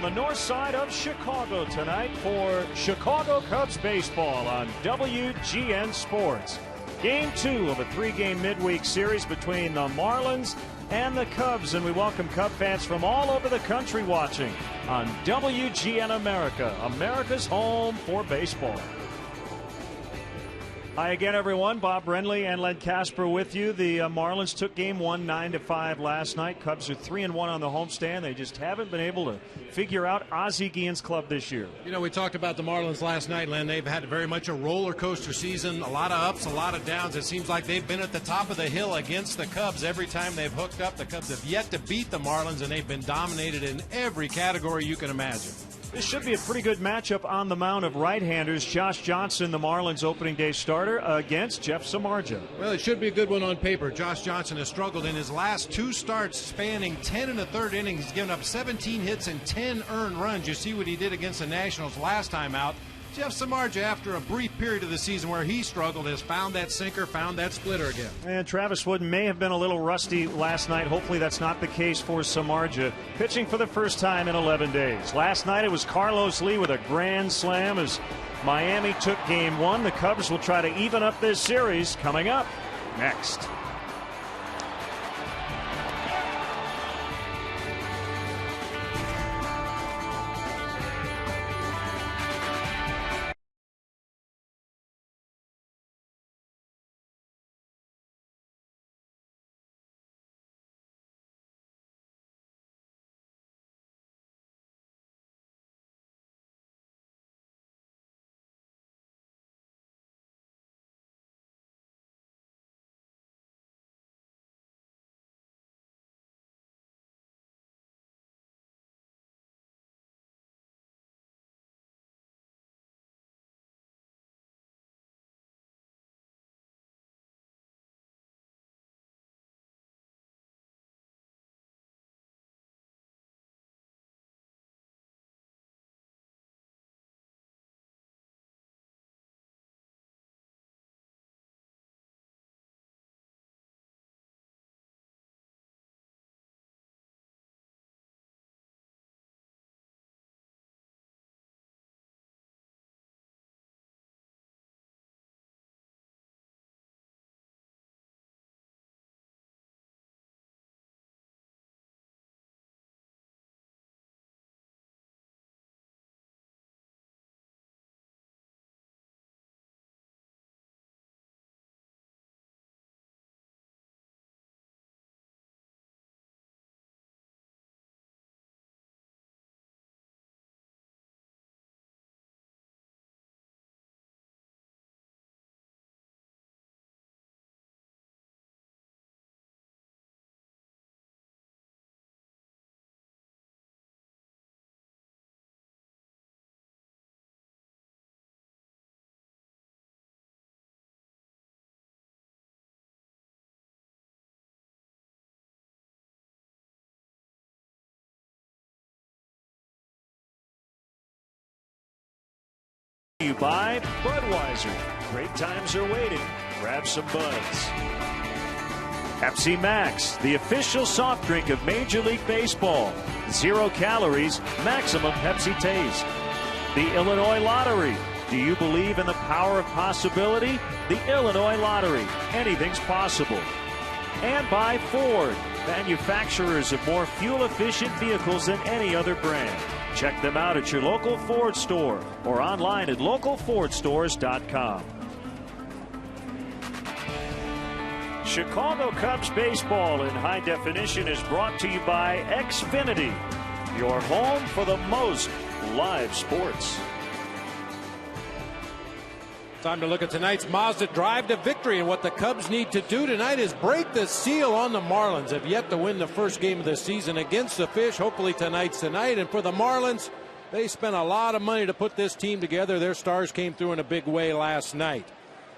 on the north side of Chicago tonight for Chicago Cubs baseball on WGN Sports. Game 2 of a 3-game midweek series between the Marlins and the Cubs, and we welcome Cub fans from all over the country watching on WGN America, America's home for baseball. Hi again, everyone. Bob Brenly and Len Casper with you. The Marlins took Game 1 9-5 last night. Cubs are 3-1 on the homestand. They just haven't been able to figure out Ozzie Guillen's club this year. You know, we talked about the Marlins last night, Len. They've had very much a roller coaster season, a lot of ups, a lot of downs. It seems like they've been at the top of the hill against the Cubs every time they've hooked up. The Cubs have yet to beat the Marlins, and they've been dominated in every category you can imagine. This should be a pretty good matchup on the mound of right-handers. Josh Johnson, the Marlins opening day starter, against Jeff Samardzija. Well, it should be a good one on paper. Josh Johnson has struggled in his last 2 starts spanning 10 1/3 innings. He's given up 17 hits and 10 earned runs. You see what he did against the Nationals last time out. Jeff Samardzija, after a brief period of the season where he struggled, has found that sinker, found that splitter again. And Travis Wood may have been a little rusty last night. Hopefully that's not the case for Samardzija, pitching for the first time in 11 days. Last night it was Carlos Lee with a grand slam as Miami took Game 1. The Cubs will try to even up this series coming up next. You by Budweiser. Great times are waiting. Grab some buds. Pepsi Max, the official soft drink of Major League Baseball. 0 calories, maximum Pepsi taste. The Illinois Lottery. Do you believe in the power of possibility? The Illinois Lottery. Anything's possible. And by Ford, manufacturers of more fuel-efficient vehicles than any other brand. Check them out at your local Ford store or online at localfordstores.com. Chicago Cubs baseball in high definition is brought to you by Xfinity, your home for the most live sports. Time to look at tonight's Mazda drive to victory, and what the Cubs need to do tonight is break the seal on the Marlins. Have yet to win the first game of the season against the Fish. Hopefully tonight's tonight. And for the Marlins, they spent a lot of money to put this team together. Their stars came through in a big way last night.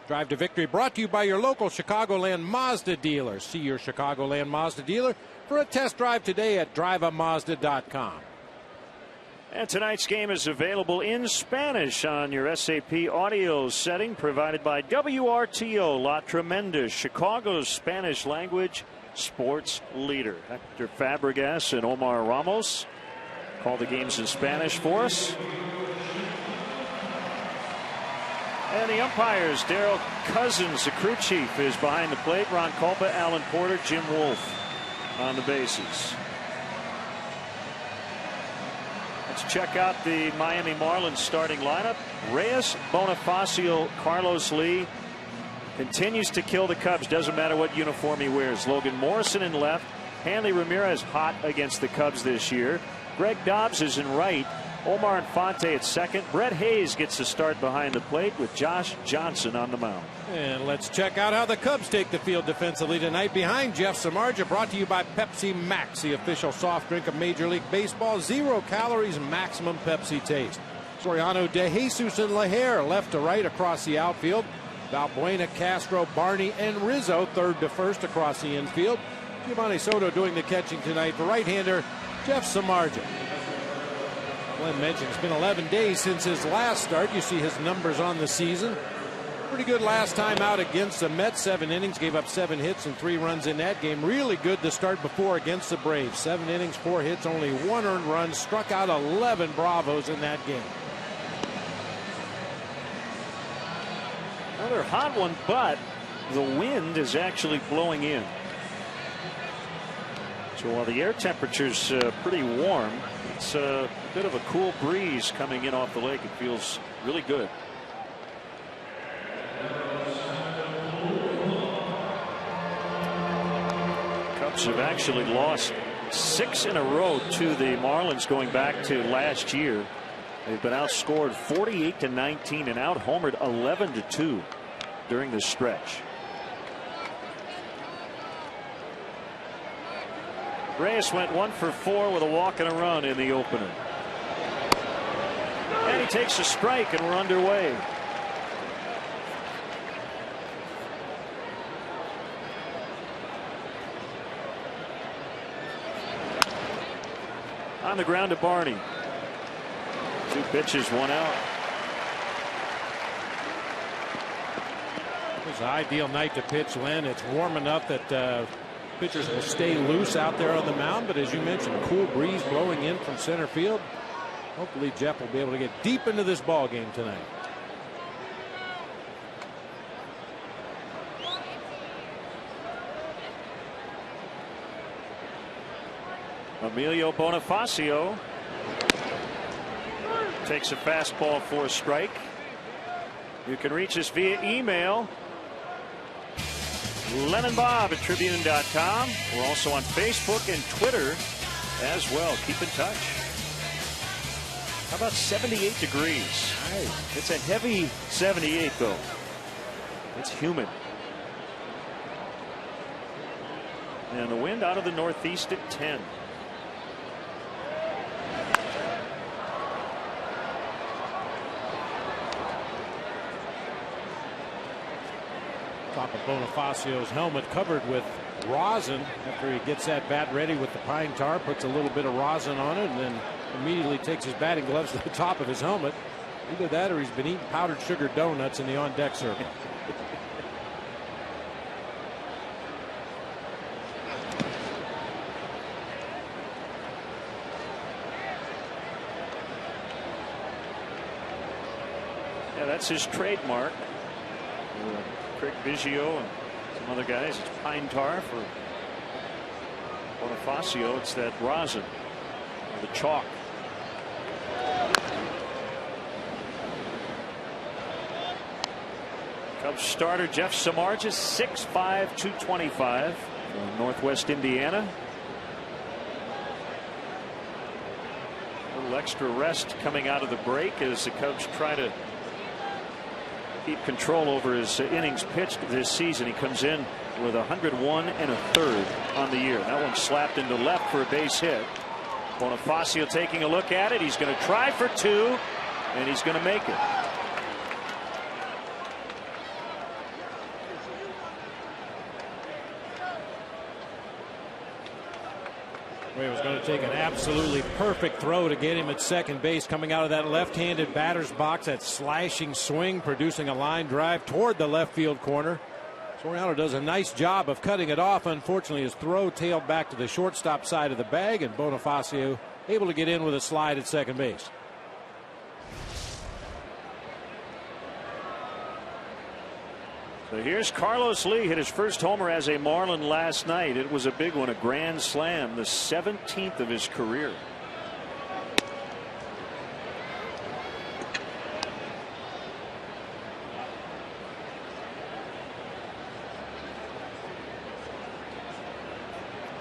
Drive to victory brought to you by your local Chicagoland Mazda dealer. See your Chicagoland Mazda dealer for a test drive today at driveamazda.com. And tonight's game is available in Spanish on your SAP audio setting, provided by WRTO La Tremenda, Chicago's Spanish language sports leader. Hector Fabregas and Omar Ramos call the games in Spanish for us. And the umpires, Daryl Cousins, the crew chief, is behind the plate. Ron Culpa, Alan Porter, Jim Wolf on the bases. Let's check out the Miami Marlins starting lineup. Reyes, Bonifacio, Carlos Lee. Continues to kill the Cubs. Doesn't matter what uniform he wears. Logan Morrison in left. Hanley Ramirez hot against the Cubs this year. Greg Dobbs is in right. Omar Infante at second. Brett Hayes gets the start behind the plate with Josh Johnson on the mound. And let's check out how the Cubs take the field defensively tonight. Behind Jeff Samardzija, brought to you by Pepsi Max, the official soft drink of Major League Baseball. 0 calories, maximum Pepsi taste. Soriano, De Jesus, and LaHare left to right across the outfield. Valbuena, Castro, Barney, and Rizzo third to first across the infield. Giovanni Soto doing the catching tonight for right-hander Jeff Samardzija. Glenn mentioned it's been 11 days since his last start. You see his numbers on the season. Pretty good last time out against the Mets. 7 innings, gave up 7 hits and 3 runs in that game. Really good the start before against the Braves. 7 innings, 4 hits, only 1 earned run. Struck out 11 Bravos in that game. Another hot one, but the wind is actually blowing in. So while the air temperature's pretty warm, it's a bit of a cool breeze coming in off the lake. It feels really good. Cubs have actually lost 6 in a row to the Marlins going back to last year. They've been outscored 48-19 and out homered 11-2 during this stretch. Reyes went 1 for 4 with a walk and a run in the opener. And he takes a strike, and we're underway. On the ground to Barney. 2 pitches, 1 out. It was an ideal night to pitch, Len. It's warm enough that pitchers will stay loose out there on the mound, but as you mentioned, cool breeze blowing in from center field. Hopefully Jeff will be able to get deep into this ball game tonight. Emilio Bonifacio takes a fastball for a strike. You can reach us via email. LennonBob@Tribune.com. We're also on Facebook and Twitter as well. Keep in touch. How about 78 degrees? Nice. It's a heavy 78 though. It's humid. And the wind out of the northeast at 10. Top of Bonifacio's helmet covered with rosin. After he gets that bat ready with the pine tar, puts a little bit of rosin on it, and then immediately takes his batting gloves to the top of his helmet. Either that or he's been eating powdered sugar donuts in the on-deck circle. Yeah, that's his trademark. Craig Biggio and some other guys. It's pine tar. For Bonifacio, it's that rosin, or the chalk. Cubs starter Jeff Samardzija, 6'5", 225 from Northwest Indiana. A little extra rest coming out of the break as the Cubs try to keep control over his innings pitched this season. He comes in with 101 1/3 on the year. That one slapped into left for a base hit. Bonifacio taking a look at it. He's going to try for 2, and he's going to make it. He was going to take an absolutely perfect throw to get him at second base, coming out of that left-handed batter's box. That slashing swing producing a line drive toward the left field corner. Soriano does a nice job of cutting it off. Unfortunately, his throw tailed back to the shortstop side of the bag, and Bonifacio able to get in with a slide at second base. So here's Carlos Lee, hit his first homer as a Marlin last night. It was a big one, a grand slam, the 17th of his career.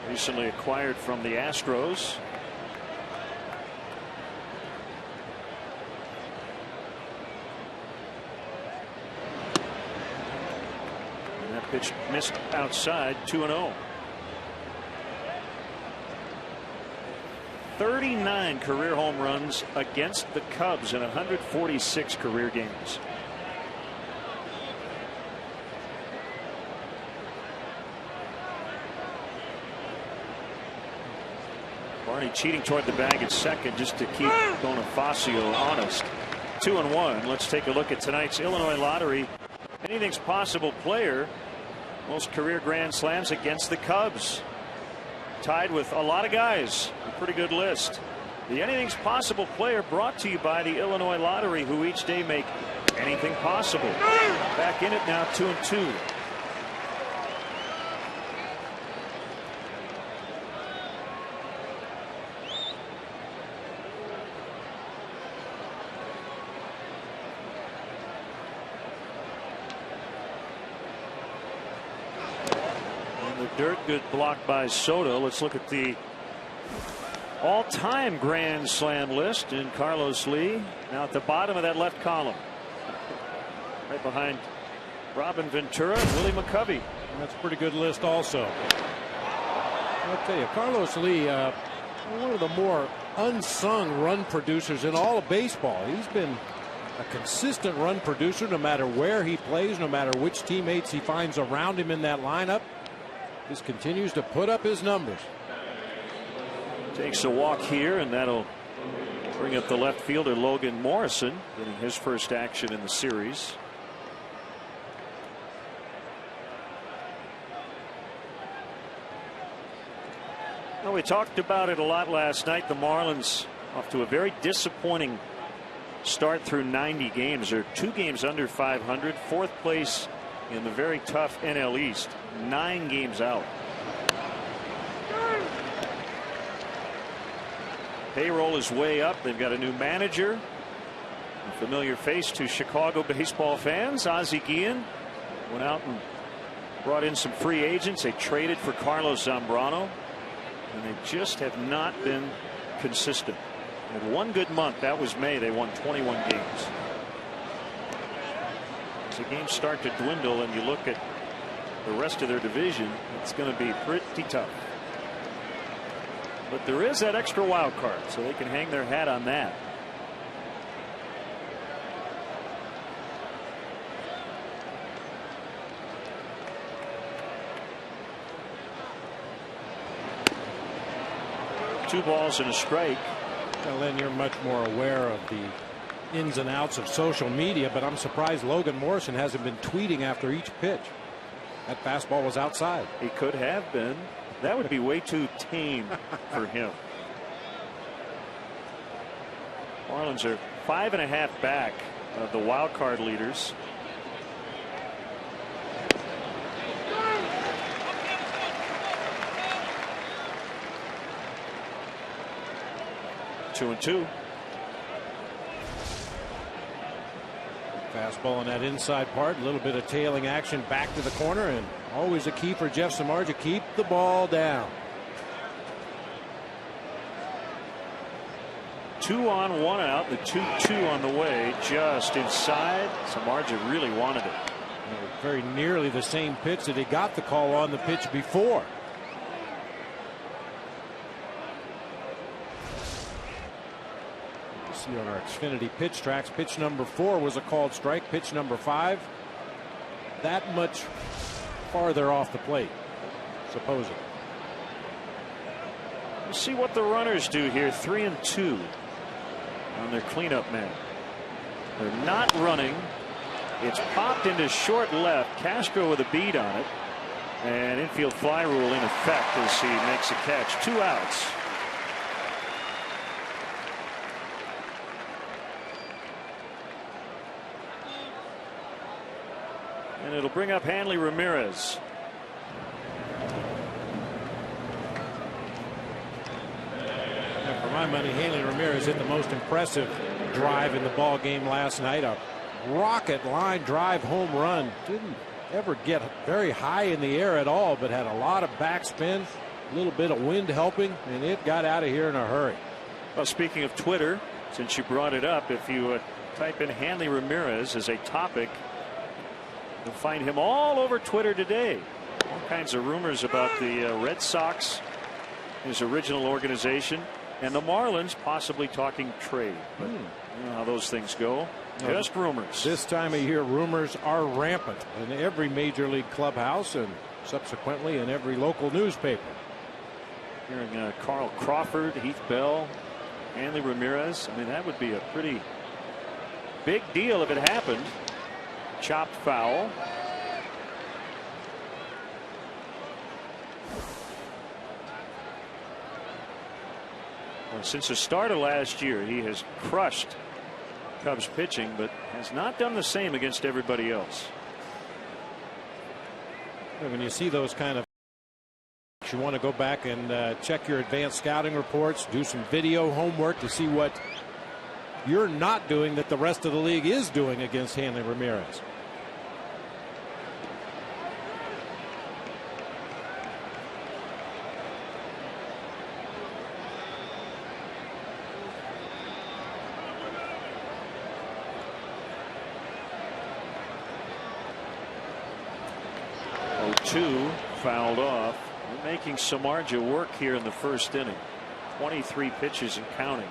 Recently acquired from the Astros. And that pitch missed outside, 2-0. 39 career home runs against the Cubs in 146 career games. Barney cheating toward the bag at second just to keep Bonifacio honest. 2-1. Let's take a look at tonight's Illinois Lottery. Anything's possible player. Most career grand slams against the Cubs. Tied with a lot of guys. A pretty good list. The Anything's Possible player brought to you by the Illinois Lottery, who each day make anything possible. Back in it now, 2-2. Dirt, good block by Soto. Let's look at the all-time grand slam list in Carlos Lee. Now at the bottom of that left column, right behind Robin Ventura and Willie McCovey. That's a pretty good list also. I'll tell you, Carlos Lee, one of the more unsung run producers in all of baseball. He's been a consistent run producer no matter where he plays, no matter which teammates he finds around him in that lineup. Just continues to put up his numbers. Takes a walk here, and that'll bring up the left fielder Logan Morrison, getting his first action in the series. Well, we talked about it a lot last night. The Marlins off to a very disappointing start through 90 games. They're 2 games under 500, 4th place in the very tough NL East, 9 games out. Payroll is way up. They've got a new manager, a familiar face to Chicago baseball fans. Ozzie Guillen went out and brought in some free agents. They traded for Carlos Zambrano, and they just have not been consistent. They had one good month. That was May. They won 21 games. As the games start to dwindle and you look at the rest of their division, it's going to be pretty tough. But there is that extra wild card, so they can hang their hat on that. Two balls and a strike. Well, Len, you're much more aware of the ins and outs of social media, but I'm surprised Logan Morrison hasn't been tweeting after each pitch. That fastball was outside. He could have been. That would be way too tame for him. Marlins are 5.5 back of the wild card leaders. Two and two. Fastball on that inside part, a little bit of tailing action back to the corner, and always a key for Jeff Samardzija, keep the ball down. 2 on, 1 out. The 2-2 on the way, just inside. Samardzija really wanted it. Very nearly the same pitch that he got the call on the pitch before. See on our Xfinity pitch tracks, pitch number 4 was a called strike. Pitch number 5, that much farther off the plate, supposedly. We'll see what the runners do here. 3 and 2 on their cleanup man. They're not running. It's popped into short left. Castro with a bead on it, and infield fly rule in effect as he makes a catch. 2 outs. And it'll bring up Hanley Ramirez. For my money, Hanley Ramirez hit the most impressive drive in the ball game last night. A rocket line drive home run. Didn't ever get very high in the air at all, but had a lot of backspin, a little bit of wind helping, and it got out of here in a hurry. Well, speaking of Twitter, since you brought it up, if you type in Hanley Ramirez as a topic, you'll find him all over Twitter today. All kinds of rumors about the Red Sox, his original organization, and the Marlins possibly talking trade. But you know how those things go. Just rumors. This time of year, rumors are rampant in every major league clubhouse and subsequently in every local newspaper. Hearing Carl Crawford, Heath Bell, Hanley Ramirez. I mean, that would be a pretty big deal if it happened. Chopped foul. Well, since the start of last year, he has crushed Cubs pitching, but has not done the same against everybody else. When you see those kind of, you want to go back and check your advanced scouting reports, do some video homework to see what you're not doing that the rest of the league is doing against Hanley Ramirez. Two fouled off. We're making Samardzija work here in the first inning. 23 pitches and counting.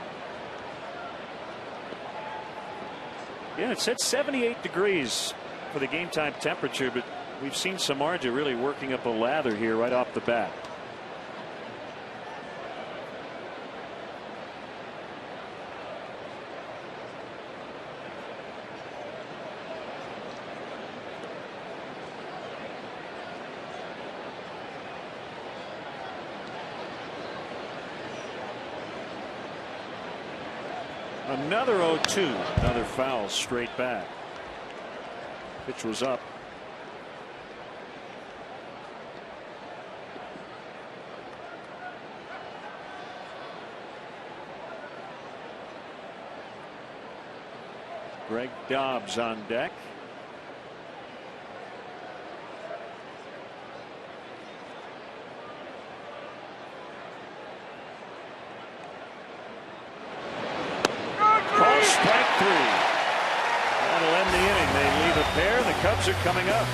Yeah, it said 78 degrees for the game time temperature, but we've seen Samardzija really working up a lather here right off the bat. Another 0-2, another foul straight back. Pitch was up. Greg Dobbs on deck. That'll end the inning. They leave a pair. The Cubs are coming up.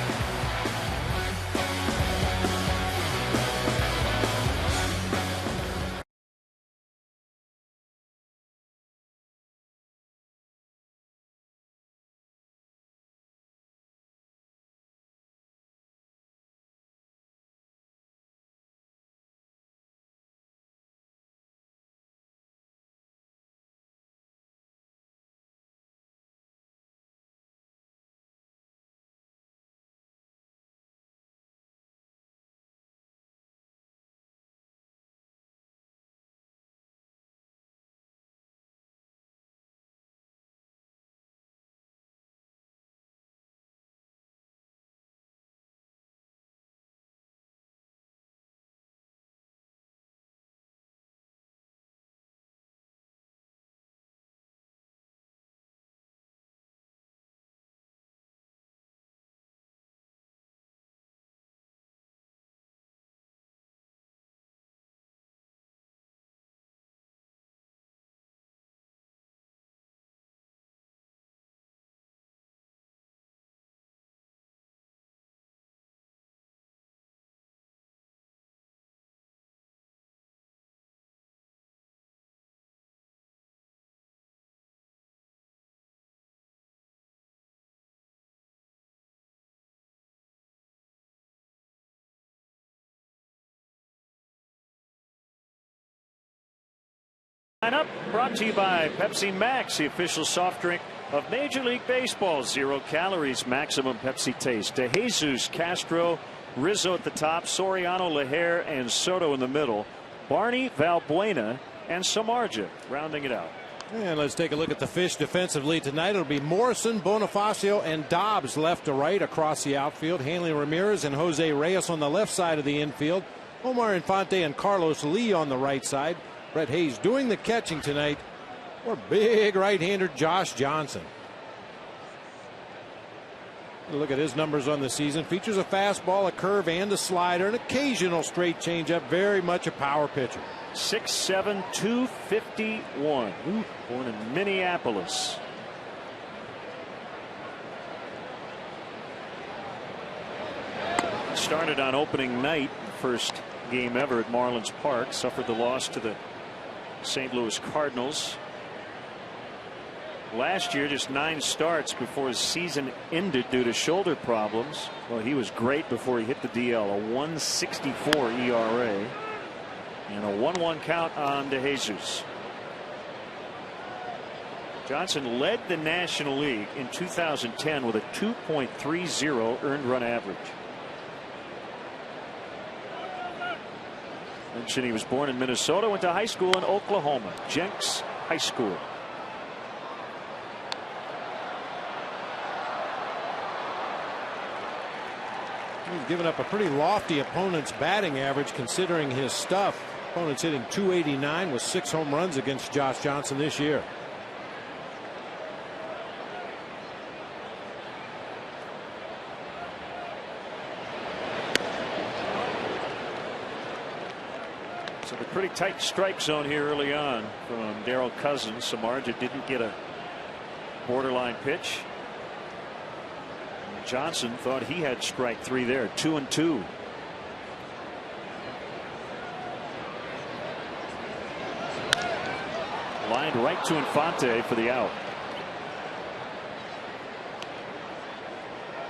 Lineup brought to you by Pepsi Max, the official soft drink of Major League Baseball. 0 calories, maximum Pepsi taste. De Jesus, Castro, Rizzo at the top, Soriano, Leher, and Soto in the middle. Barney, Valbuena, and Samardzija rounding it out. And let's take a look at the Fish defensively tonight. It'll be Morrison, Bonifacio, and Dobbs left to right across the outfield. Hanley Ramirez and Jose Reyes on the left side of the infield. Omar Infante and Carlos Lee on the right side. Brett Hayes doing the catching tonight for big right-hander Josh Johnson. Look at his numbers on the season. Features a fastball, a curve, and a slider. An occasional straight changeup. Very much a power pitcher. 6'7", 251. Born in Minneapolis. Started on opening night, first game ever at Marlins Park. Suffered the loss to the St. Louis Cardinals. Last year, just 9 starts before his season ended due to shoulder problems. Well, he was great before he hit the DL. A 1.64 ERA. And a 1-1 count on De Jesus. Johnson led the National League in 2010 with a 2.30 earned run average. Mentioned he was born in Minnesota, went to high school in Oklahoma, Jenks High School. He's given up a pretty lofty opponent's batting average considering his stuff. Opponent's hitting .289 with 6 home runs against Josh Johnson this year. So the pretty tight strike zone here early on from Darryl Cousins. Samardzija didn't get a borderline pitch. Johnson thought he had strike 3 there. 2-2. Lined right to Infante for the out.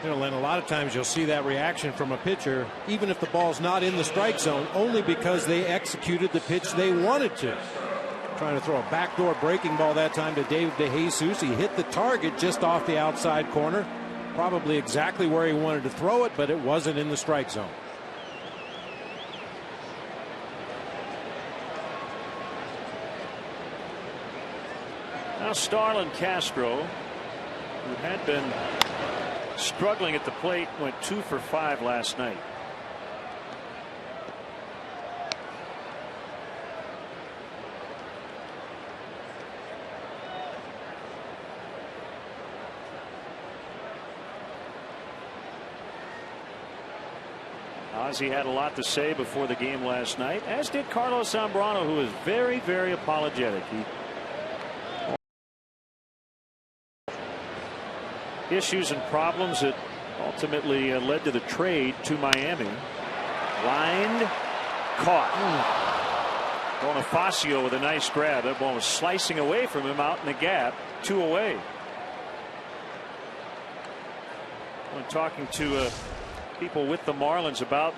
You know, Len, a lot of times you'll see that reaction from a pitcher, even if the ball's not in the strike zone, only because they executed the pitch they wanted to. Trying to throw a backdoor breaking ball that time to Dave DeJesus. He hit the target just off the outside corner. Probably exactly where he wanted to throw it, but it wasn't in the strike zone. Now Starlin Castro, who had been struggling at the plate, went 2 for 5 last night. Ozzie had a lot to say before the game last night, as did Carlos Zambrano, who was very, very apologetic. Issues and problems that ultimately led to the trade to Miami. Lined, caught. Bonifacio with a nice grab. That ball was slicing away from him out in the gap. 2 away. When talking to people with the Marlins about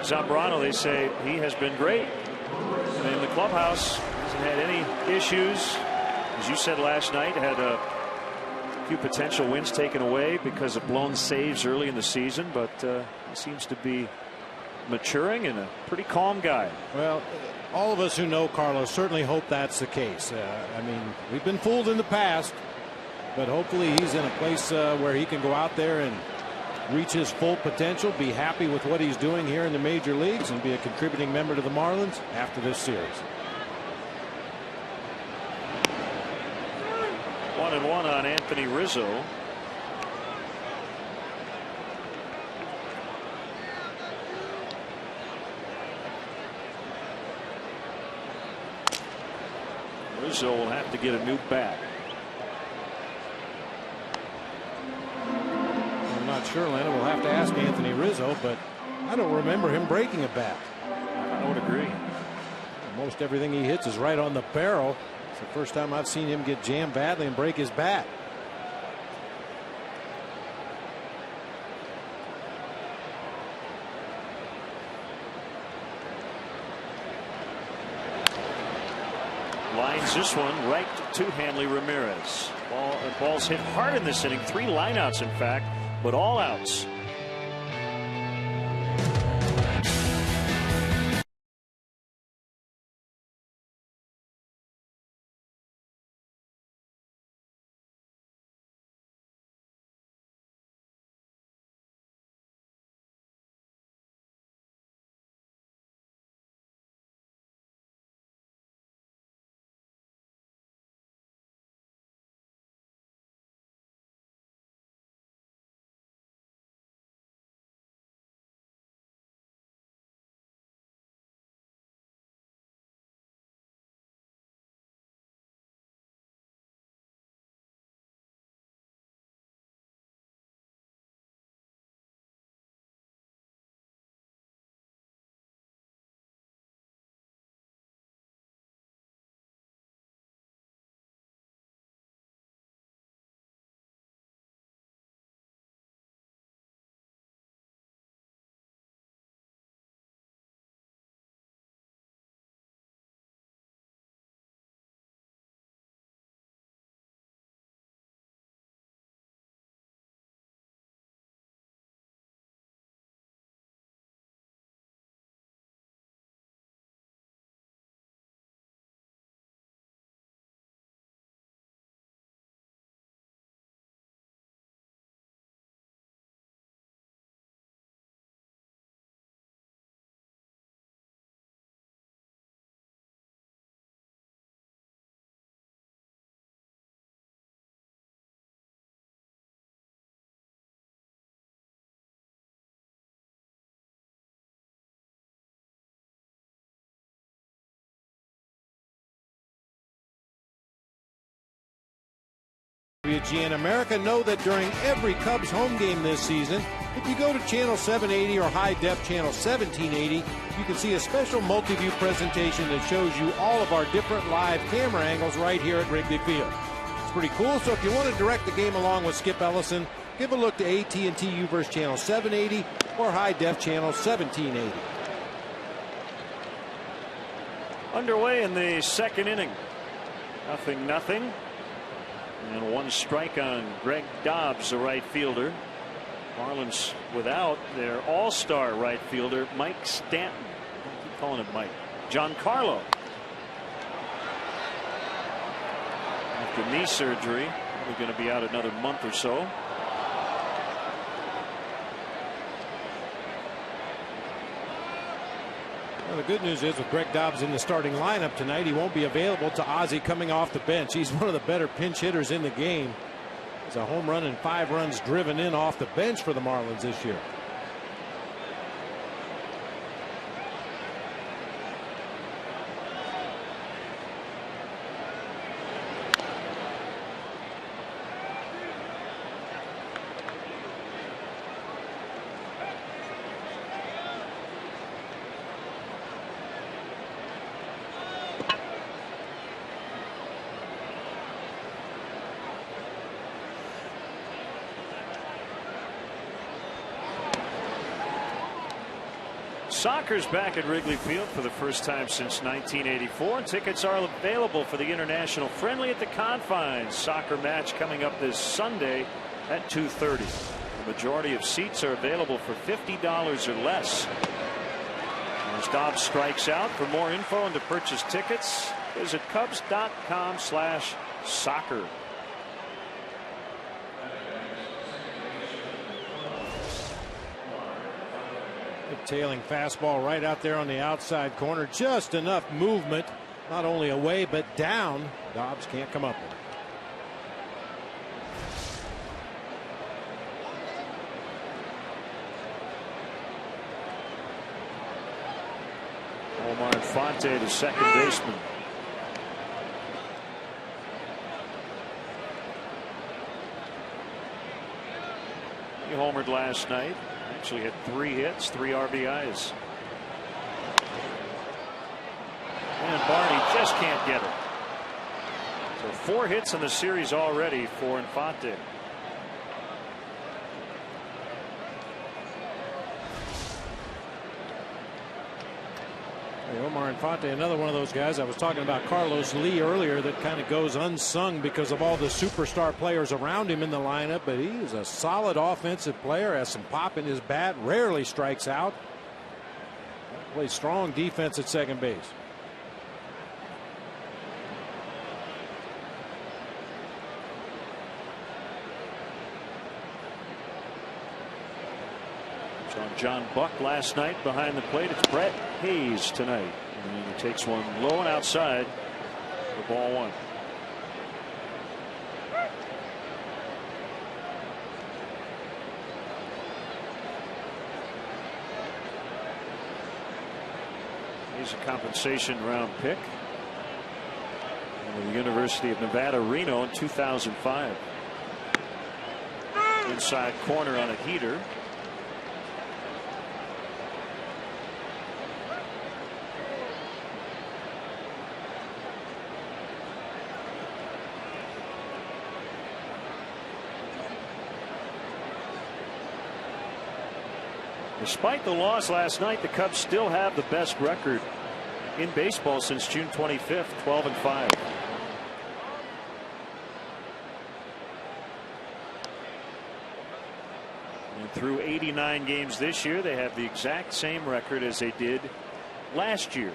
Zambrano, they say he has been great in the clubhouse. Hasn't had any issues. As you said last night, had a few potential wins taken away because of blown saves early in the season, but he seems to be maturing and a pretty calm guy. Well, all of us who know Carlos certainly hope that's the case. I mean, we've been fooled in the past, but hopefully he's in a place where he can go out there and reach his full potential, be happy with what he's doing here in the major leagues, and be a contributing member to the Marlins after this series. 1-1 on Anthony Rizzo. Rizzo will have to get a new bat. I'm not sure, Leonard. We'll have to ask Anthony Rizzo, but I don't remember him breaking a bat. I would agree. Most everything he hits is right on the barrel. It's the first time I've seen him get jammed badly and break his bat. Lines this one right to Hanley Ramirez. Ball's hit hard in this inning. 3 lineouts, in fact, but all outs. AT&T America know that during every Cubs home game this season, if you go to channel 780 or high def channel 1780, you can see a special multi-view presentation that shows you all of our different live camera angles right here at Wrigley Field. It's pretty cool. So if you want to direct the game along with Skip Ellison, give a look to AT&T UVerse channel 780 or high def channel 1780. Underway in the second inning. 0-0. And one strike on Greg Dobbs, the right fielder. Marlins without their all-star right fielder, Mike Stanton. I keep calling him Mike. Giancarlo. After knee surgery, we're going to be out another month or so. Well, the good news is with Greg Dobbs in the starting lineup tonight, he won't be available to Ozzie coming off the bench. He's one of the better pinch hitters in the game. It's a home run and 5 runs driven in off the bench for the Marlins this year. Soccer's back at Wrigley Field for the first time since 1984. Tickets are available for the international friendly at the Confines soccer match coming up this Sunday at 2:30. The majority of seats are available for $50 or less. As Dobbs strikes out, for more info and to purchase tickets, visit Cubs.com/soccer. Tailing fastball right out there on the outside corner. Just enough movement, not only away but down. Dobbs can't come up with it. Omar Infante, the second baseman. He homered last night. Actually had 3 hits, 3 RBIs. And Barney just can't get it. So 4 hits in the series already for Infante. Omar Infante, another one of those guys. I was talking about Carlos Lee earlier, that kind of goes unsung because of all the superstar players around him in the lineup, but he is a solid offensive player, has some pop in his bat, rarely strikes out, plays strong defense at second base. John Buck last night behind the plate. It's Brett Hayes tonight. And he takes one low and outside for ball 1. He's a compensation round pick from the University of Nevada, Reno in 2005. Inside corner on a heater. Despite the loss last night, the Cubs still have the best record in baseball since June 25th, 12-5. And through 89 games this year, they have the exact same record as they did last year.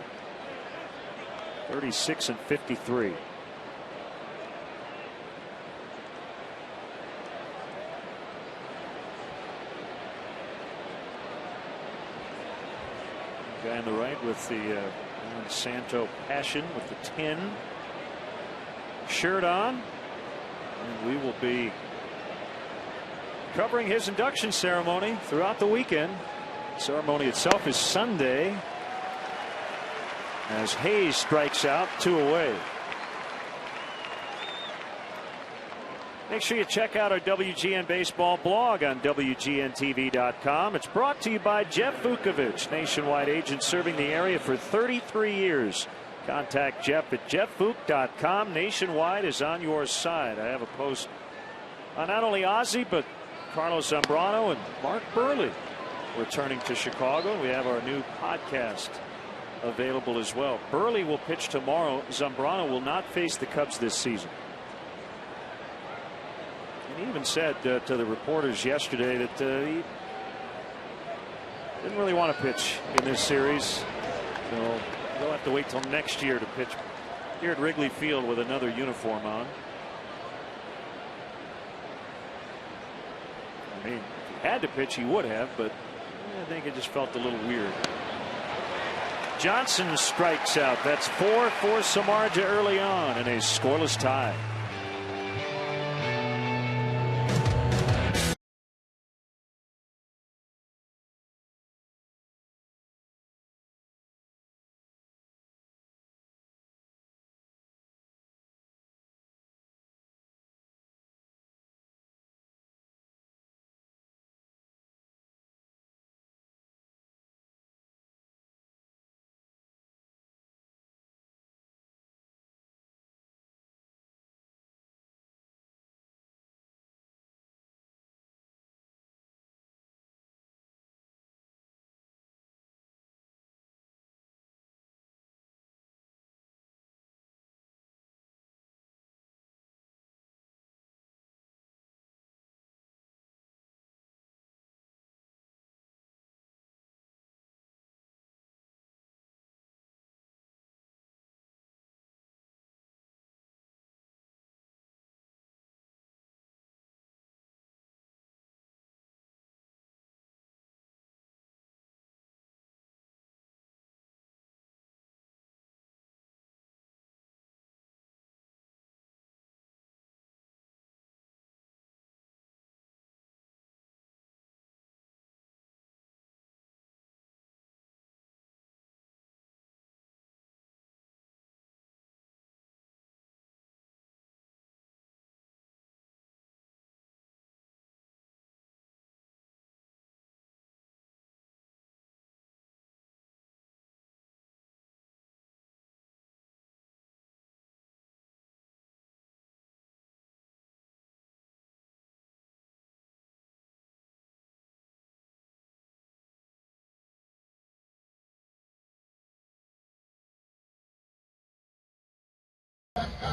36-53. Guy on the right with the Santo Passion with the 10 shirt on, and we will be covering his induction ceremony throughout the weekend. The ceremony itself is Sunday as Hayes strikes out, 2 away. Make sure you check out our WGN Baseball blog on WGNTV.com. It's brought to you by Jeff Vukovich, nationwide agent serving the area for 33 years. Contact Jeff at jeffvuk.com. Nationwide is on your side. I have a post on not only Ozzie, but Carlos Zambrano and Mark Burley returning to Chicago. We have our new podcast available as well. Burley will pitch tomorrow. Zambrano will not face the Cubs this season. And he even said to the reporters yesterday that he didn't really want to pitch in this series. So he'll have to wait till next year to pitch here at Wrigley Field with another uniform on. I mean, if he had to pitch, he would have, but I think it just felt a little weird. Johnson strikes out. That's 4 for Samardzija early on in a scoreless tie.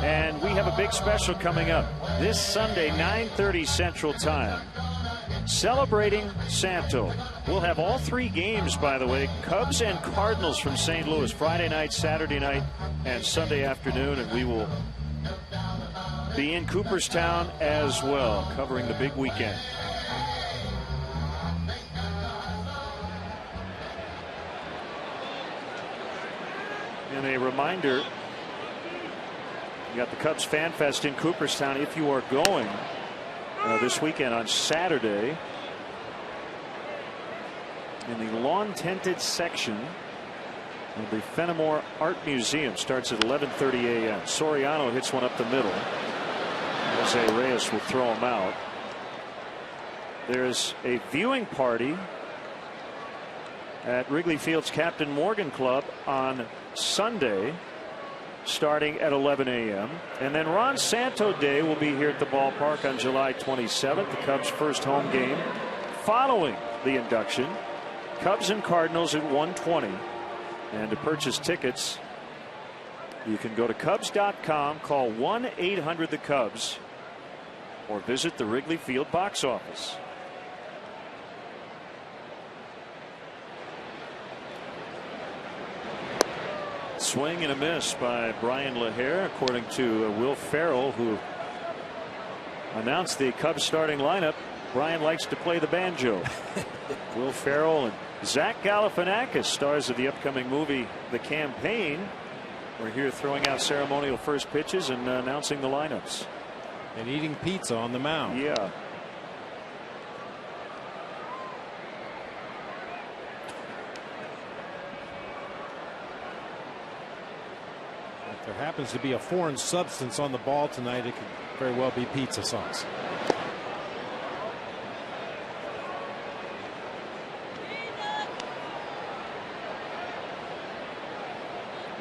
And we have a big special coming up this Sunday, 9:30 Central Time. Celebrating Santo. We'll have all three games, by the way, Cubs and Cardinals from St. Louis, Friday night, Saturday night, and Sunday afternoon. And we will be in Cooperstown as well, covering the big weekend. And a reminder, you got the Cubs Fan Fest in Cooperstown. If you are going this weekend on Saturday, in the lawn-tented section of the Fenimore Art Museum, starts at 11:30 a.m. Soriano hits one up the middle. Jose Reyes will throw him out. There's a viewing party at Wrigley Field's Captain Morgan Club on Sunday, starting at 11 a.m. And then Ron Santo Day will be here at the ballpark on July 27th, the Cubs' first home game following the induction. Cubs and Cardinals at 1:20. And to purchase tickets, you can go to Cubs.com, call 1-800-THE-CUBS, or visit the Wrigley Field box office. Swing and a miss by Brian LaHare, according to Will Ferrell, who announced the Cubs starting lineup. Brian likes to play the banjo. Will Ferrell and Zach Galifianakis, stars of the upcoming movie The Campaign, were here throwing out ceremonial first pitches and announcing the lineups. And eating pizza on the mound. Yeah. If there happens to be a foreign substance on the ball tonight, it could very well be pizza sauce.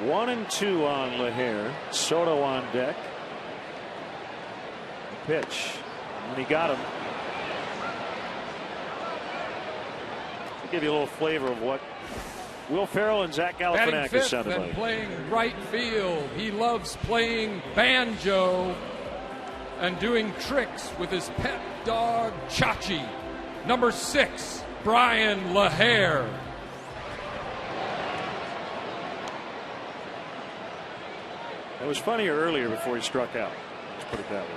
One and two on LaHare. Soto on deck. Pitch. And he got him. To give you a little flavor of what Will Ferrell and Zach Galifianakis sounded like. Playing right field. He loves playing banjo and doing tricks with his pet dog Chachi. Number 6, Brian LaHare. It was funnier earlier before he struck out. Let's put it that way.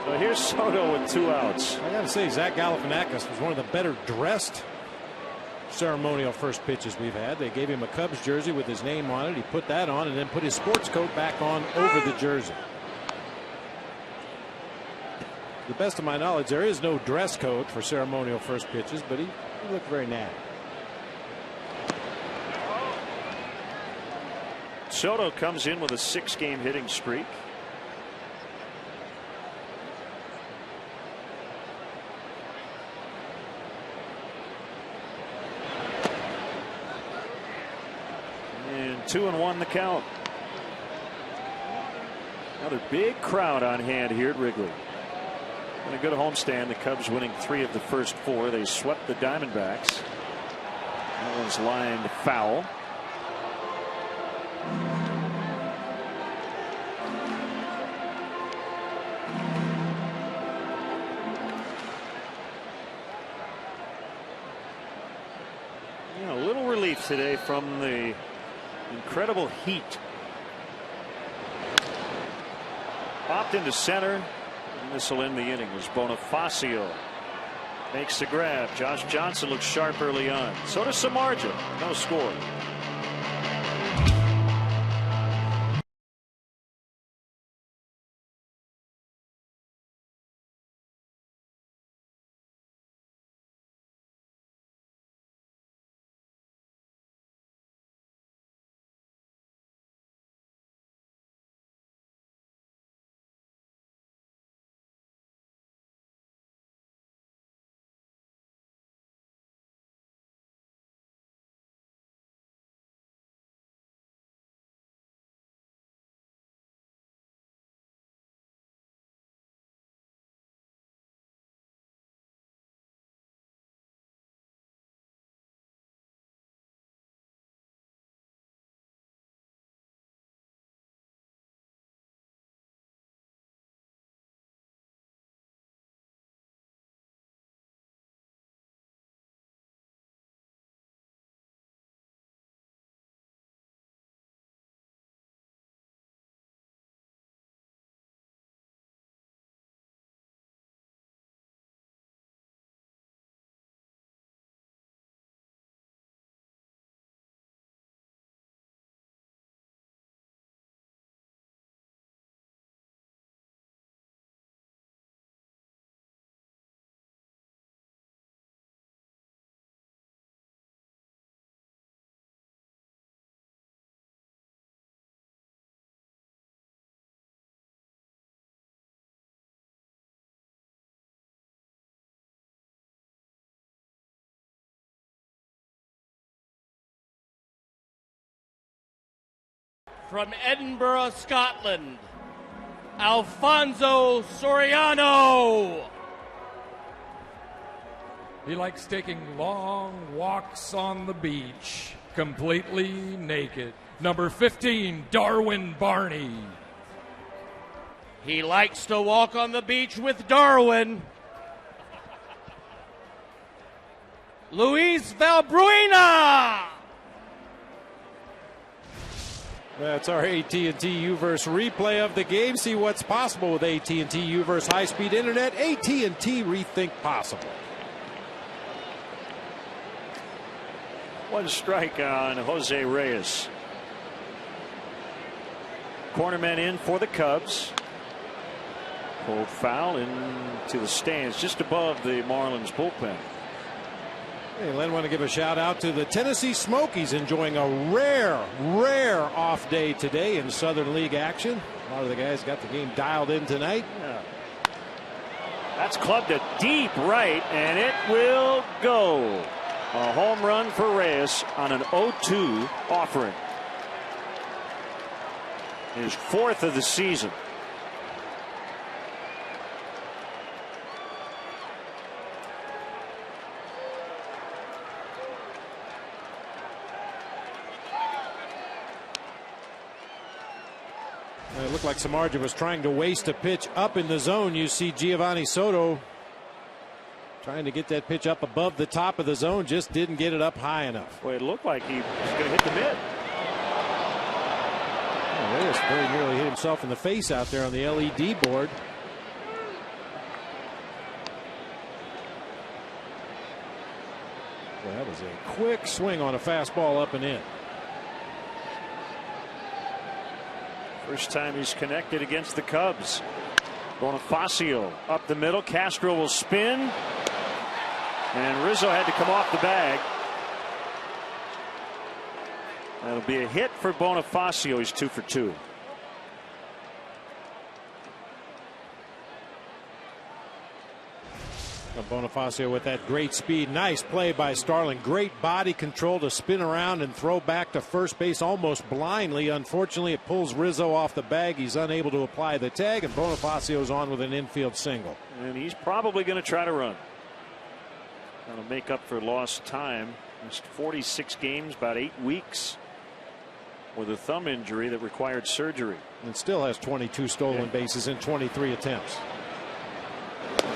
So here's Soto with 2 outs. I got to say, Zach Galifianakis was one of the better dressed ceremonial first pitches we've had. They gave him a Cubs jersey with his name on it. He put that on and then put his sports coat back on over the jersey. To the best of my knowledge, there is no dress code for ceremonial first pitches, but he looked very natty. Soto comes in with a 6-game hitting streak. And 2-1 the count. Another big crowd on hand here at Wrigley. And a good homestand. The Cubs winning 3 of the first 4. They swept the Diamondbacks. That was lined foul. You know, a little relief today from the incredible heat. Popped into center. This will end the inning as Bonifacio makes the grab. Josh Johnson looks sharp early on. So does Samardzija. No score. From Edinburgh, Scotland, Alfonso Soriano. He likes taking long walks on the beach, completely naked. Number 15, Darwin Barney. He likes to walk on the beach with Darwin. Luis Valbuena. That's our AT&T U-verse replay of the game. See what's possible with AT&T U-verse high-speed internet. AT&T Rethink Possible. 1 strike on Jose Reyes. Cornermen in for the Cubs. Pulled foul into the stands just above the Marlins bullpen. Hey, Len, want to give a shout out to the Tennessee Smokies, enjoying a rare off day today in Southern League action. A lot of the guys got the game dialed in tonight. Yeah. That's clubbed to deep right, and it will go. A home run for Reyes on an 0-2 offering. His 4th of the season. It looked like Samardzija was trying to waste a pitch up in the zone. You see Giovanni Soto trying to get that pitch up above the top of the zone, just didn't get it up high enough. Well, it looked like he was going to hit the mid. Reyes very nearly hit himself in the face out there on the LED board. Well, that was a quick swing on a fastball up and in. First time he's connected against the Cubs. Bonifacio up the middle. Castro will spin. And Rizzo had to come off the bag. That'll be a hit for Bonifacio. He's 2 for 2. Bonifacio with that great speed. Nice play by Starling. Great body control to spin around and throw back to first base almost blindly. Unfortunately, it pulls Rizzo off the bag. He's unable to apply the tag, and Bonifacio's on with an infield single. And he's probably going to try to run. That'll make up for lost time. Missed 46 games, about 8 weeks, with a thumb injury that required surgery. And still has 22 stolen bases in 23 attempts.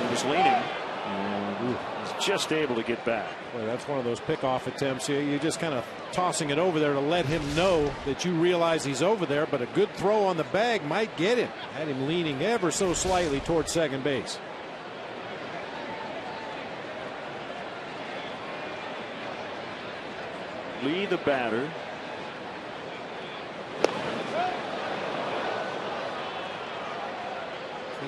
He was leaning. And was just able to get back. Boy, that's one of those pickoff attempts. You're just kind of tossing it over there to let him know that you realize he's over there, but a good throw on the bag might get him. Had him leaning ever so slightly towards second base. Lee, the batter.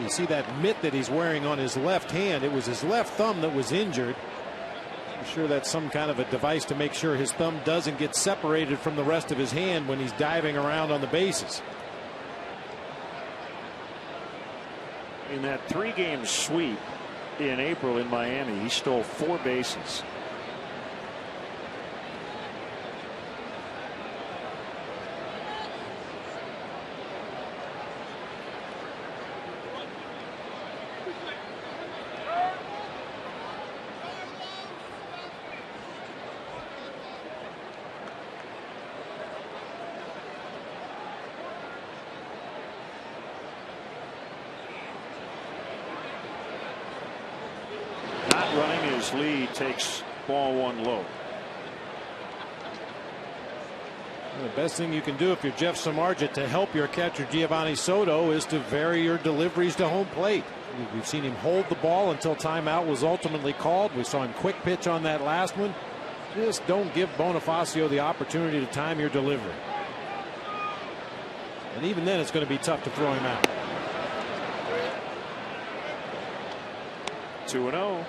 You see that mitt that he's wearing on his left hand. It was his left thumb that was injured. I'm sure that's some kind of a device to make sure his thumb doesn't get separated from the rest of his hand when he's diving around on the bases. In that 3-game sweep in April in Miami, he stole 4 bases. Running as Lee takes ball 1 low. The best thing you can do if you're Jeff Samardzija to help your catcher Giovanni Soto is to vary your deliveries to home plate. We've seen him hold the ball until timeout was ultimately called. We saw him quick pitch on that last one. Just don't give Bonifacio the opportunity to time your delivery. And even then it's going to be tough to throw him out. 2-0.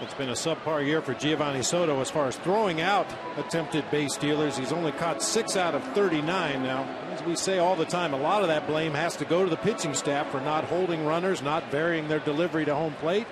It's been a subpar year for Giovanni Soto as far as throwing out attempted base stealers. He's only caught 6 out of 39 now. As we say all the time, a lot of that blame has to go to the pitching staff for not holding runners, not varying their delivery to home plate.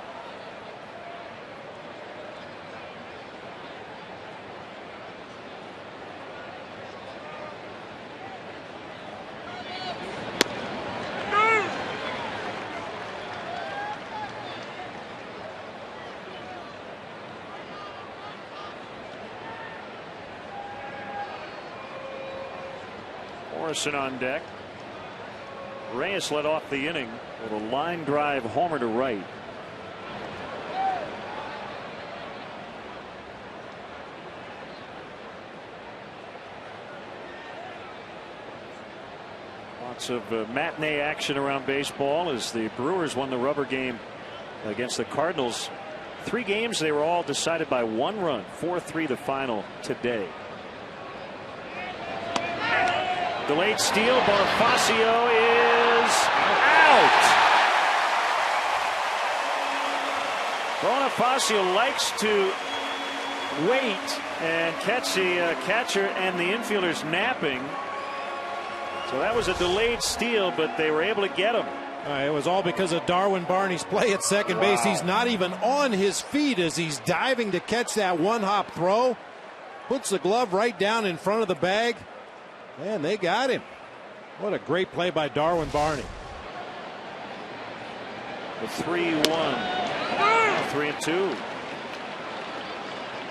Morrison on deck. Reyes led off the inning with a line drive homer to right. Lots of matinee action around baseball as the Brewers won the rubber game against the Cardinals. 3 games, they were all decided by 1 run. 4-3 the final today. Delayed steal. Bonifacio is out. Bonifacio likes to wait and catch the catcher and the infielders napping. So that was a delayed steal, but they were able to get him. It was all because of Darwin Barney's play at second base. He's not even on his feet as he's diving to catch that one-hop throw. Puts the glove right down in front of the bag. And they got him. What a great play by Darwin Barney. The 3-1. 3-2.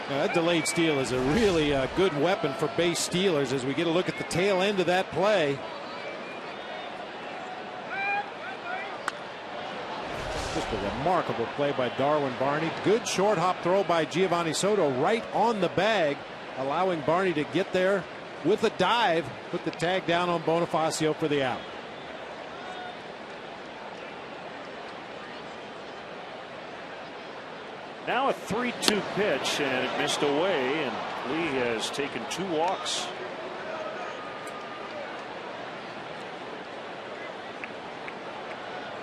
That delayed steal is a really good weapon for base stealers as we get a look at the tail end of that play. Just a remarkable play by Darwin Barney. Good short hop throw by Giovanni Soto right on the bag, allowing Barney to get there with a dive, put the tag down on Bonifacio for the out. Now a 3-2 pitch, and it missed away, and Lee has taken 2 walks.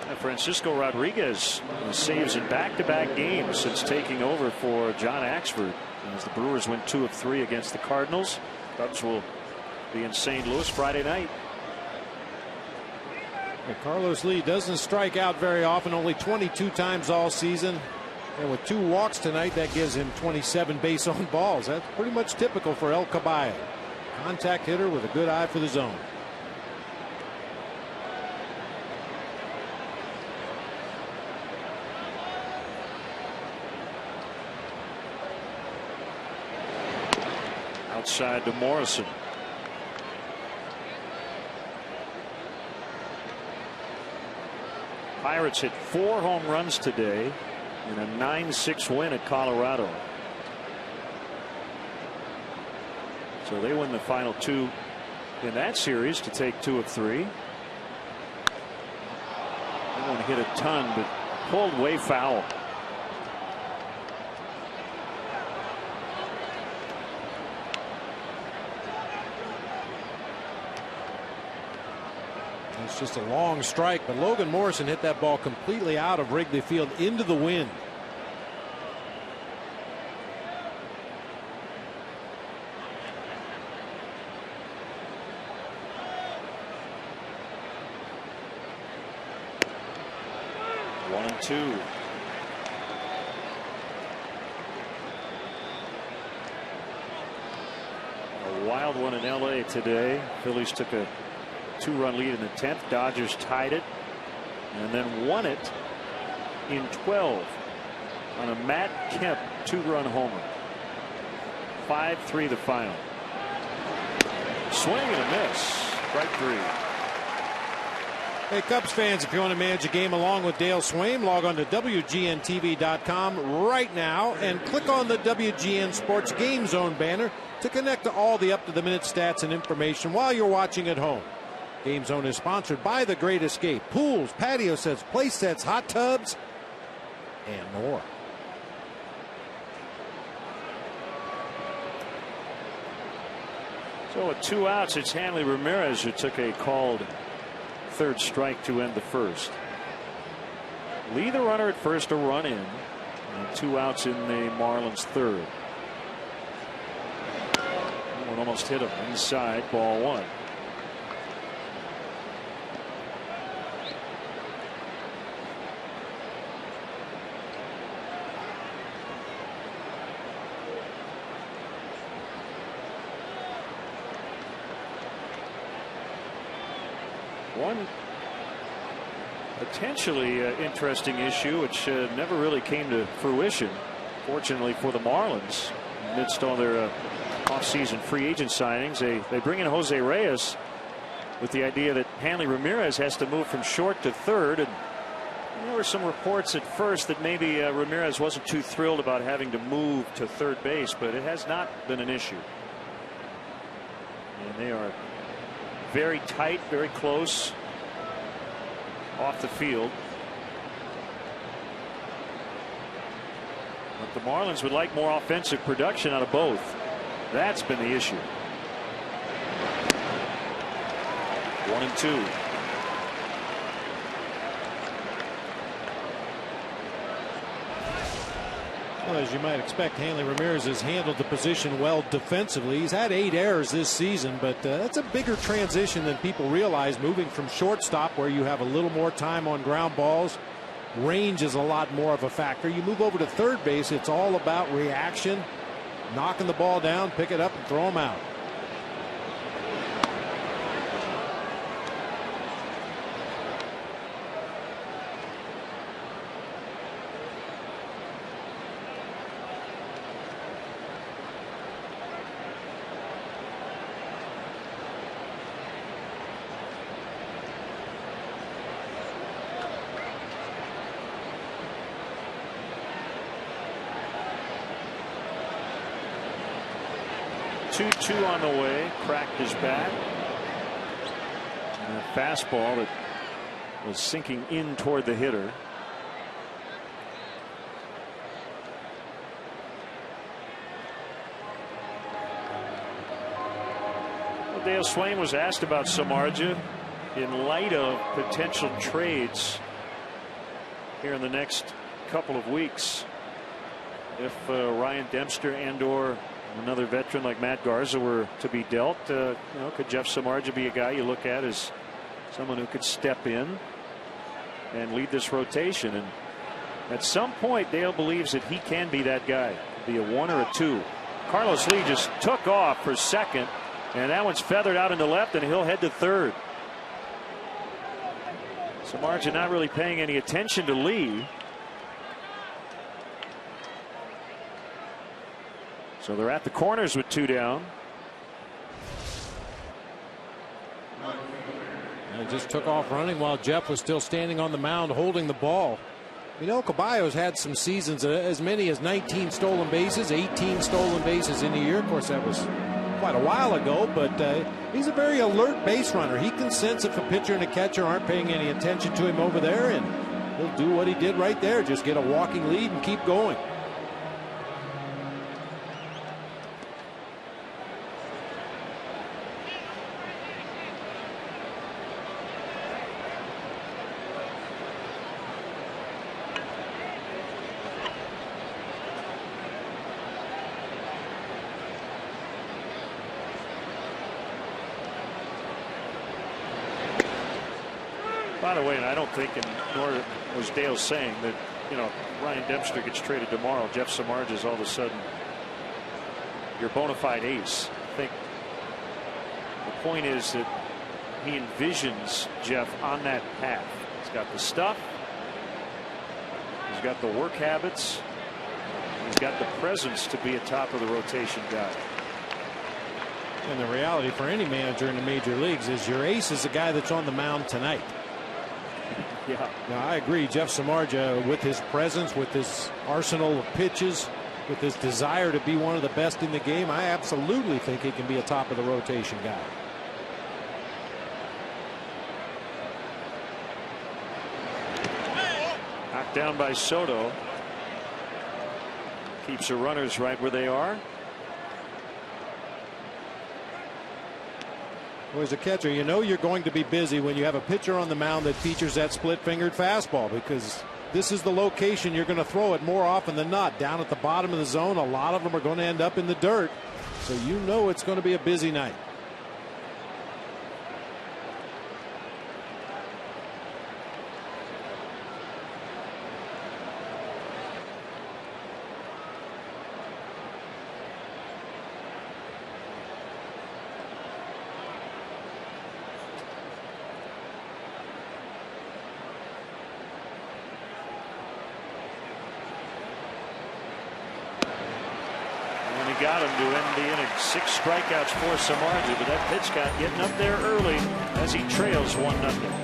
And Francisco Rodriguez saves in back-to-back games since taking over for John Axford. As the Brewers win 2 of 3 against the Cardinals. Cubs will be in St. Louis Friday night. Carlos Lee doesn't strike out very often, only 22 times all season. And with 2 walks tonight, that gives him 27 base on balls. That's pretty much typical for El Caballo. Contact hitter with a good eye for the zone. Outside to Morrison. Pirates hit 4 home runs today in a 9-6 win at Colorado. So they win the final 2 in that series to take 2 of 3. That one hit a ton, but pulled way foul. It's just a long strike, but Logan Morrison hit that ball completely out of Wrigley Field into the wind. One and 2. A wild one in LA today. Phillies took a 2-run lead in the 10th. Dodgers tied it and then won it in 12 on a Matt Kemp 2-run homer. 5-3 the final. Swing and a miss. Strike 3. Hey, Cubs fans, if you want to manage a game along with Dale Swaim, log on to WGNTV.com right now and click on the WGN Sports Game Zone banner to connect to all the up-to-the-minute stats and information while you're watching at home. Game Zone is sponsored by The Great Escape. Pools, patio sets, play sets, hot tubs, and more. So with 2 outs, it's Hanley Ramirez who took a called 3rd strike to end the 1st. Lee the runner at first, a run in, and 2 outs in the Marlins 3rd. One almost hit him inside, ball 1. One potentially interesting issue which never really came to fruition, fortunately for the Marlins, amidst all their offseason free agent signings. They bring in Jose Reyes with the idea that Hanley Ramirez has to move from short to 3rd, and there were some reports at first that maybe Ramirez wasn't too thrilled about having to move to 3rd base, but it has not been an issue. And they are very tight, very close off the field. But the Marlins would like more offensive production out of both. That's been the issue. 1-2. Well, as you might expect, Hanley Ramirez has handled the position well defensively. He's had 8 errors this season, but that's a bigger transition than people realize, moving from shortstop, where you have a little more time on ground balls. Range is a lot more of a factor. You move over to third base, it's all about reaction, knocking the ball down, pick it up, and throw them out. Two on the way, cracked his bat. And a fastball that was sinking in toward the hitter. Well, Dale Swain was asked about Samardzija in light of potential trades here in the next couple of weeks. If Ryan Dempster and/or another veteran like Matt Garza were to be dealt, could Jeff Samardzija be a guy you look at as someone who could step in and lead this rotation? And at some point, Dale believes that he can be that guy, be a 1 or a 2. Carlos Lee just took off for second, and that one's feathered out into left, and he'll head to third. Samardzija not really paying any attention to Lee. So they're at the corners with 2 down. And just took off running while Jeff was still standing on the mound holding the ball. Caballo's had some seasons, as many as 19 stolen bases, 18 stolen bases in a year. Of course, that was quite a while ago, but he's a very alert base runner. He can sense if a pitcher and a catcher aren't paying any attention to him over there, and he'll do what he did right there, just get a walking lead and keep going. By the way, and I don't think, and nor was Dale saying that, Ryan Dempster gets traded tomorrow, Jeff Samardzija is all of a sudden your bona fide ace. I think the point is that he envisions Jeff on that path. He's got the stuff, he's got the work habits, he's got the presence to be a top of the rotation guy. And the reality for any manager in the major leagues is your ace is the guy that's on the mound tonight. Yeah. Now, I agree. Jeff Samardzija, with his presence, with his arsenal of pitches, with his desire to be one of the best in the game, I absolutely think he can be a top of the rotation guy. Knocked down by Soto. Keeps the runners right where they are. Well, as a catcher, you know you're going to be busy when you have a pitcher on the mound that features that split-fingered fastball, because this is the location you're going to throw it more often than not. Down at the bottom of the zone, a lot of them are going to end up in the dirt, so you know it's going to be a busy night. Got him to end the inning. 6 strikeouts for Samardzija, but that pitch got getting up there early as he trails 1-0.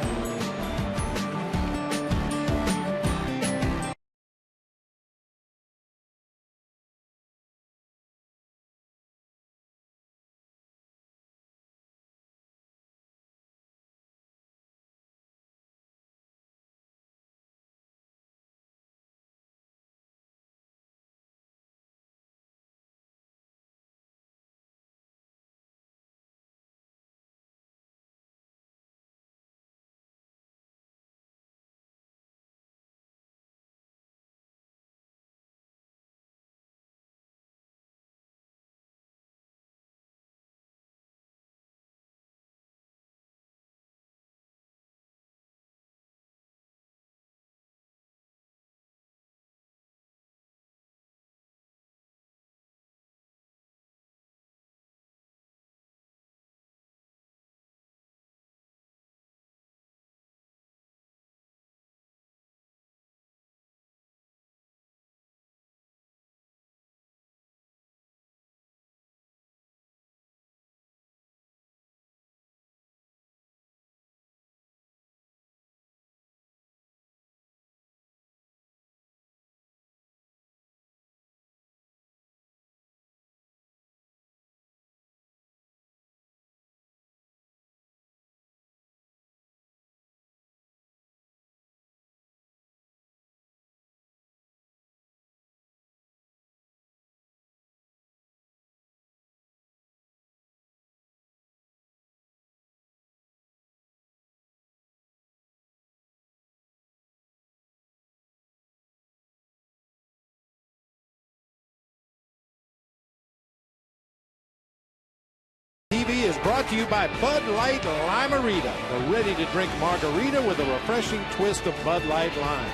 brought to you by Bud Light Limerita, the ready-to-drink margarita with a refreshing twist of Bud Light Lime.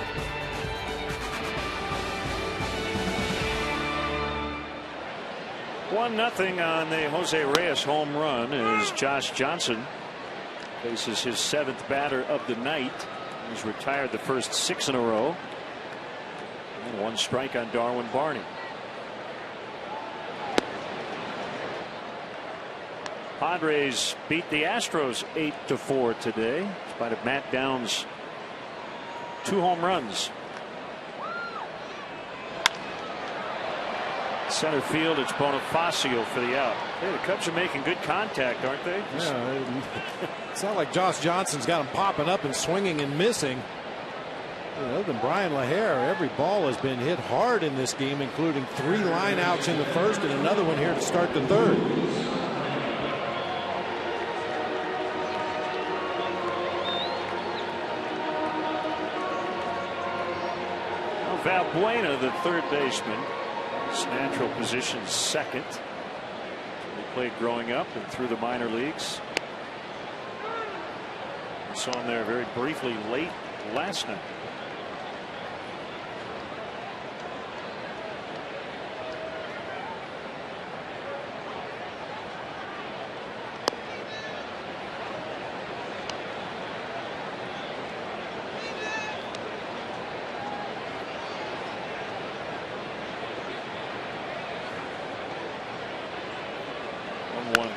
One nothing on the Jose Reyes home run as Josh Johnson faces his 7th batter of the night. He's retired the first 6 in a row. And 1 strike on Darwin Barney. Padres beat the Astros 8-4 today in spite of Matt Downs' 2 home runs. Center field, it's Bonifacio for the out. Hey, the Cubs are making good contact, aren't they? Yeah, it's not like Josh Johnson's got him popping up and swinging and missing. Other than Brian LaHare, every ball has been hit hard in this game, including 3 lineouts in the first and another one here to start the third. Valbuena, the third baseman, his natural position second. He played growing up and through the minor leagues. We saw him there very briefly late last night.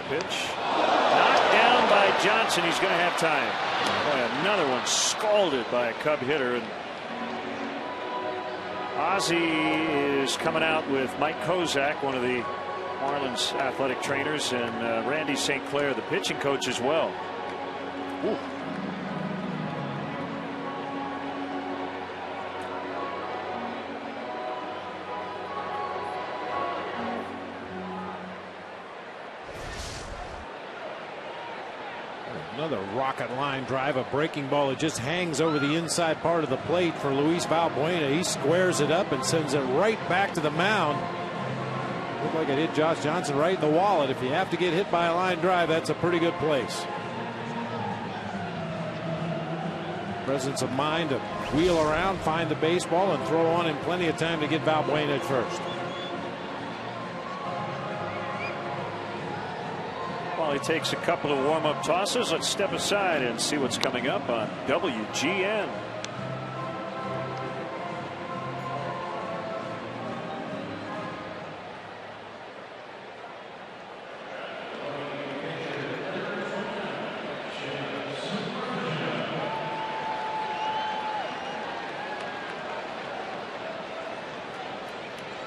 Pitch knocked down by Johnson. He's going to have time. Boy, another one scalded by a Cub hitter. And Ozzie is coming out with Mike Kozak, one of the Marlins athletic trainers, and Randy St. Clair, the pitching coach, as well. Ooh. Another rocket line drive, a breaking ball. It just hangs over the inside part of the plate for Luis Valbuena. He squares it up and sends it right back to the mound. Looked like it hit Josh Johnson right in the wallet. If you have to get hit by a line drive, that's a pretty good place. Presence of mind to wheel around, find the baseball, and throw on him plenty of time to get Valbuena at first. While he takes a couple of warm-up tosses, let's step aside and see what's coming up on WGN.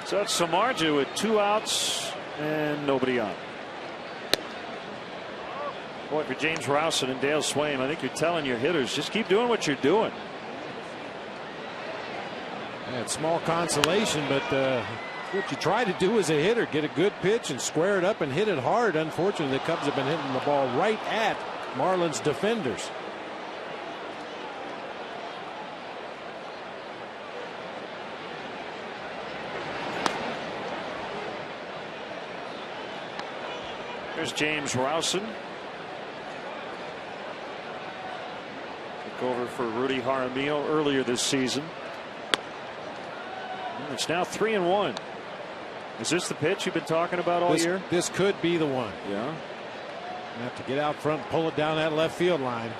So it's Samardzija with 2 outs and nobody on. Boy, for James Rowson and Dale Swaim, I think you're telling your hitters, just keep doing what you're doing. Yeah, it's small consolation, but what you try to do as a hitter, get a good pitch and square it up and hit it hard. Unfortunately, the Cubs have been hitting the ball right at Marlins defenders. There's James Rowson. Over for Rudy Jaramillo earlier this season. It's now 3-1. Is this the pitch you've been talking about all year? This could be the one. Yeah. You have to get out front and pull it down that left field line.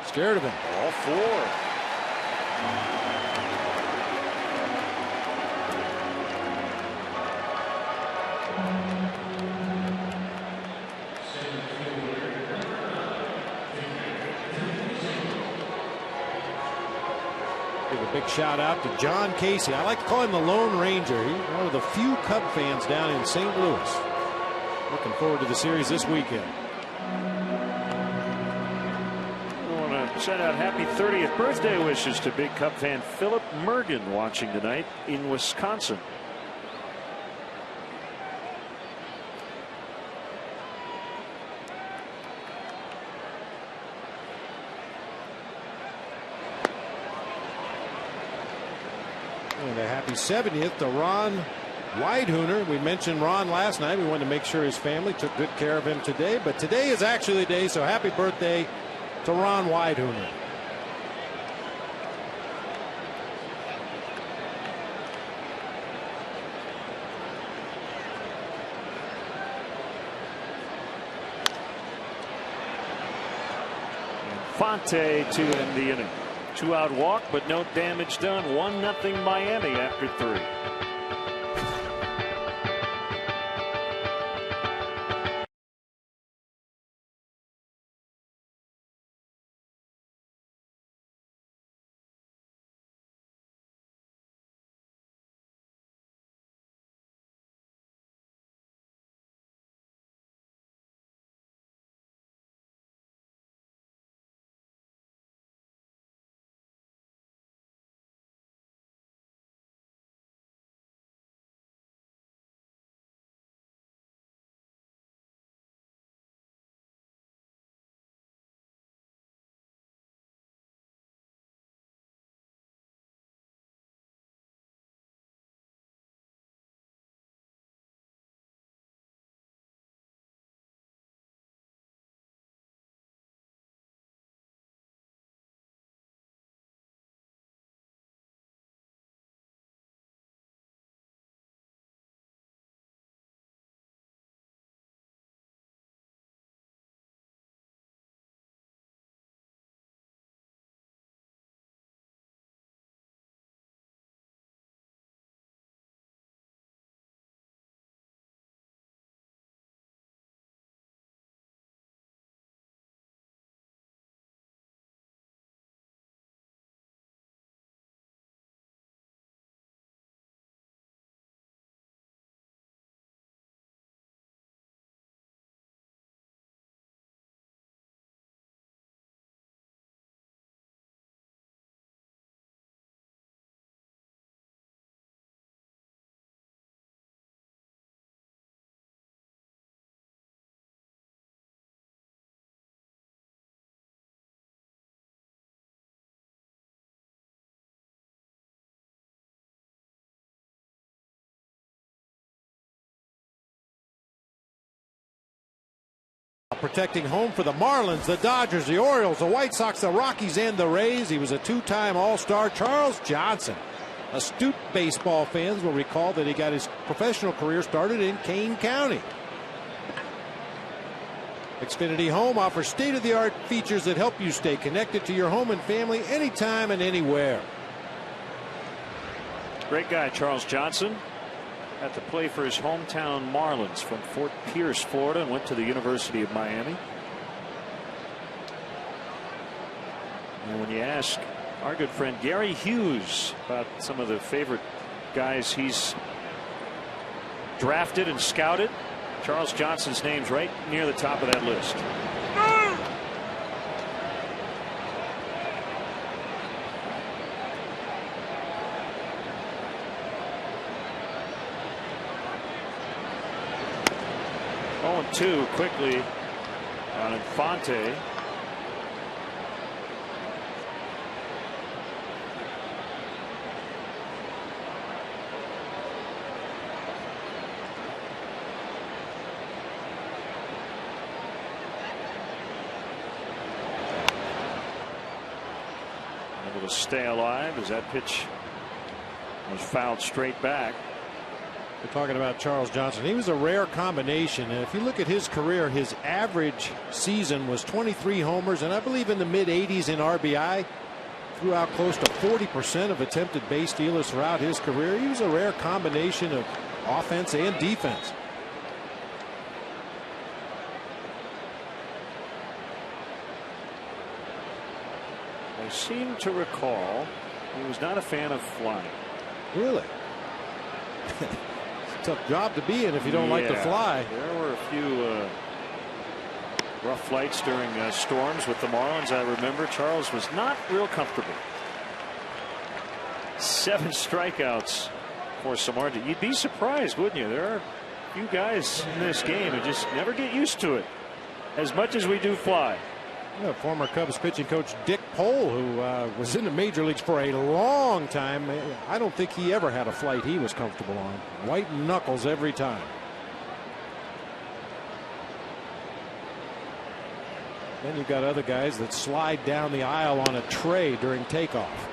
Scared of him. All 4. Big shout out to John Casey. I like to call him the Lone Ranger. He's one of the few Cub fans down in St. Louis. Looking forward to the series this weekend. I want to send out happy 30th birthday wishes to big Cub fan Philip Mergen, watching tonight in Wisconsin. And a happy 70th to Ron Weidhooner. We mentioned Ron last night. We wanted to make sure his family took good care of him today. But today is actually the day, so happy birthday to Ron Weidhooner. Fonte to end the inning. 2-out walk, but no damage done. 1-0 Miami after 3. Protecting home for the Marlins, the Dodgers, the Orioles, the White Sox, the Rockies, and the Rays. He was a two-time All-Star. Charles Johnson. Astute baseball fans will recall that he got his professional career started in Kane County. Xfinity Home offers state-of-the-art features that help you stay connected to your home and family anytime and anywhere. Great guy, Charles Johnson. Had to play for his hometown Marlins from Fort Pierce, Florida, and went to the University of Miami. And when you ask our good friend Gary Hughes about some of the favorite guys he's drafted and scouted, Charles Johnson's name's right near the top of that list. Oh, 2 quickly on Infante. Able to stay alive as that pitch was fouled straight back. We're talking about Charles Johnson. He was a rare combination. And if you look at his career, his average season was 23 homers, and I believe in the mid-80s in RBI. Threw out close to 40% of attempted base stealers throughout his career. He was a rare combination of offense and defense. I seem to recall he was not a fan of flying. Really? Tough job to be in if you don't like to fly. There were a few rough flights during storms with the Marlins. I remember Charles was not real comfortable. 7 strikeouts for Samardzija. You'd be surprised, wouldn't you? There are a few guys in this game who just never get used to it as much as we do fly. Former Cubs pitching coach Dick Pohl, who was in the major leagues for a long time. I don't think he ever had a flight he was comfortable on. White knuckles every time. Then you've got other guys that slide down the aisle on a tray during takeoff.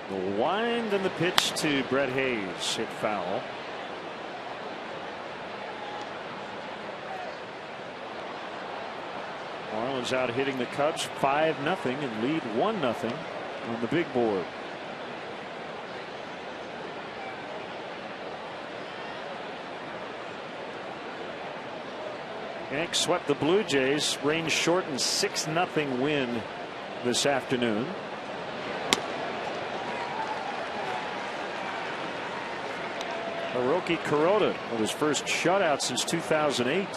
The wind and the pitch to Brett Hayes, hit foul. Marlins out hitting the Cubs 5-0 and lead 1-0 on the big board. Yanks swept the Blue Jays, range shortened 6-0 win this afternoon. Hiroki Kuroda with his first shutout since 2008.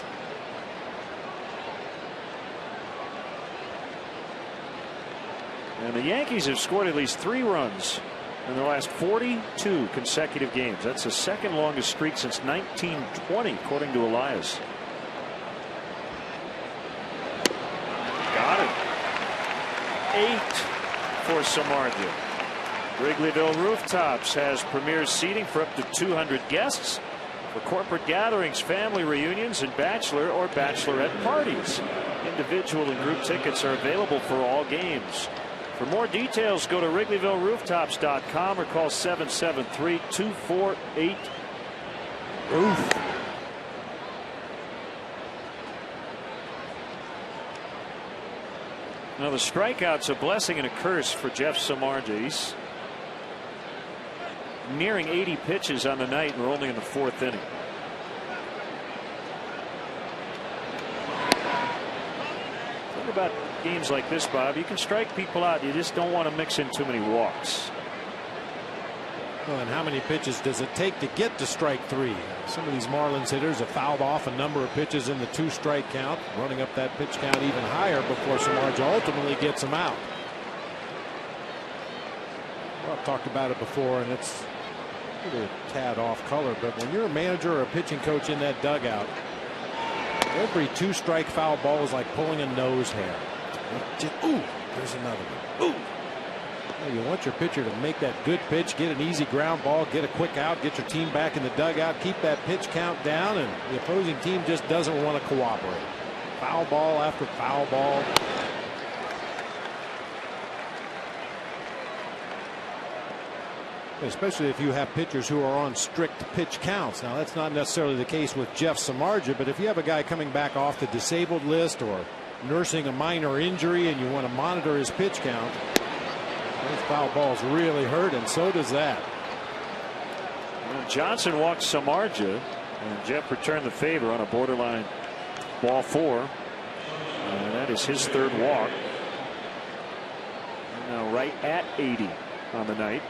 And the Yankees have scored at least 3 runs in the last 42 consecutive games. That's the second longest streak since 1920, according to Elias. Got it. 8 for Samardzija. Wrigleyville Rooftops has premier seating for up to 200 guests for corporate gatherings, family reunions, and bachelor or bachelorette parties. Individual and group tickets are available for all games. For more details, go to WrigleyvilleRooftops.com or call 773-248-ROOF. Now the strikeout's a blessing and a curse for Jeff Samardzija. He's nearing 80 pitches on the night, and we're only in the 4th inning. Think about games like this, Bob. You can strike people out. You just don't want to mix in too many walks. Well, and how many pitches does it take to get to strike 3? Some of these Marlins hitters have fouled off a number of pitches in the 2-strike count, running up that pitch count even higher before Samardzija ultimately gets them out. Well, I've talked about it before, and it's a tad off color, but when you're a manager or a pitching coach in that dugout, every 2-strike foul ball is like pulling a nose hair. Ooh, there's another one. Ooh. Well, you want your pitcher to make that good pitch, get an easy ground ball, get a quick out, get your team back in the dugout, keep that pitch count down, and the opposing team just doesn't want to cooperate. Foul ball after foul ball. Especially if you have pitchers who are on strict pitch counts. Now, that's not necessarily the case with Jeff Samardzija, but if you have a guy coming back off the disabled list or nursing a minor injury and you want to monitor his pitch count, those foul balls really hurt, and so does that. Well, Johnson walked Samardzija, and Jeff returned the favor on a borderline ball 4. And that is his 3rd walk. And now right at 80 on the night.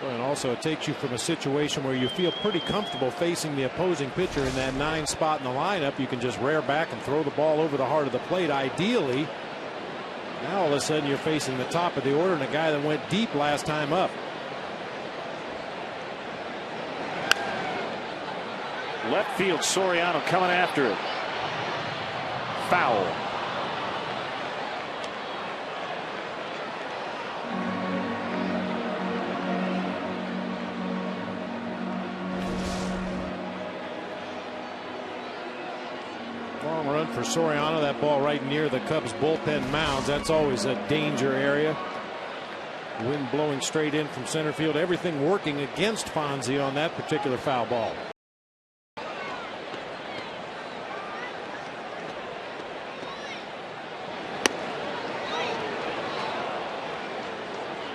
And also it takes you from a situation where you feel pretty comfortable facing the opposing pitcher in that 9 spot in the lineup. You can just rear back and throw the ball over the heart of the plate ideally. Now all of a sudden you're facing the top of the order and a guy that went deep last time up. Left field, Soriano coming after it. Foul. Long run for Soriano. That ball right near the Cubs bullpen mounds. That's always a danger area. Wind blowing straight in from center field. Everything working against Fonzie on that particular foul ball.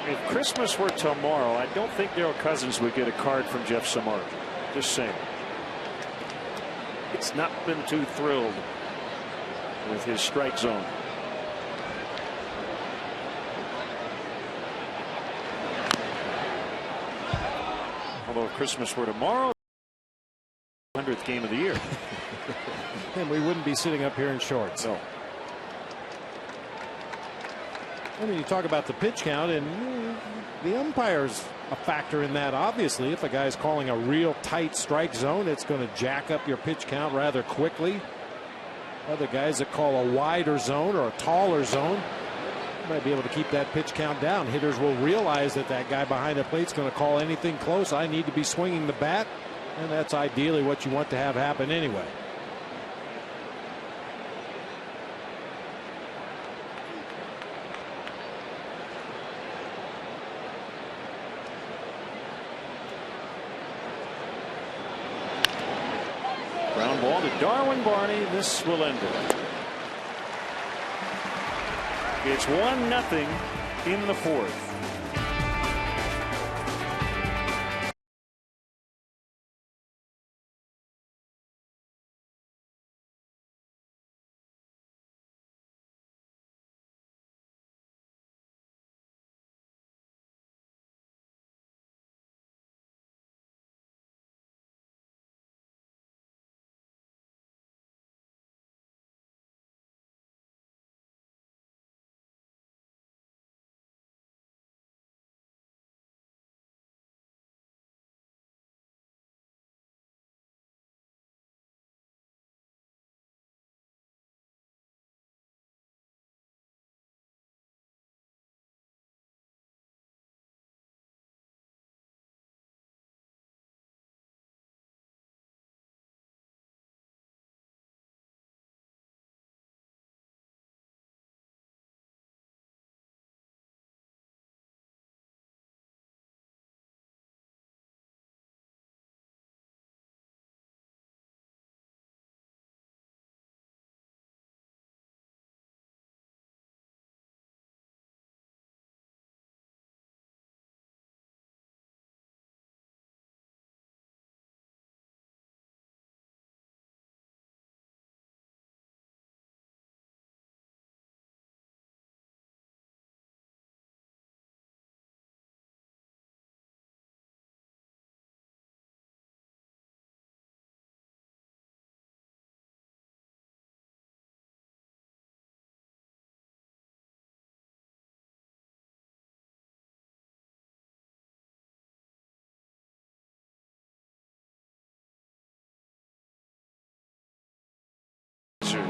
If Christmas were tomorrow, I don't think Darryl Cousins would get a card from Jeff Samardzija. Just saying. It's not been too thrilled with his strike zone. Although if Christmas were tomorrow, 100th game of the year. And we wouldn't be sitting up here in shorts. No. I mean, you talk about the pitch count, and the umpire's a factor in that. Obviously, if a guy's calling a real tight strike zone, it's going to jack up your pitch count rather quickly. Other guys that call a wider zone or a taller zone might be able to keep that pitch count down. Hitters will realize that that guy behind the plate's going to call anything close. I need to be swinging the bat, and that's ideally what you want to have happen anyway. Ground ball to Darwin Barney. This will end it. It's 1-0 in the fourth.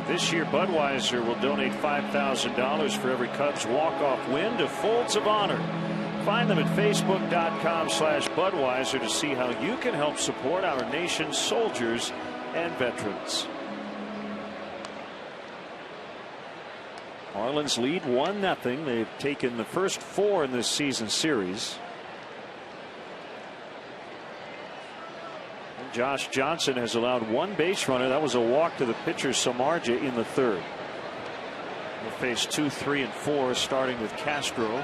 This year, Budweiser will donate $5,000 for every Cubs walk-off win to Folds of Honor. Find them at facebook.com/Budweiser to see how you can help support our nation's soldiers and veterans. Marlins lead 1-0. They've taken the first 4 in this season series. Josh Johnson has allowed 1 base runner. That was a walk to the pitcher Samardzija in the third. We'll face 2, 3, and 4, starting with Castro.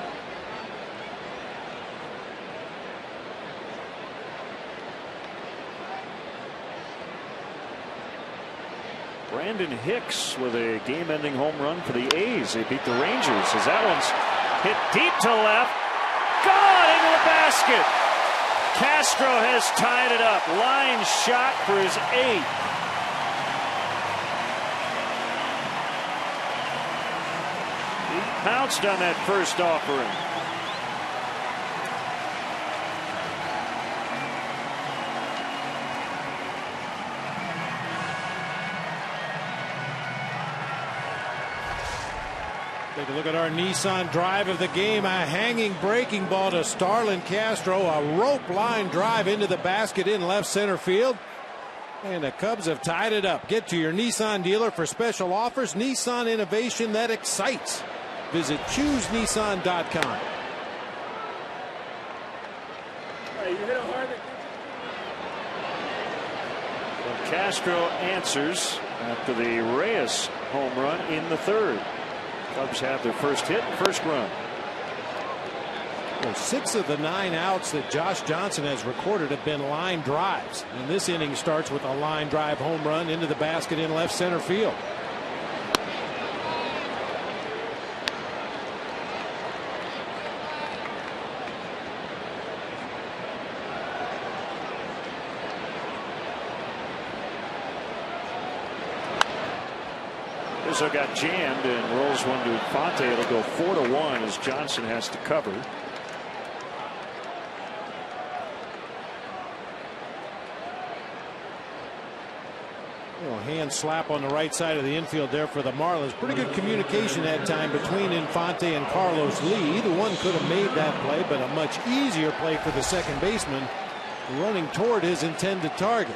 Brandon Hicks with a game-ending home run for the A's. They beat the Rangers as that one's hit deep to left. Gone into the basket. Castro has tied it up. Line shot for his 8th. He pounced on that first offering. Take a look at our Nissan drive of the game. A hanging breaking ball to Starlin Castro. A rope line drive into the basket in left center field. And the Cubs have tied it up. Get to your Nissan dealer for special offers. Nissan innovation that excites. Visit ChooseNissan.com. Castro answers after the Reyes home run in the third. Cubs have their first hit, first run. Well, 6 of the 9 outs that Josh Johnson has recorded have been line drives. And this inning starts with a line drive home run into the basket in left center field. Rizzo got jammed and rolls one to Infante. It'll go 4-1 as Johnson has to cover. Hand slap on the right side of the infield there for the Marlins. Pretty good communication that time between Infante and Carlos Lee. Either one could have made that play, but a much easier play for the second baseman running toward his intended target.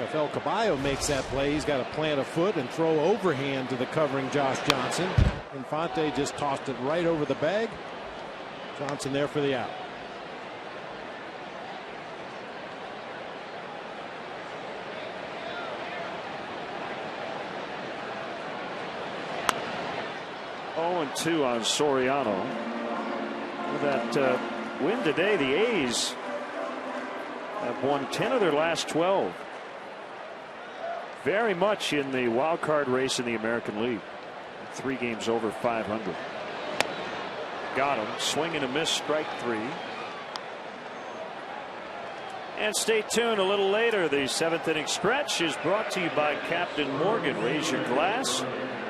If El Caballo makes that play, he's got to plant a foot and throw overhand to the covering Josh Johnson. Infante just tossed it right over the bag. Johnson there for the out. Oh, 2 on Soriano. That win today, the A's have won 10 of their last 12. Very much in the wild card race in the American League. 3 games over 500. Got him. Swing and a miss, strike 3. And stay tuned a little later. The 7th inning stretch is brought to you by Captain Morgan. Raise your glass,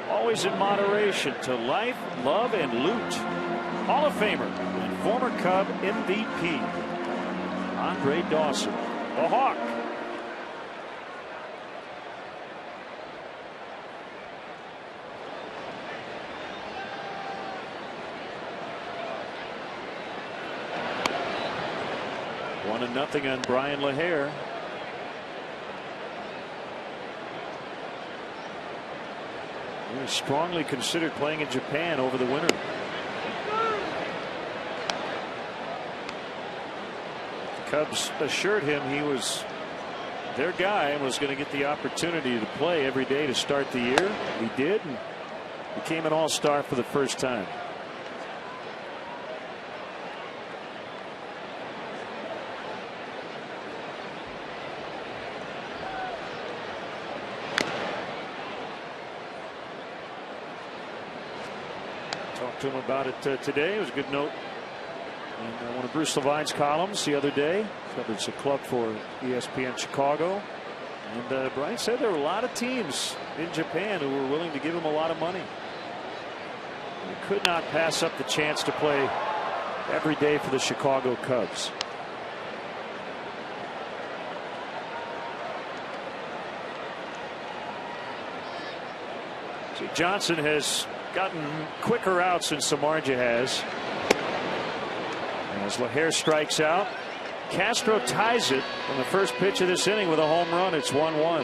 always in moderation, to life, love, and loot. Hall of Famer and former Cub MVP, Andre Dawson, the Hawk. One and nothing on Brian LaHare. He strongly considered playing in Japan over the winter. The Cubs assured him he was their guy and was going to get the opportunity to play every day to start the year. He did, and became an all-star for the first time. Talked to him about it today. It was a good note in one of Bruce Levine's columns the other day. Covers a club for ESPN Chicago. And Brian said there were a lot of teams in Japan who were willing to give him a lot of money. He could not pass up the chance to play every day for the Chicago Cubs. See, Johnson has gotten quicker outs than Samardzija has. As LaHare strikes out, Castro ties it on the first pitch of this inning with a home run. It's 1-1.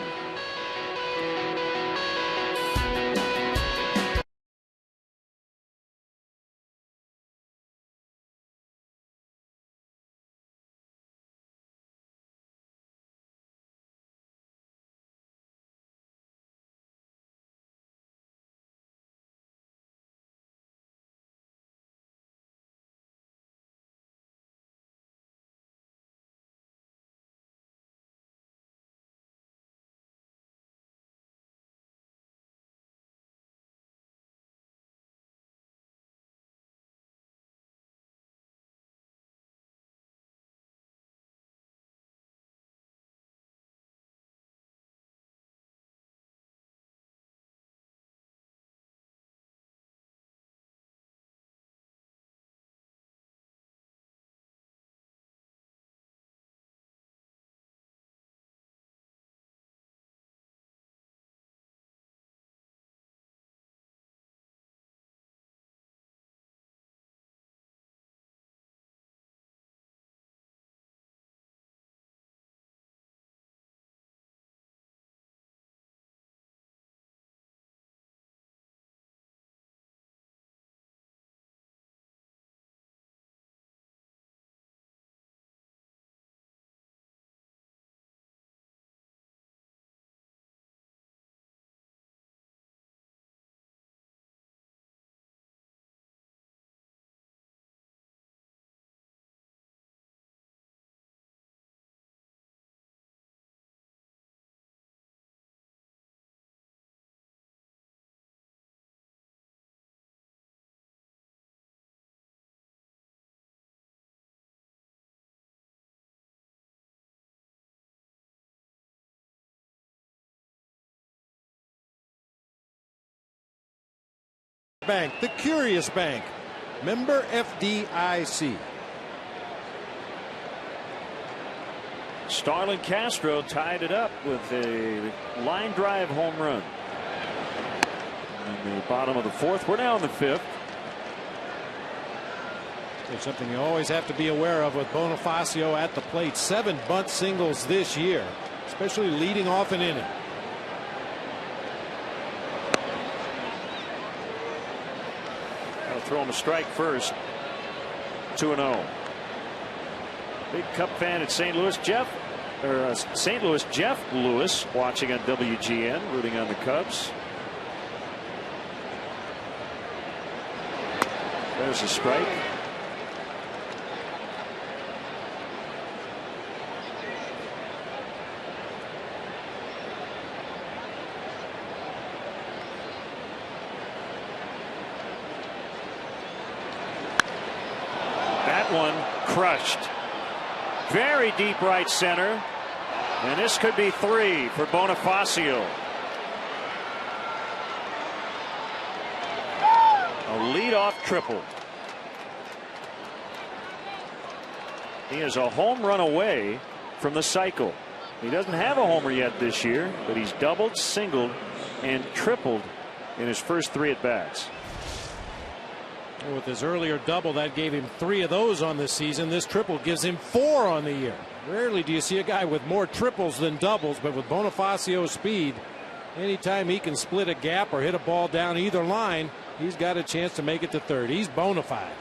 Bank, the Curious Bank, member FDIC. Starlin Castro tied it up with a line drive home run. In the bottom of the fourth, we're now in the fifth. It's something you always have to be aware of with Bonifacio at the plate. 7 bunt singles this year, especially leading off an inning. I'll throw him a strike first. 2-0. Big Cub fan at St. Louis, Jeff Lewis, watching on WGN, rooting on the Cubs. There's a strike. That one crushed. Very deep right center. And this could be 3 for Bonifacio. A leadoff triple. He is a home run away from the cycle. He doesn't have a homer yet this year, but he's doubled, singled, and tripled in his first 3 at-bats. With his earlier double, that gave him 3 of those on the season. This triple gives him 4 on the year. Rarely do you see a guy with more triples than doubles, but with Bonifacio's speed, anytime he can split a gap or hit a ball down either line, he's got a chance to make it to third. He's bona fide.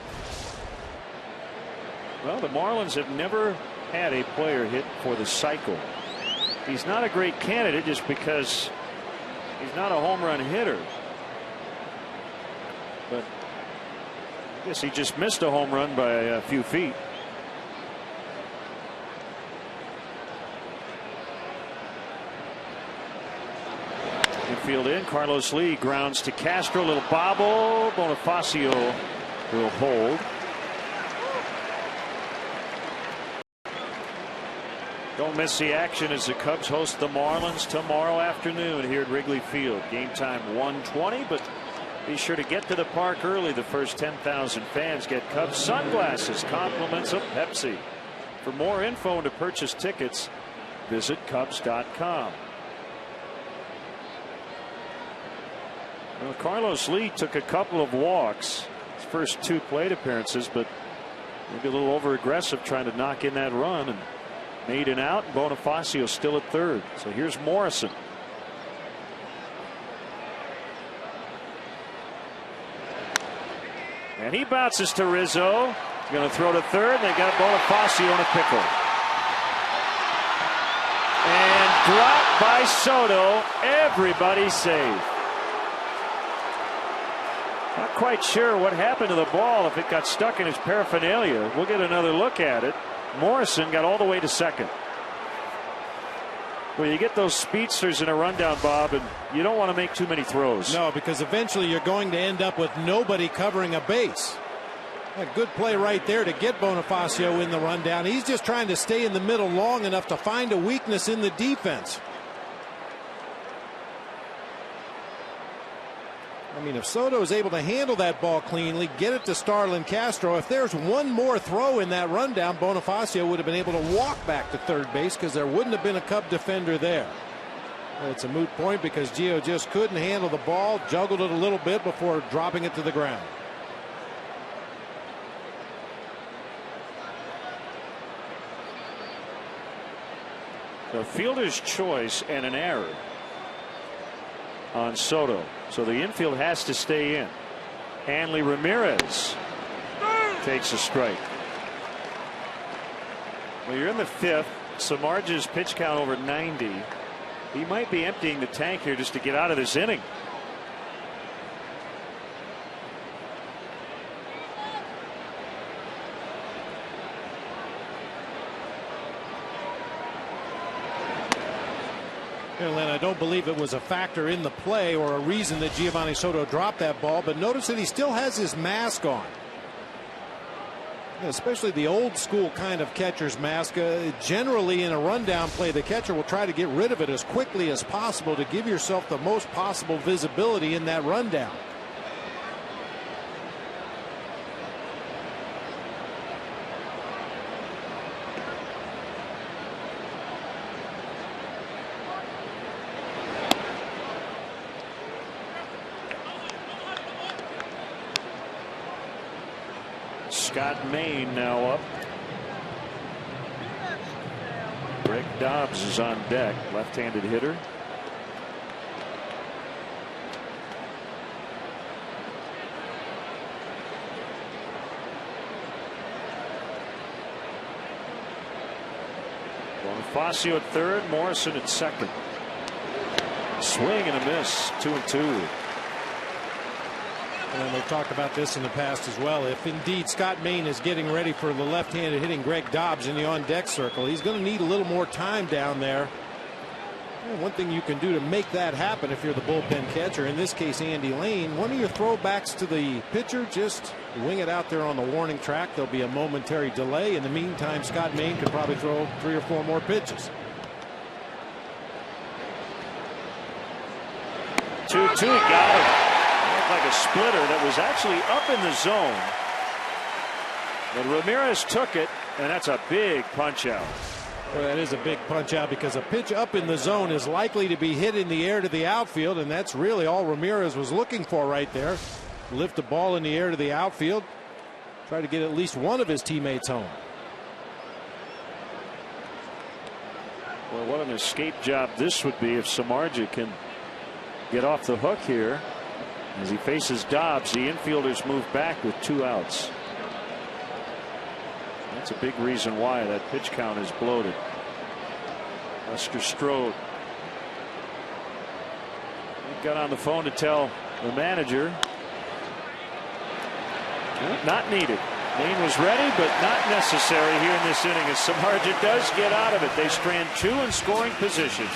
Well, the Marlins have never had a player hit for the cycle. He's not a great candidate just because he's not a home run hitter. But I guess he just missed a home run by a few feet. Infield in. Carlos Lee grounds to Castro. Little bobble. Bonifacio will hold. Don't miss the action as the Cubs host the Marlins tomorrow afternoon here at Wrigley Field. Game time 1:20, but be sure to get to the park early. The first 10,000 fans get Cubs sunglasses, compliments of Pepsi. For more info and to purchase tickets, visit Cubs.com. Well, Carlos Lee took a couple of walks his first 2 plate appearances, but maybe a little over aggressive trying to knock in that run, and made an out. Bonifacio still at third. So here's Morrison. And he bounces to Rizzo. He's going to throw to third. They got Bonifacio in a pickle. And dropped by Soto. Everybody's safe. Not quite sure what happened to the ball, if it got stuck in his paraphernalia. We'll get another look at it. Morrison got all the way to second. Well, you get those speedsters in a rundown, Bob, and you don't want to make too many throws. No, because eventually you're going to end up with nobody covering a base. A good play right there to get Bonifacio in the rundown. He's just trying to stay in the middle long enough to find a weakness in the defense. I mean, if Soto is able to handle that ball cleanly, get it to Starlin Castro, if there's one more throw in that rundown, Bonifacio would have been able to walk back to third base because there wouldn't have been a Cub defender there. Well, it's a moot point because Gio just couldn't handle the ball, juggled it a little bit before dropping it to the ground. The fielder's choice and an error on Soto. So the infield has to stay in. Hanley Ramirez takes a strike. Well, you're in the fifth. Samardzij's pitch count over 90. He might be emptying the tank here just to get out of this inning. And I don't believe it was a factor in the play or a reason that Giovanni Soto dropped that ball, but notice that he still has his mask on. Especially the old school kind of catcher's mask. Generally in a rundown play, the catcher will try to get rid of it as quickly as possible to give yourself the most possible visibility in that rundown. Scott Maine now up. Greg Dobbs is on deck, left-handed hitter. Bonifacio at third, Morrison at second. Swing and a miss, 2-2. And they've talked about this in the past as well. If indeed Scott Maine is getting ready for the left-handed hitting Greg Dobbs in the on-deck circle, he's going to need a little more time down there. Well, one thing you can do to make that happen if you're the bullpen catcher, in this case Andy Lane, one of your throwbacks to the pitcher, just wing it out there on the warning track. There'll be a momentary delay. In the meantime, Scott Maine could probably throw 3 or 4 more pitches. 2-2, he got it. Like a splitter that was actually up in the zone. But Ramirez took it, and that's a big punch out. Well, that is a big punch out because a pitch up in the zone is likely to be hit in the air to the outfield, and that's really all Ramirez was looking for right there. Lift the ball in the air to the outfield, try to get at least one of his teammates home. Well, what an escape job this would be if Samardzija can get off the hook here. As he faces Dobbs, the infielders move back with 2 outs. That's a big reason why that pitch count is bloated. Lester Strode. He got on the phone to tell the manager. Not needed. Maine was ready, but not necessary here in this inning as Samardzija does get out of it. They strand 2 in scoring position.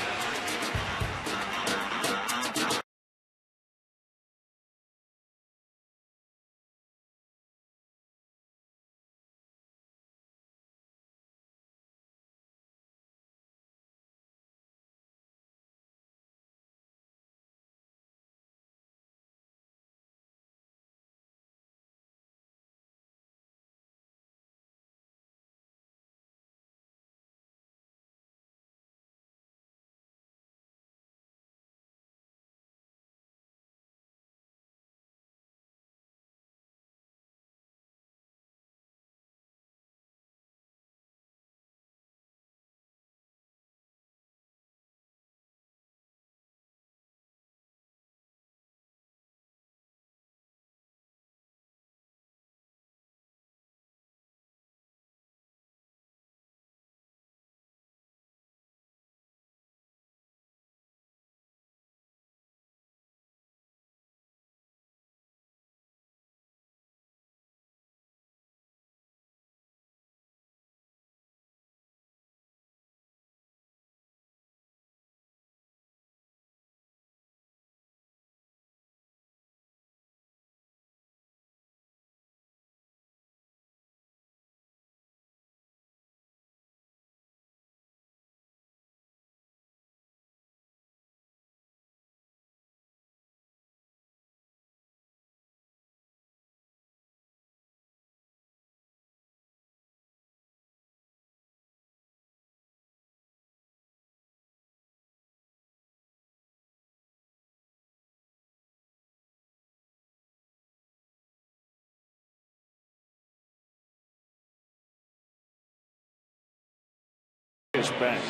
Is back.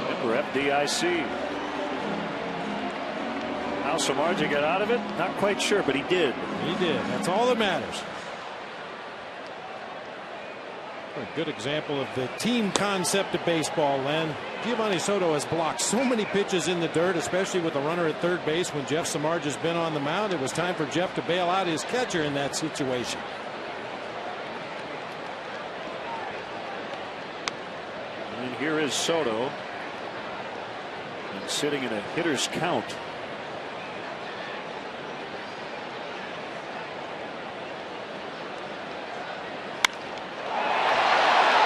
And we're FDIC. How Samardzija got out of it? Not quite sure, but he did. He did. That's all that matters. A good example of the team concept of baseball, Len. Giovanni Soto has blocked so many pitches in the dirt, especially with a runner at third base. When Jeff Samardzija's been on the mound, it was time for Jeff to bail out his catcher in that situation. And here is Soto, and sitting in a hitter's count.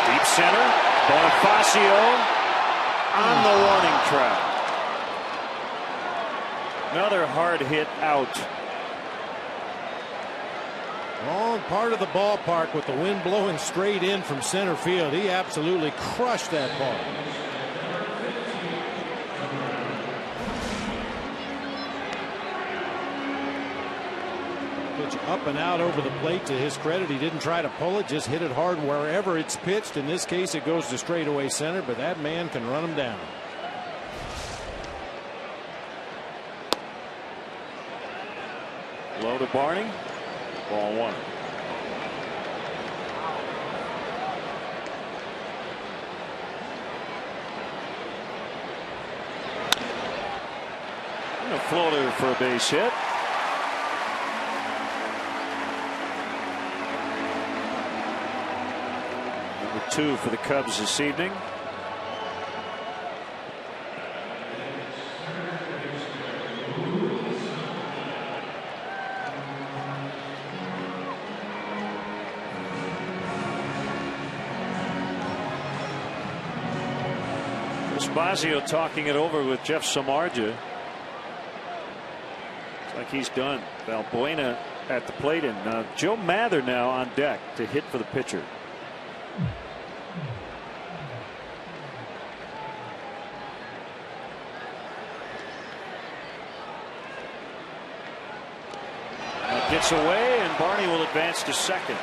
Deep center, Bonifacio on the warning track. Another hard hit out. Wrong part of the ballpark with the wind blowing straight in from center field. He absolutely crushed that ball. Pitch up and out over the plate. To his credit, he didn't try to pull it, just hit it hard wherever it's pitched. In this case, it goes to straightaway center, but that man can run him down. Low to Barney. Ball one. And a floater for a base hit. Number 2 for the Cubs this evening. Bosio talking it over with Jeff Samardzija. It's like he's done. Valbuena at the plate, and Joe Mather now on deck to hit for the pitcher. That gets away, and Barney will advance to second.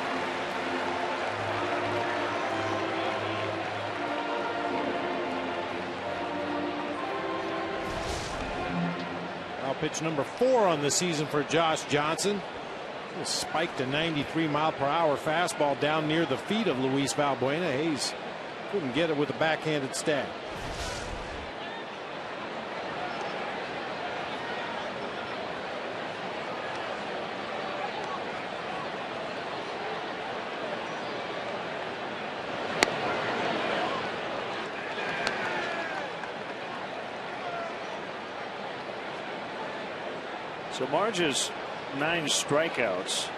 Pitch number 4 on the season for Josh Johnson. A spiked to 93-mile-per-hour fastball down near the feet of Luis Valbuena. Hayes couldn't get it with a backhanded stab. So Marge's 9 strikeouts.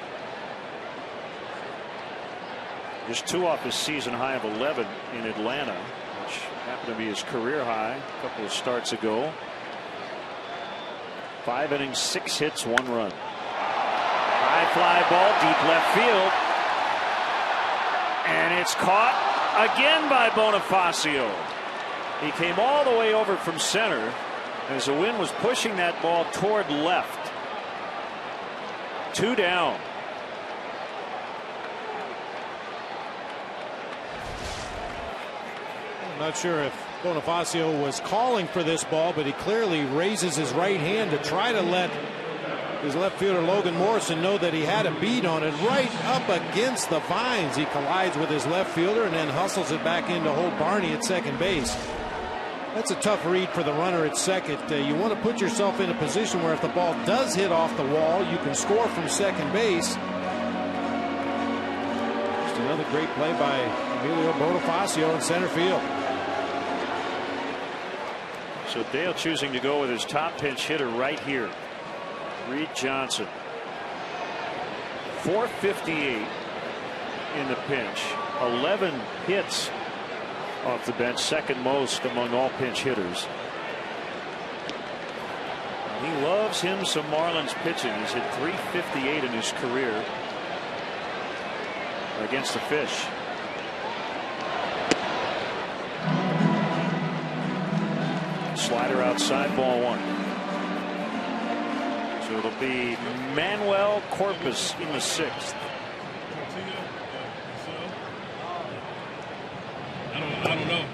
Just 2 off his season high of 11 in Atlanta, which happened to be his career high a couple of starts ago. 5 innings, 6 hits, 1 run. High fly ball, deep left field. And it's caught again by Bonifacio. He came all the way over from center as the wind was pushing that ball toward left. 2 down. I'm not sure if Bonifacio was calling for this ball, but he clearly raises his right hand to try to let his left fielder Logan Morrison know that he had a beat on it. Right up against the vines, he collides with his left fielder and then hustles it back in to hold Barney at second base. That's a tough read for the runner at second. You want to put yourself in a position where if the ball does hit off the wall, you can score from second base. Just another great play by Emilio Bonifacio in center field. So Dale choosing to go with his top pinch hitter right here, Reed Johnson. 458 in the pinch, 11 hits off the bench, second most among all pinch hitters. He loves him some Marlins pitching. He's hit 358 in his career against the Fish. Slider outside, ball 1. So it'll be Manuel Corpus in the 6th. I don't know.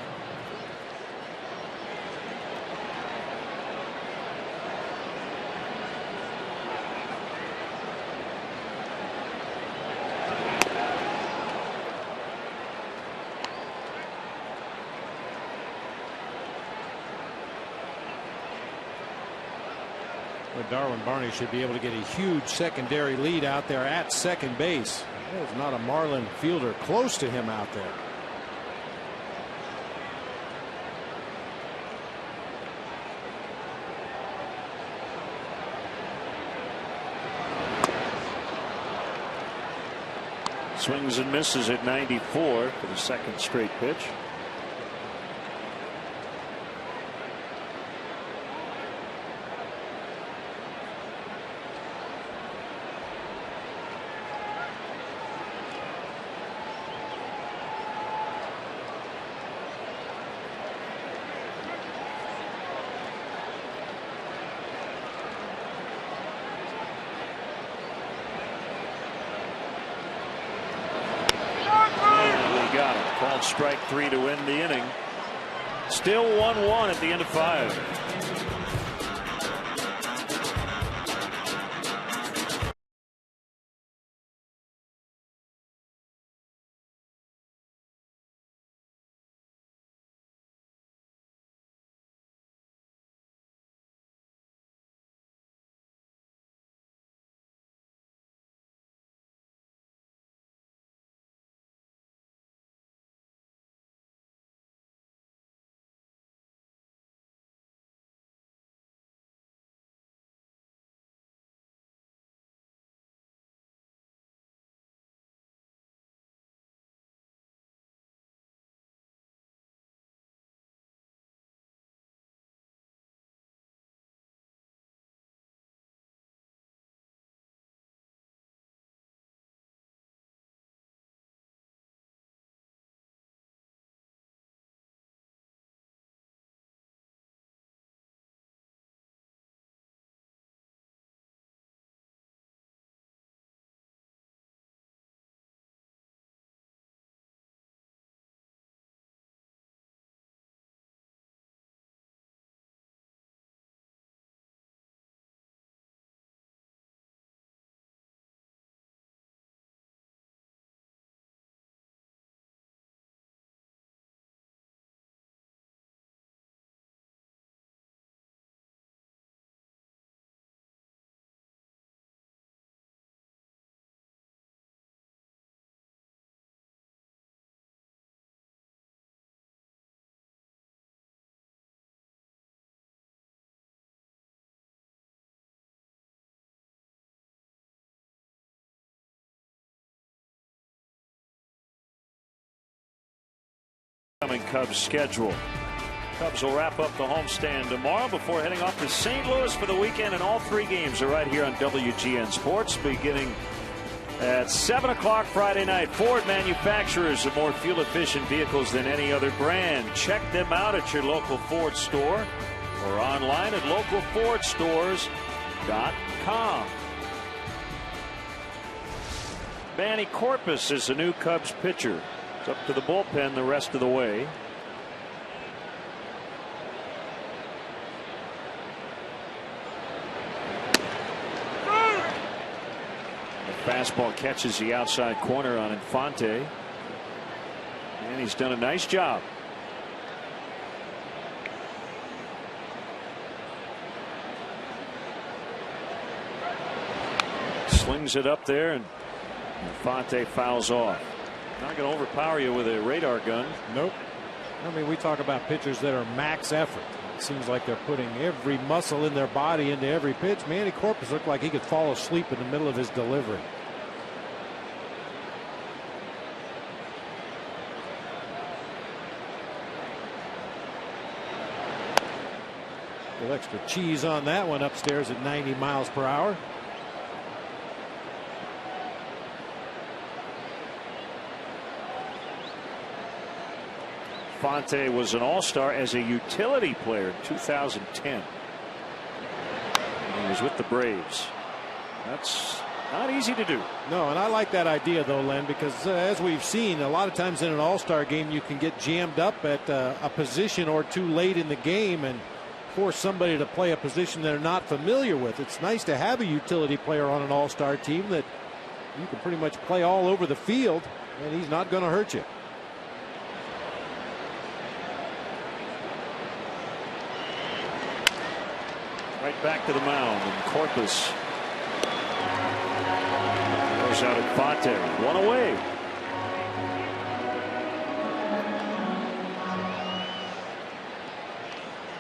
Well, Darwin Barney should be able to get a huge secondary lead out there at second base. There's not a Marlin fielder close to him out there. Swings and misses at 94 for the second straight pitch. called strike 3 to end the inning. Still 1-1 at the end of 5. Coming Cubs schedule. Cubs will wrap up the homestand tomorrow before heading off to St. Louis for the weekend, and all 3 games are right here on WGN Sports beginning at 7 o'clock Friday night. Ford manufacturers of more fuel-efficient vehicles than any other brand. Check them out at your local Ford store or online at localfordstores.com. Manny Corpus is the new Cubs pitcher. It's up to the bullpen the rest of the way. The fastball catches the outside corner on Infante. And he's done a nice job. Slings it up there, and Infante fouls off. Not going to overpower you with a radar gun. Nope. I mean, we talk about pitchers that are max effort. It seems like they're putting every muscle in their body into every pitch. Manny Corpus looked like he could fall asleep in the middle of his delivery. A little extra cheese on that one upstairs at 90 miles per hour. Infante was an all-star as a utility player in 2010. He was with the Braves. That's not easy to do. No, and I like that idea, though, Len, because as we've seen, a lot of times in an all-star game, you can get jammed up at a position or two late in the game and force somebody to play a position they're not familiar with. It's nice to have a utility player on an all-star team that you can pretty much play all over the field, and he's not going to hurt you. Right back to the mound, and Corpus goes out Infante. 1 away.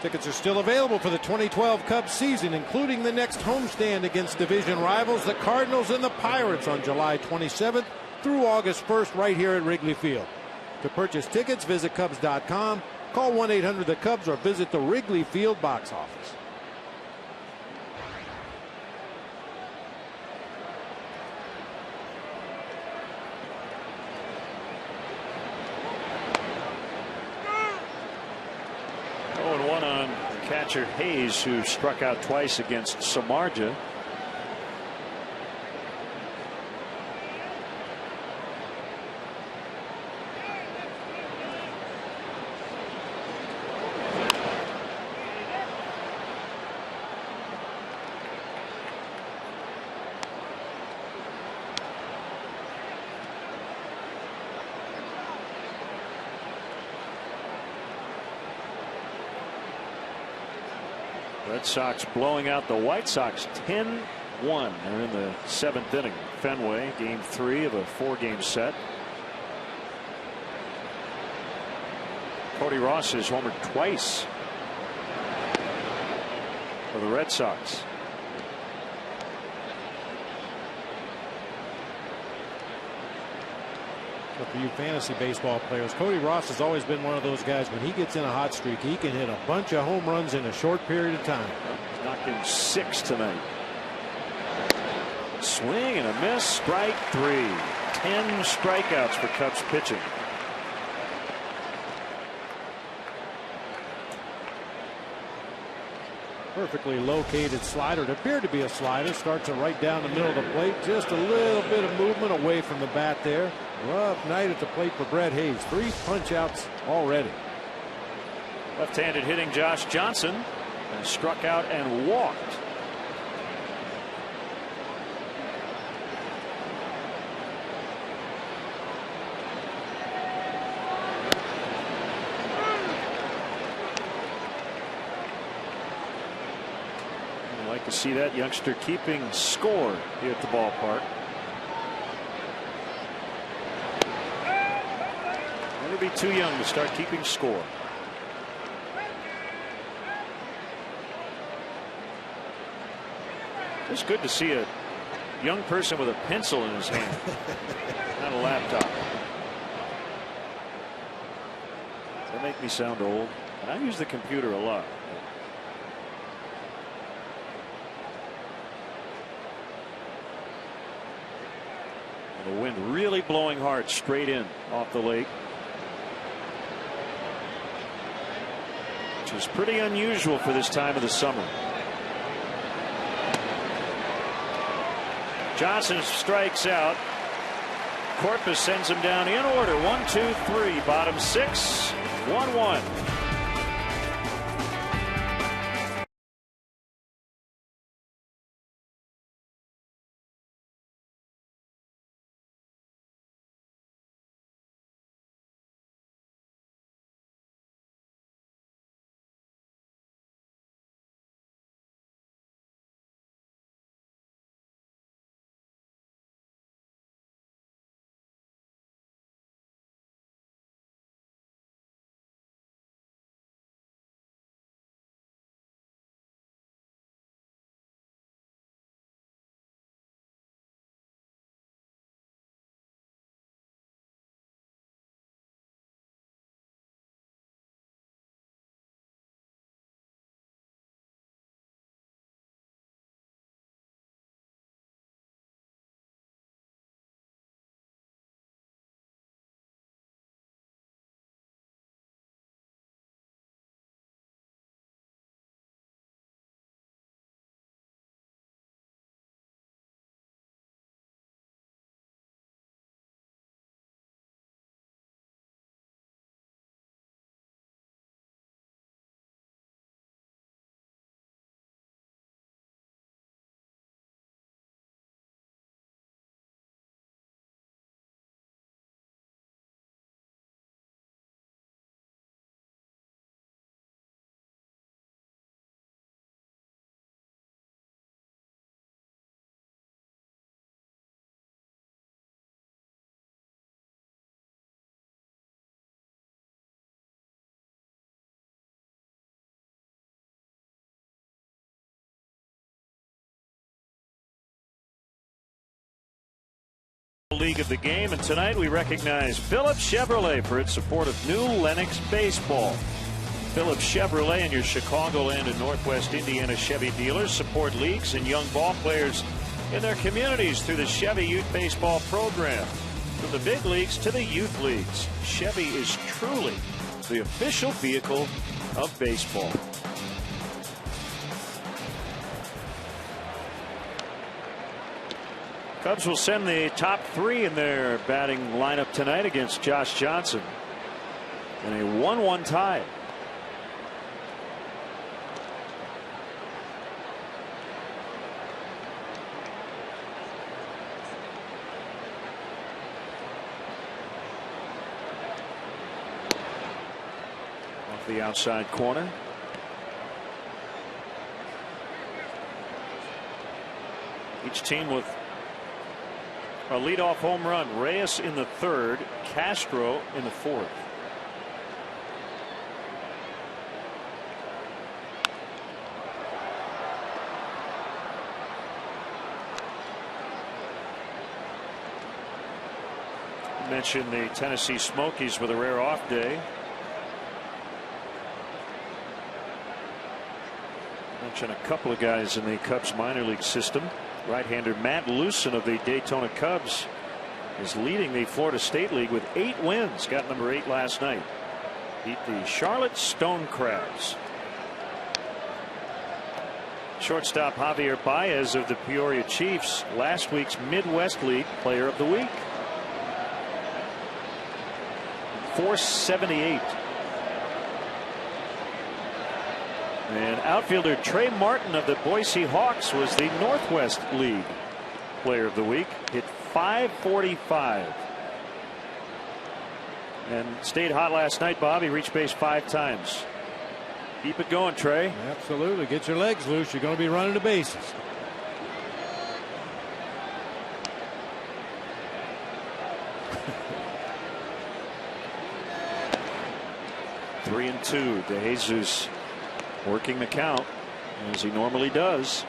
Tickets are still available for the 2012 Cubs season, including the next homestand against division rivals, the Cardinals and the Pirates, on July 27th through August 1st right here at Wrigley Field. To purchase tickets, visit Cubs.com, call 1-800-THE-CUBS, or visit the Wrigley Field box office. Catcher Hayes, who struck out twice against Samardzija. Red Sox blowing out the White Sox 10-1. They're in the 7th inning. Fenway, game 3 of a 4-game set. Cody Ross has homered twice for the Red Sox. So for you fantasy baseball players, Cody Ross has always been one of those guys, when he gets in a hot streak, he can hit a bunch of home runs in a short period of time. He's knocked in 6 tonight. Swing and a miss. Strike 3. 10 strikeouts for Cubs pitching. Perfectly located slider. It appeared to be a slider. Starts it right down the middle of the plate. Just a little bit of movement away from the bat there. Rough night at the plate for Brett Hayes. 3 punch outs already. Left-handed hitting Josh Johnson, and struck out and walked. Like to see that youngster keeping score here at the ballpark. Maybe too young to start keeping score. It's good to see a young person with a pencil in his hand, not a laptop. Does that make me sound old? I use the computer a lot. The wind really blowing hard straight in off the lake, which is pretty unusual for this time of the summer. Johnson strikes out. Corpus sends him down in order. 1, 2, 3. Bottom 6. 1-1. League of the game, and tonight we recognize Phillips Chevrolet for its support of new Lennox baseball. Phillips Chevrolet and your Chicagoland and Northwest Indiana Chevy dealers support leagues and young ball players in their communities through the Chevy Youth Baseball program. From the big leagues to the youth leagues, Chevy is truly the official vehicle of baseball. Cubs will send the top 3 in their batting lineup tonight against Josh Johnson in a 1-1 tie. Off the outside corner. Each team with a leadoff home run. Reyes in the third, Castro in the fourth. Mentioned the Tennessee Smokies with a rare off day. Mention a couple of guys in the Cubs minor league system. Right-hander Matt Lucen of the Daytona Cubs is leading the Florida State League with 8 wins. Got number 8 last night. Beat the Charlotte Stone Crabs. Shortstop Javier Baez of the Peoria Chiefs, last week's Midwest League Player of the Week. 478. And outfielder Trey Martin of the Boise Hawks was the Northwest League Player of the Week. Hit .545 and stayed hot last night. Bob, he reached base 5 times. Keep it going, Trey. Absolutely. Get your legs loose. You're going to be running the bases. Three and 2. De Jesus working the count as he normally does.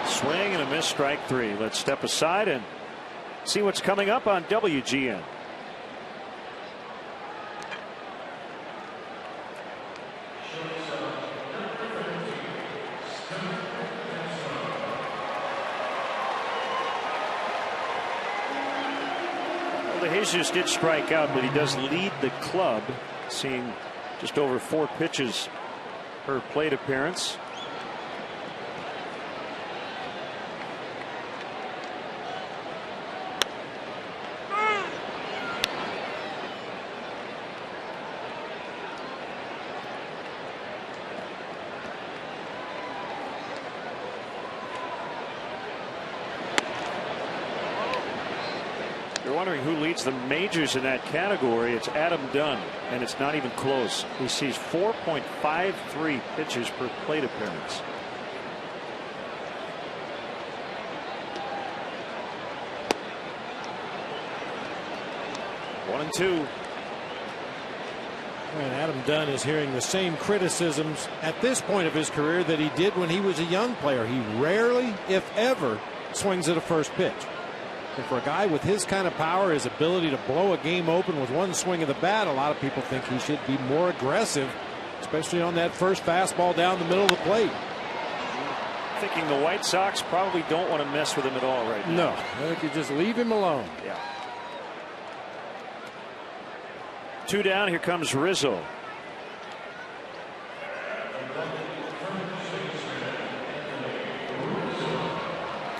Swing and a miss, strike 3. Let's step aside and see what's coming up on WGN. Jesus did strike out, but he does lead the club, seeing just over 4 pitches per plate appearance. Wondering who leads the majors in that category. It's Adam Dunn, and it's not even close. He sees 4.53 pitches per plate appearance. One and 2. And Adam Dunn is hearing the same criticisms at this point of his career that he did when he was a young player. He rarely, if ever, swings at a first pitch. And for a guy with his kind of power, his ability to blow a game open with one swing of the bat, a lot of people think he should be more aggressive, especially on that first fastball down the middle of the plate. Thinking the White Sox probably don't want to mess with him at all right now. No, I think you just leave him alone. Yeah. 2 down. Here comes Rizzo.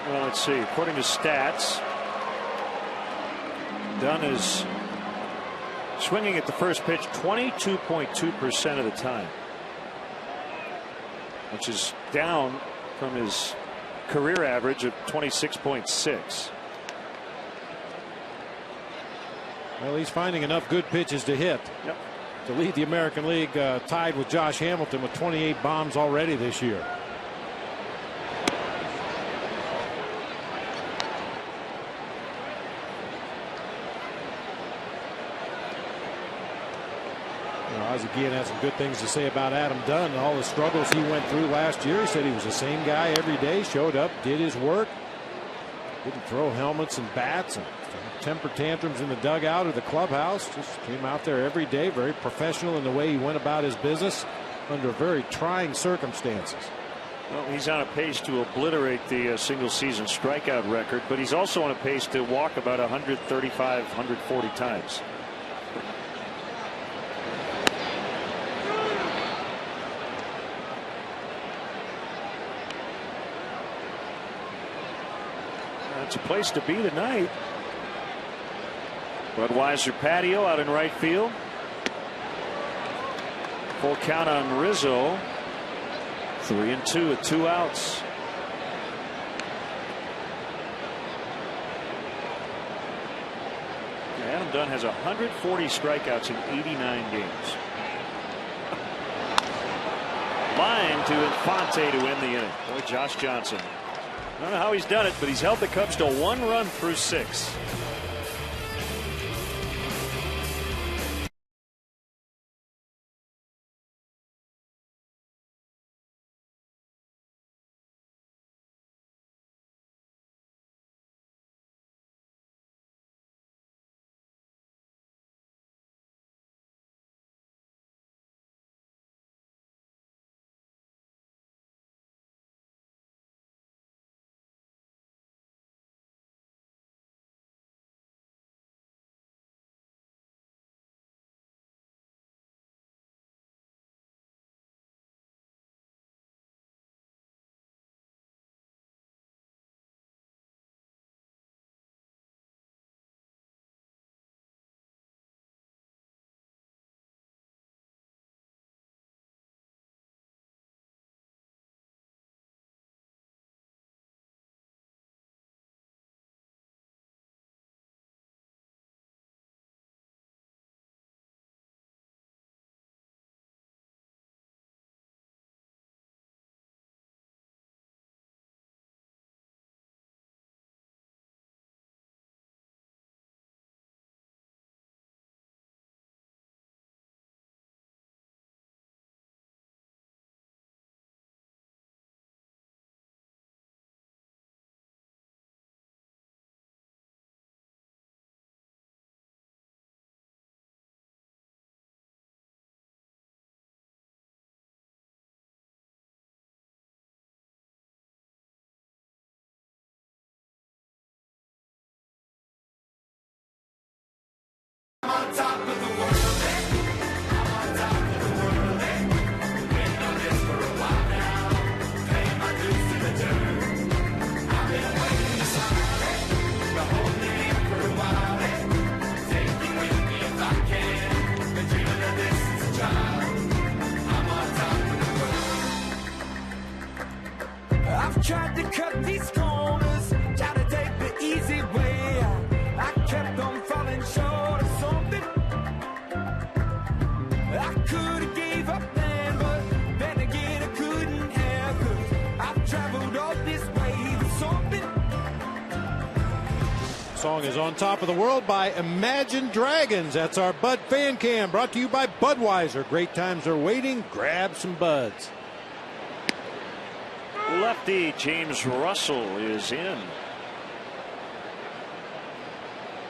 Well, let's see. According to stats, Dunn is swinging at the first pitch 22.2% of the time, which is down from his career average of 26.6. Well, he's finding enough good pitches to hit to lead the American League, tied with Josh Hamilton with 28 bombs already this year. Ozzie Guillen had some good things to say about Adam Dunn and all the struggles he went through last year. He said he was the same guy every day, showed up, did his work, didn't throw helmets and bats and temper tantrums in the dugout or the clubhouse. Just came out there every day, very professional in the way he went about his business under very trying circumstances. Well, he's on a pace to obliterate the single season strikeout record, but he's also on a pace to walk about 135, 140 times. It's a place to be tonight. Budweiser patio out in right field. Full count on Rizzo. 3 and 2 with 2 outs. Adam Dunn has 140 strikeouts in 89 games. Line to Infante to win the inning. Boy, Josh Johnson. I don't know how he's done it, but he's held the Cubs to 1 run through 6. I've tried to cut these corners, try to take the easy way. I kept on falling short of something. I could have gave up then, but then again I couldn't have, 'cause I've traveled all this way for something. Song is On Top of the World by Imagine Dragons. That's our Bud Fan Cam, brought to you by Budweiser. Great times are waiting. Grab some buds. Lefty James Russell is in.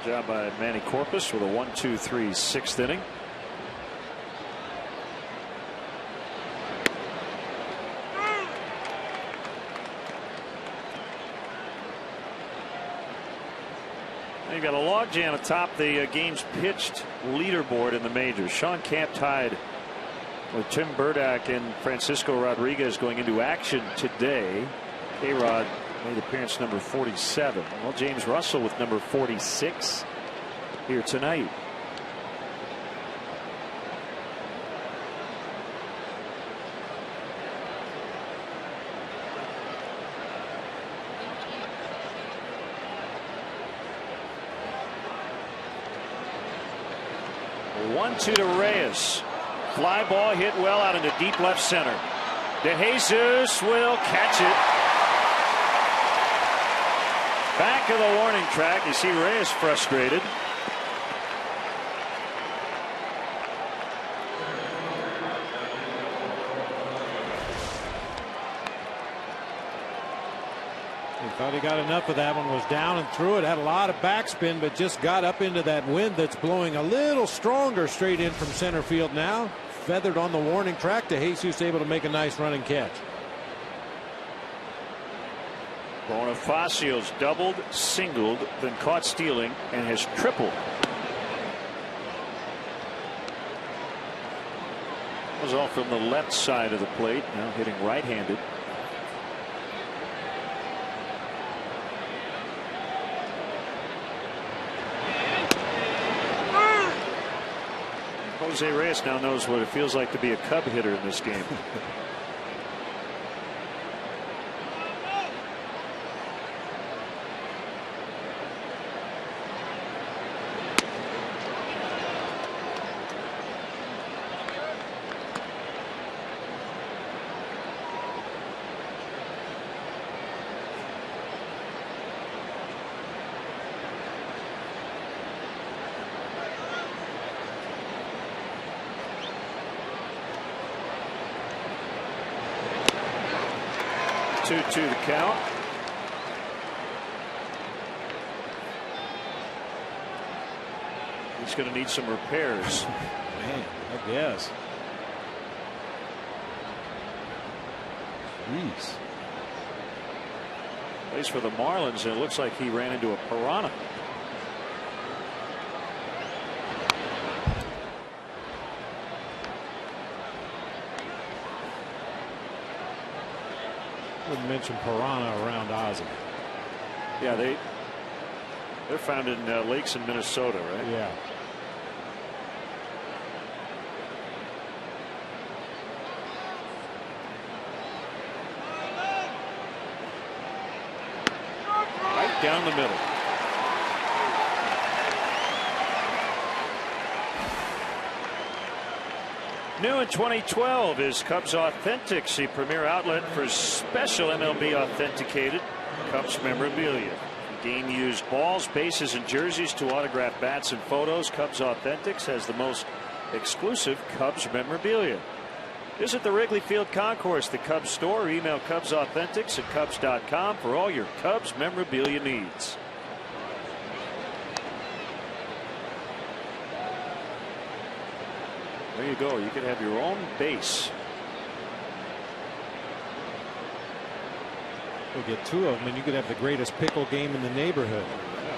Job by Manny Corpus with a 1-2-3 6th inning. You've got a logjam atop the games pitched leaderboard in the majors. Sean Camp tied with Tim Burdack and Francisco Rodriguez going into action today. K-Rod made appearance number 47. Well, James Russell with number 46 here tonight. The 1-2 to Reyes. Fly ball hit well out into deep left center. De Jesus will catch it. Back of the warning track. You see Reyes frustrated. He thought he got enough of that one. Was down and threw it. Had a lot of backspin, but just got up into that wind that's blowing a little stronger straight in from center field now. Feathered on the warning track. De Jesus able to make a nice running catch. Bonifacio's doubled, singled, then caught stealing, and has tripled. Was off from the left side of the plate, now hitting right-handed. Jose Reyes now knows what it feels like to be a Cub hitter in this game. 2-2 the count. He's going to need some repairs. Man, I guess. Jeez. Plays for the Marlins, and it looks like he ran into a piranha. Wouldn't mention piranha around Ozzie. Yeah, they're found in lakes in Minnesota, right? Yeah. Right down the middle. New in 2012 is Cubs Authentics, the premier outlet for special MLB authenticated Cubs memorabilia. Game used balls, bases, and jerseys to autograph bats and photos. Cubs Authentics has the most exclusive Cubs memorabilia. Visit the Wrigley Field Concourse, the Cubs store, or email Cubs Authentics at Cubs.com for all your Cubs memorabilia needs. There you go. You could have your own base. We'll get two of them, and you could have the greatest pickle game in the neighborhood. Yeah.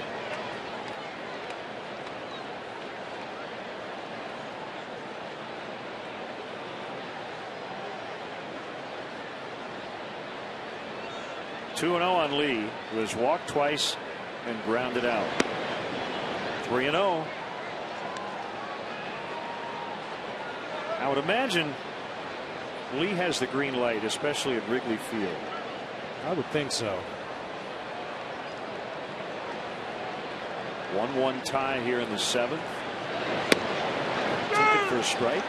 2-0 on Lee, who has walked twice and grounded out. 3-0. I would imagine Lee has the green light, especially at Wrigley Field. I would think so. 1-1 tie here in the 7th. Took it for a strike.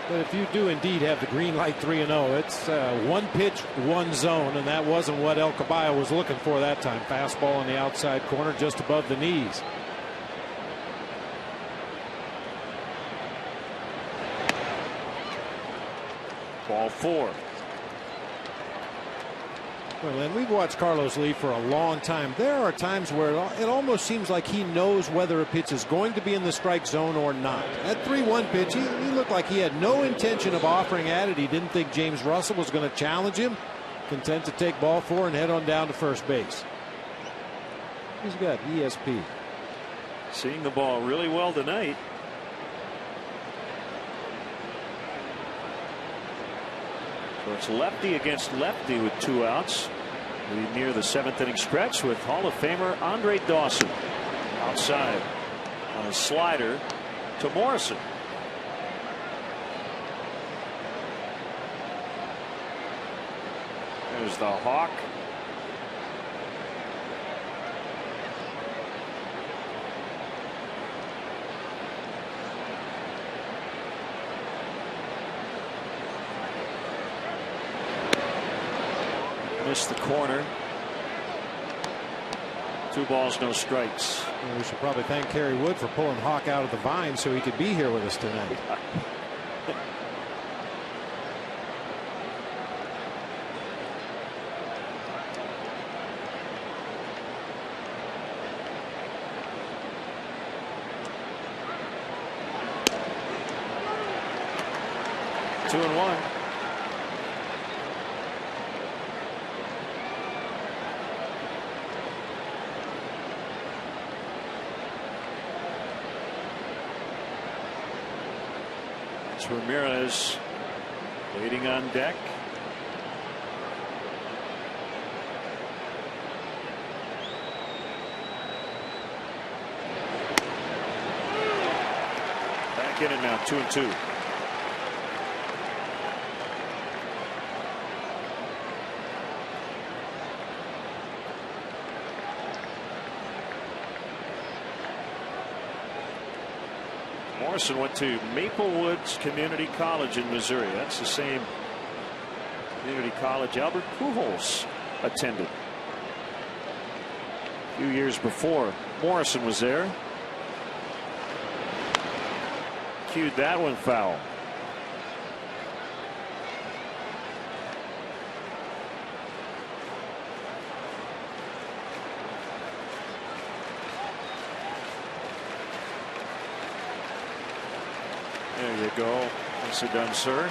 But if you do indeed have the green light 3-0, it's one pitch, one zone, and that wasn't what El Caballo was looking for that time. Fastball on the outside corner just above the knees. Ball 4. Well, and we've watched Carlos Lee for a long time. There are times where it almost seems like he knows whether a pitch is going to be in the strike zone or not. That 3-1 pitch, he looked like he had no intention of offering at it. He didn't think James Russell was going to challenge him. Content to take ball 4 and head on down to first base. He's got ESP. Seeing the ball really well tonight. So it's lefty against lefty with 2 outs. We near the 7th inning stretch with Hall of Famer Andre Dawson outside on a slider to Morrison. There's the hawk. Missed the corner. 2 balls, no strikes. Well, we should probably thank Kerry Wood for pulling Hawk out of the vine so he could be here with us tonight. Two and 1. Ramirez waiting on deck. Back in it now, 2-2. Morrison went to Maple Woods Community College in Missouri. That's the same community college Albert Pujols attended a few years before Morrison was there. Cued that one foul. you go. Nicely done, sir.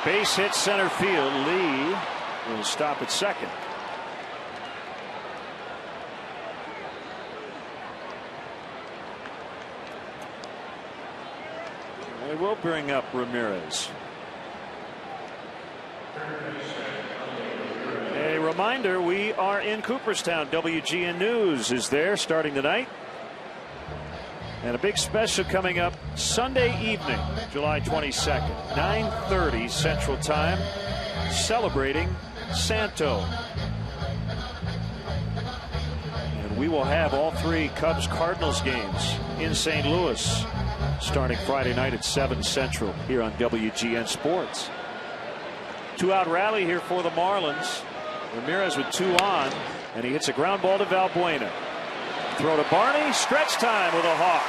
Base hit center field. Lee will stop at second. They will bring up Ramirez. A reminder, we are in Cooperstown. WGN News is there starting tonight. And a big special coming up Sunday evening, July 22nd, 9:30 Central Time, celebrating Santo. And we will have all 3 Cubs-Cardinals games in St. Louis starting Friday night at 7 Central here on WGN Sports. 2-out rally here for the Marlins. Ramirez with 2 on, and he hits a ground ball to Valbuena. Throw to Barney, stretch time with a hawk.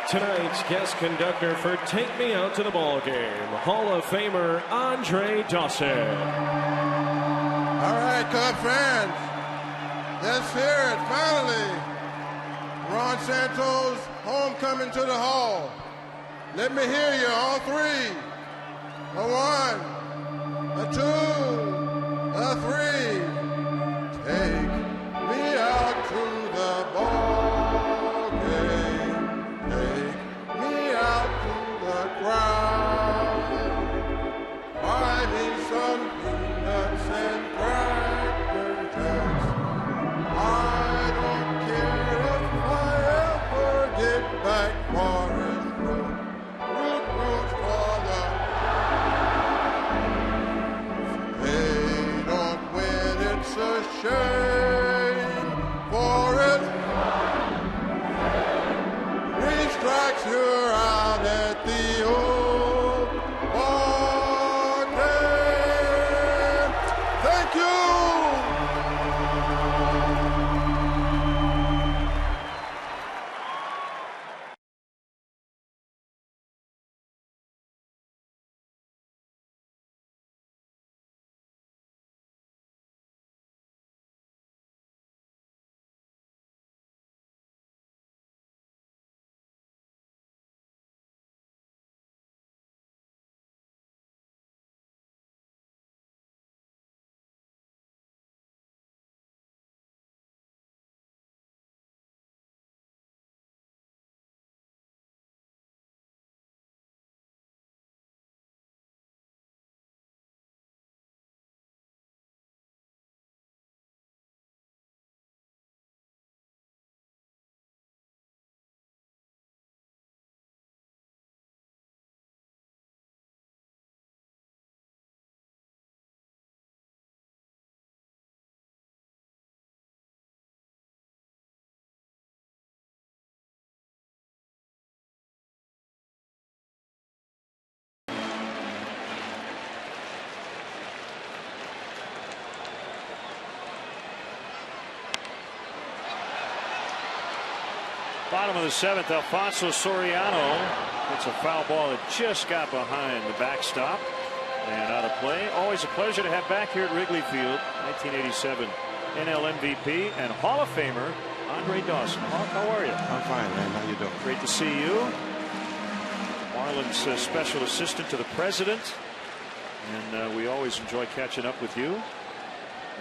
Tonight's guest conductor for Take Me Out to the Ball Game, Hall of Famer Andre Dawson. All right, Cub fans, let's hear it finally. Ron Santos homecoming to the Hall. Let me hear you, all 3. A 1, a 2, a 3. Take me out to the ball game. Take me out to the ground. Buy me some peanuts and cracker jacks. I don't care if I ever get back Forest Road. Root for the. They don't win, it's a shame for it. 3 strikes, you're out at the old ball game. Thank you. Bottom of the 7th, Alfonso Soriano hits a foul ball that just got behind the backstop and out of play. Always a pleasure to have back here at Wrigley Field, 1987 NL MVP and Hall of Famer Andre Dawson. Hawk, how are you? I'm fine, man. How you doing? Great to see you. Marlins special assistant to the president, and we always enjoy catching up with you.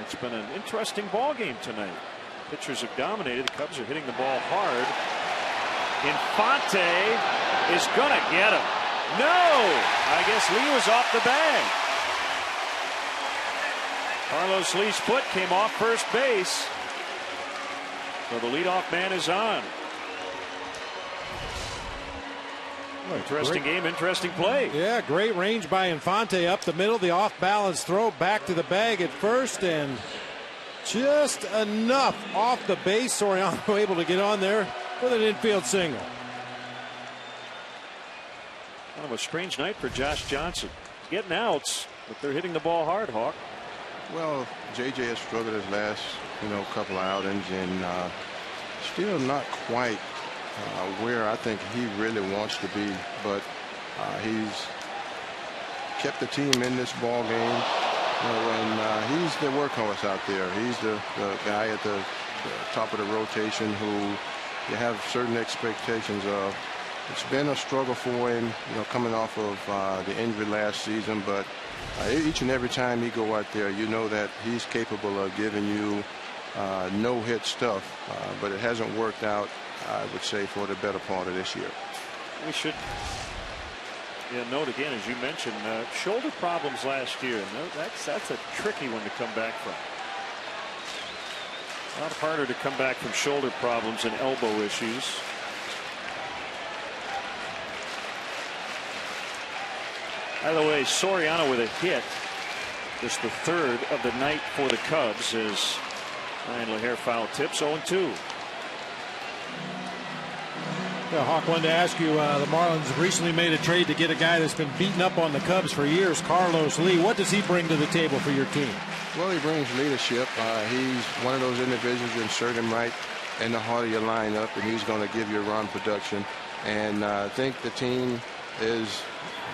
It's been an interesting ball game tonight. Pitchers have dominated. The Cubs are hitting the ball hard. Infante is going to get him. No! I guess Lee was off the bag. Carlos Lee's foot came off first base. So the leadoff man is on. Interesting game, interesting play. Yeah, great range by Infante up the middle. The off balance throw back to the bag at first, and just enough off the base. Soriano able to get on there with an infield single. Kind of a strange night for Josh Johnson. Getting outs, but they're hitting the ball hard, Hawk. Well, JJ has struggled his last a couple of outings, and still not quite where I think he really wants to be. But he's kept the team in this ball game, and he's the workhorse out there. He's the guy at the top of the rotation who you have certain expectations of. It's been a struggle for him, coming off of the injury last season, but each and every time he go out there, you know that he's capable of giving you no-hit stuff, but it hasn't worked out, I would say, for the better part of this year. We should note again, as you mentioned, shoulder problems last year. That's a tricky one to come back from. A lot harder to come back from shoulder problems and elbow issues. By the way, Soriano with a hit, just the third of the night for the Cubs, as Ryan LaHair foul tips 0-2. Yeah, Hawk, wanted to ask you, the Marlins recently made a trade to get a guy that's been beaten up on the Cubs for years, Carlos Lee. What does he bring to the table for your team? Well, he brings leadership. He's one of those individuals you insert him right in the heart of your lineup, and he's going to give you run production. And I think the team is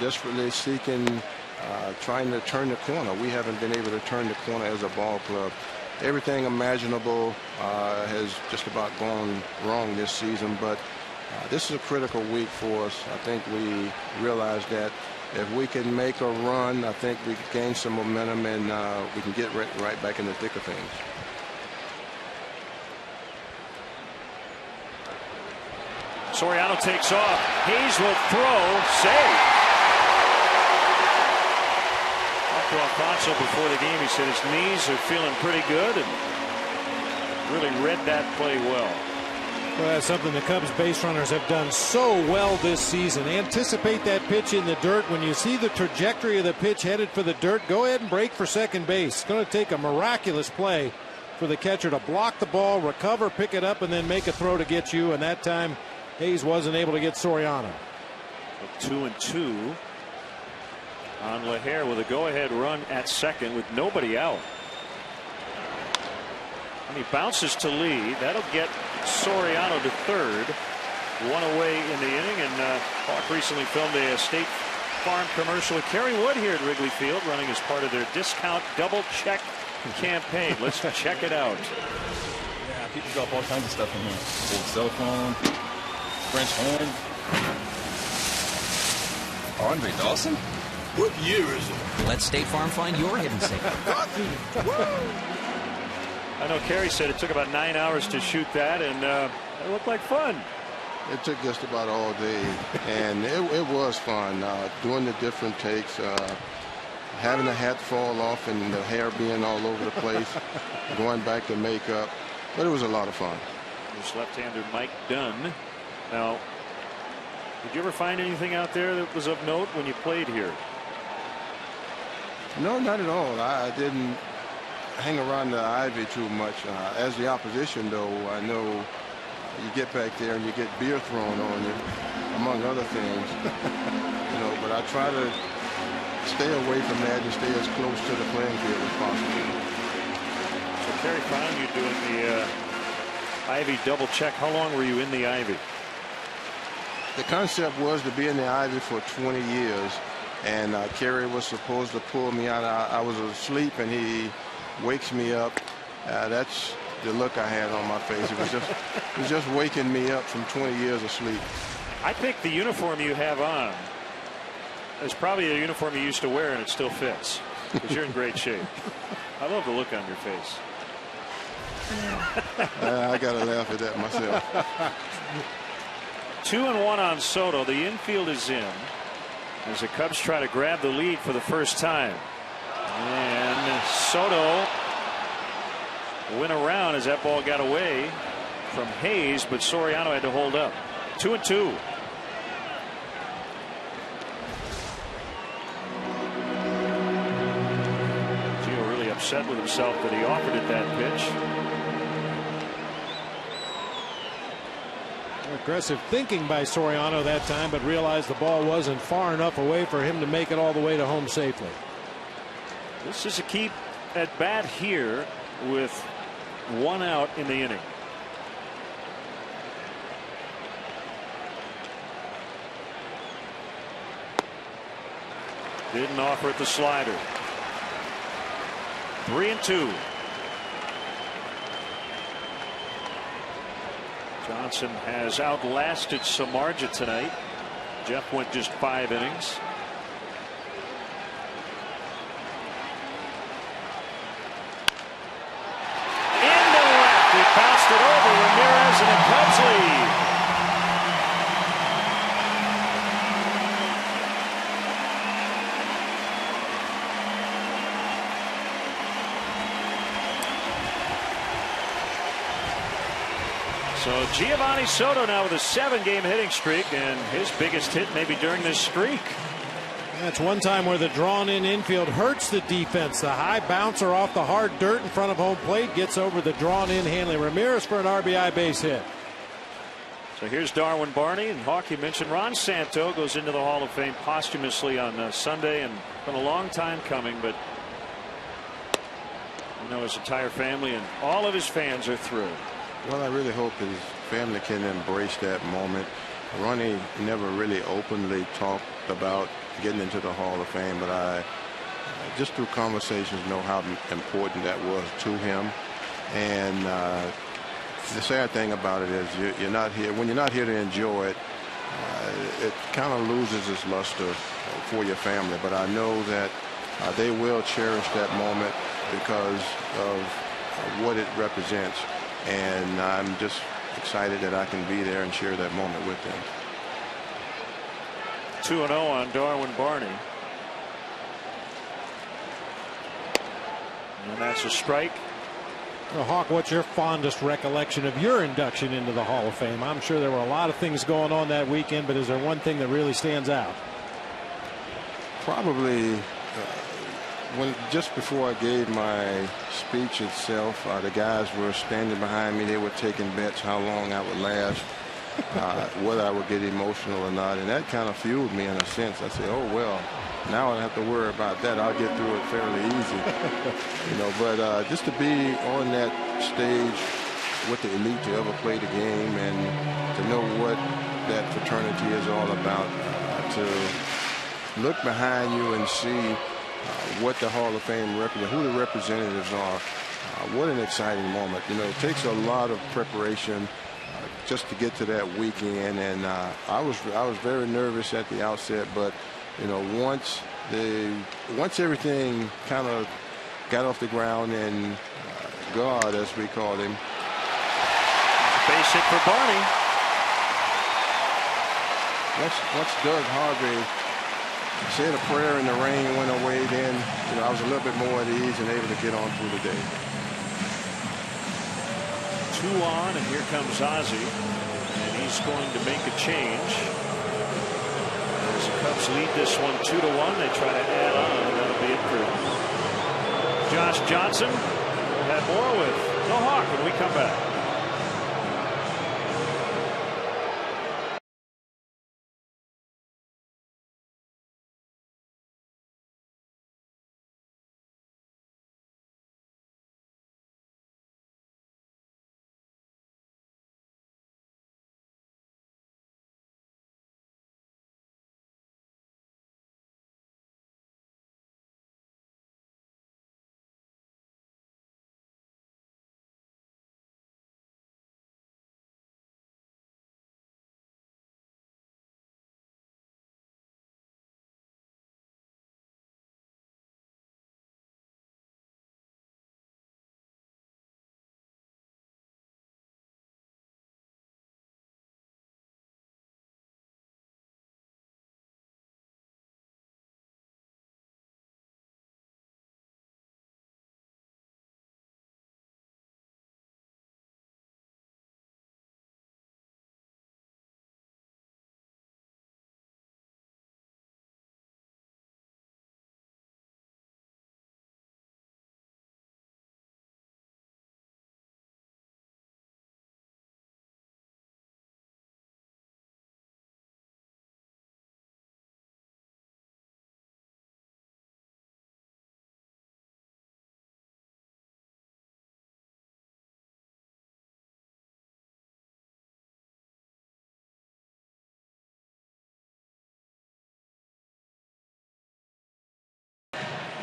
desperately seeking, trying to turn the corner. We haven't been able to turn the corner as a ball club. Everything imaginable has just about gone wrong this season, but this is a critical week for us. I think we realize that if we can make a run, I think we can gain some momentum, and we can get right back in the thick of things. Soriano takes off. Hayes will throw. Save. To Alfonso before the game, he said his knees are feeling pretty good, and really read that play well. Well, that's something the Cubs base runners have done so well this season. Anticipate that pitch in the dirt. When you see the trajectory of the pitch headed for the dirt, go ahead and break for second base. It's going to take a miraculous play for the catcher to block the ball, recover, pick it up, and then make a throw to get you. And that time, Hayes wasn't able to get Soriano. 2-2 on LaHair with a go-ahead run at second with nobody out. And he bounces to Lee. That'll get Soriano to third. One away in the inning, and Hawk recently filmed a State Farm commercial with Kerry Wood here at Wrigley Field, running as part of their discount double check campaign. Let's check it out. Yeah, people drop all kinds of stuff in here. Old cell phone, French horn. Andre Dawson? What year is it? Let State Farm find your hidden secret. I know Kerry said it took about 9 hours to shoot that, and it looked like fun. It took just about all day, and it was fun. Doing the different takes, having the hat fall off and the hair being all over the place, going back to makeup. But it was a lot of fun. There's left-hander Mike Dunn. Now, did you ever find anything out there that was of note when you played here? No, not at all. I didn't hang around the ivy too much. As the opposition, though, I know you get back there and you get beer thrown on you, among other things. But I try to stay away from that and stay as close to the playing field as possible. So Kerry found you doing the ivy double check. How long were you in the ivy? The concept was to be in the ivy for 20 years. And Kerry was supposed to pull me out. I was asleep, and he wakes me up. That's the look I had on my face. It was just waking me up from 20 years of sleep. I think the uniform you have on is probably a uniform you used to wear, and it still fits, because you're in great shape. I love the look on your face. I got to laugh at that myself. 2-1 on Soto. The infield is in as the Cubs try to grab the lead for the first time. And Soto went around as that ball got away from Hayes, but Soriano had to hold up. 2-2. Gio really upset with himself that he offered it that pitch. Aggressive thinking by Soriano that time, but realized the ball wasn't far enough away for him to make it all the way to home safely. This is a key at bat here with 1 out in the inning. Didn't offer it the slider. 3-2. Johnson has outlasted Samardzija tonight. Jeff went just 5 innings. Into left. He bounced it over Ramirez, and the Cubs lead. So Giovanni Soto now with a 7-game hitting streak, and his biggest hit maybe during this streak. That's one time where the drawn-in infield hurts the defense. The high bouncer off the hard dirt in front of home plate gets over the drawn-in Hanley Ramirez for an RBI base hit. So here's Darwin Barney, and Hawk, you mentioned Ron Santo goes into the Hall of Fame posthumously on Sunday, and it's been a long time coming, but you know his entire family and all of his fans are thrilled. Well, I really hope his family can embrace that moment. Ronnie never really openly talked about getting into the Hall of Fame, but I just through conversations know how important that was to him. And the sad thing about it is you're not here. When you're not here to enjoy it, it kind of loses its luster for your family. But I know that they will cherish that moment because of what it represents. And I'm just excited that I can be there and share that moment with them. 2-0 on Darwin Barney. And that's a strike. Well, Hawk, what's your fondest recollection of your induction into the Hall of Fame? I'm sure there were a lot of things going on that weekend, but is there one thing that really stands out? Probably just before I gave my speech itself, the guys were standing behind me. They were taking bets how long I would last, whether I would get emotional or not, and that kind of fueled me in a sense. I said, oh well, now I don't have to worry about that. I'll get through it fairly easy. You know, but just to be on that stage with the elite to ever play the game and to know what that fraternity is all about, to look behind you and see what the Hall of Fame represents, who the representatives are. What an exciting moment. You know, it takes a lot of preparation just to get to that weekend, and I was very nervous at the outset, but you know, once everything kind of got off the ground and God, as we called him. Base hit for Barney. Once Doug Harvey said a prayer in the rain went away, then you know I was a little bit more at ease and able to get on through the day. 2 on, and here comes Ozzie, and he's going to make a change. As the Cubs lead this one 2-1, they try to add on, and that'll be it for Josh Johnson. We'll have more with the Hawk when we come back.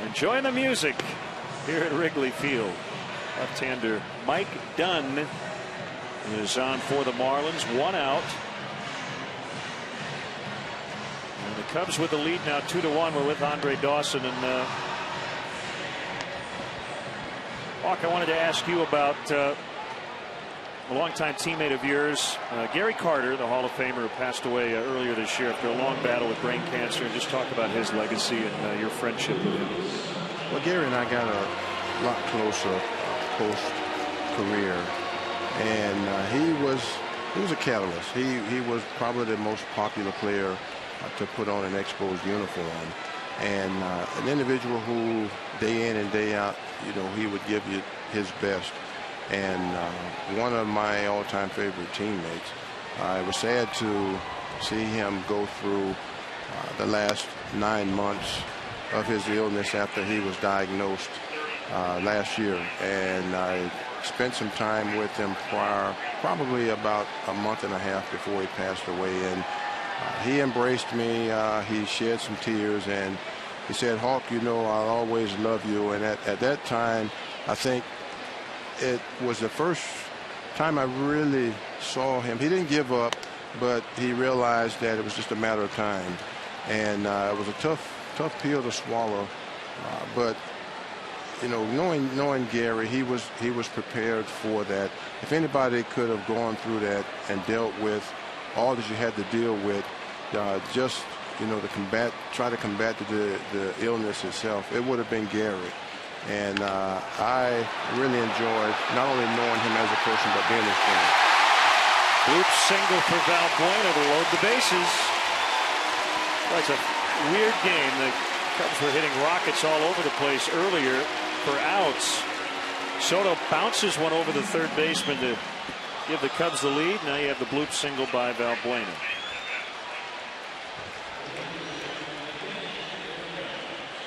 Enjoying the music here at Wrigley Field. Left-hander Mike Dunn is on for the Marlins. 1 out. And the Cubs with the lead now 2-1. We're with Andre Dawson. And Hawk, I wanted to ask you about a longtime teammate of yours, Gary Carter, the Hall of Famer who passed away earlier this year after a long battle with brain cancer, and just talk about his legacy and your friendship with him. Well, Gary and I got a lot closer post-career, and he was a catalyst. He was probably the most popular player to put on an Expos uniform, and an individual who day in and day out, he would give you his best. And one of my all-time favorite teammates. It was sad to see him go through the last 9 months of his illness after he was diagnosed last year. And I spent some time with him probably about a month and a half before he passed away. And he embraced me. He shed some tears, and he said, "Hawk, I'll always love you." And at that time, I think it was the first time I really saw him. He didn't give up, but he realized that it was just a matter of time. And it was a tough pill to swallow. But knowing Gary, he was prepared for that. If anybody could have gone through that and dealt with all that you had to deal with, just try to combat the illness itself, it would have been Gary. And I really enjoyed not only knowing him as a person, but being his friend. Bloop single for Valbuena to load the bases. That's a weird game. The Cubs were hitting rockets all over the place earlier for outs. Soto bounces one over the third baseman to give the Cubs the lead. Now you have the bloop single by Valbuena.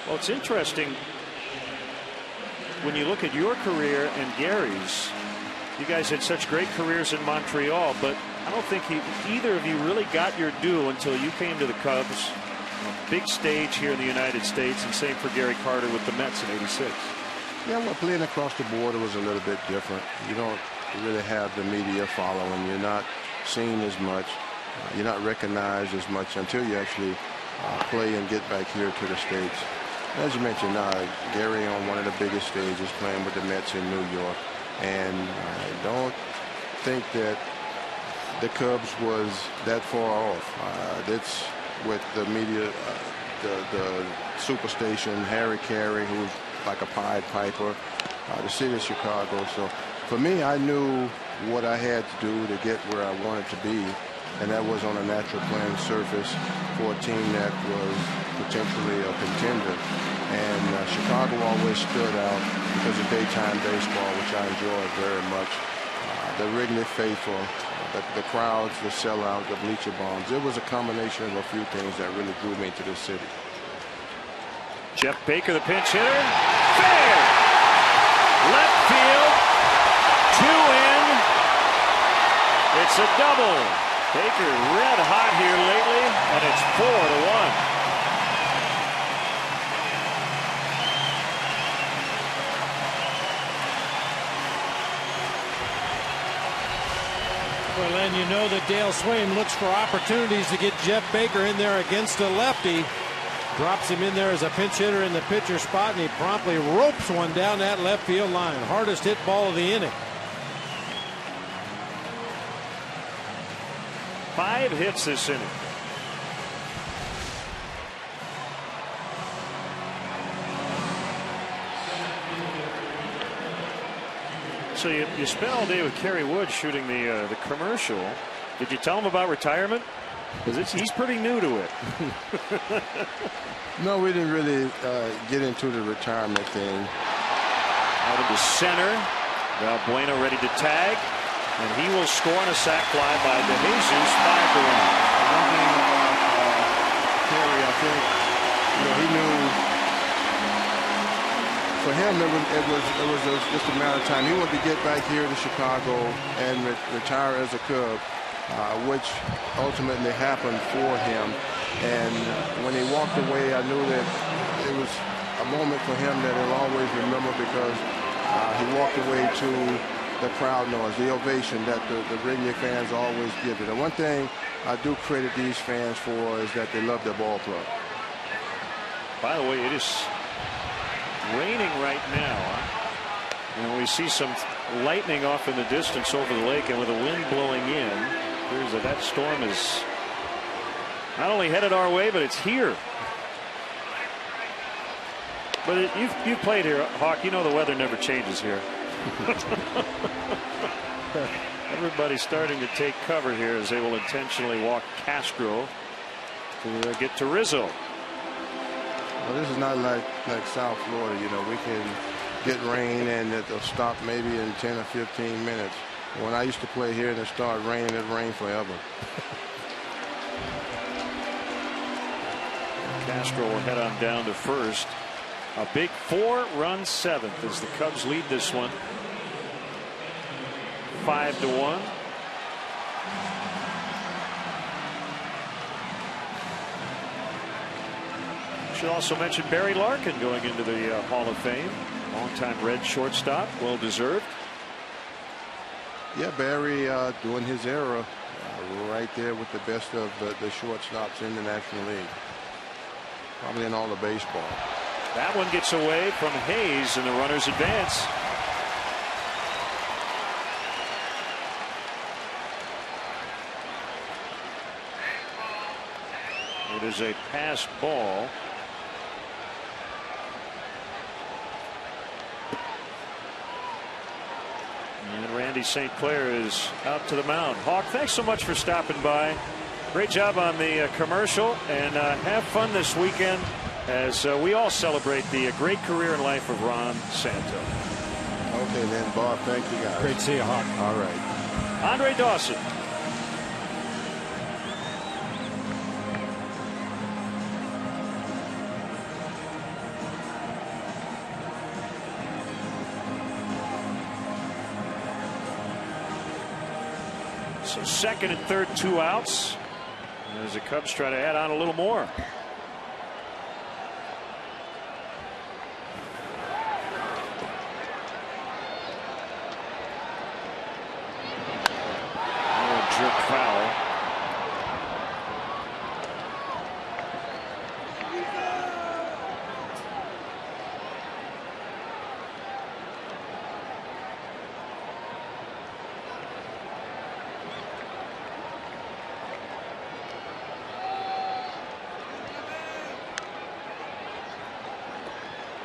Well, it's interesting when you look at your career and Gary's. You guys had such great careers in Montreal, but I don't think either of you really got your due until you came to the Cubs. Big stage here in the United States, and same for Gary Carter with the Mets in '86. Yeah, well, playing across the border was a little bit different. You don't really have the media following. You're not seen as much. You're not recognized as much until you actually play and get back here to the States. As you mentioned, Gary on one of the biggest stages playing with the Mets in New York. And I don't think that the Cubs was that far off. That's with the media, the superstation, Harry Carey, who's like a Pied Piper, the city of Chicago. So for me, I knew what I had to do to get where I wanted to be, and that was on a natural playing surface for a team that was potentially a contender. And Chicago always stood out because of daytime baseball, which I enjoyed very much. The Wrigley faithful, the crowds, the sellout, the bleacher bombs. It was a combination of a few things that really drew me to this city. Jeff Baker, the pinch hitter. Fair! Left field. 2 in. It's a double. Baker red hot here lately, and it's 4-1. Well, and you know that Dale Swain looks for opportunities to get Jeff Baker in there against a lefty. Drops him in there as a pinch hitter in the pitcher spot, and he promptly ropes one down that left field line. Hardest hit ball of the inning. 5 hits this inning. So you spent all day with Kerry Wood shooting the commercial. Did you tell him about retirement? Because he's pretty new to it. No, we didn't really get into the retirement thing. Out into center. Valbuena ready to tag. And he will score on a sac fly by DeJesus. 5-1. One thing about Kerry, I think, he knew. For him, it was just a matter of time. He wanted to get back here to Chicago and retire as a Cub, which ultimately happened for him. And when he walked away, I knew that it was a moment for him that he'll always remember because he walked away to the crowd noise, the ovation that the Wrigley fans always give it. And one thing I do credit these fans for is that they love their ball club. By the way, it is raining right now. And we see some lightning off in the distance over the lake, and with the wind blowing in, appears that storm is not only headed our way, but it's here. But you've played here, Hawk. You know the weather never changes here. Everybody's starting to take cover here as they will intentionally walk Castro to get to Rizzo. Well, this is not like South Florida. You know, we can get rain and it'll stop maybe in 10 or 15 minutes. When I used to play here and it started raining, it rained forever. Castro will head on down to first. A big 4-run seventh as the Cubs lead this one 5-1. Should also mention Barry Larkin going into the Hall of Fame. Longtime Red shortstop, well deserved. Yeah, Barry doing his era right there with the best of the shortstops in the National League. Probably in all of baseball. That one gets away from Hayes and the runners advance. It is a pass ball. And Randy St. Clair is out to the mound. Hawk, thanks so much for stopping by. Great job on the commercial, and have fun this weekend as we all celebrate the great career and life of Ron Santo. Okay then, Bob, thank you guys. Great to see you, Hawk. All right. Andre Dawson. So second and third, 2 outs as the Cubs try to add on a little more. Jerk foul.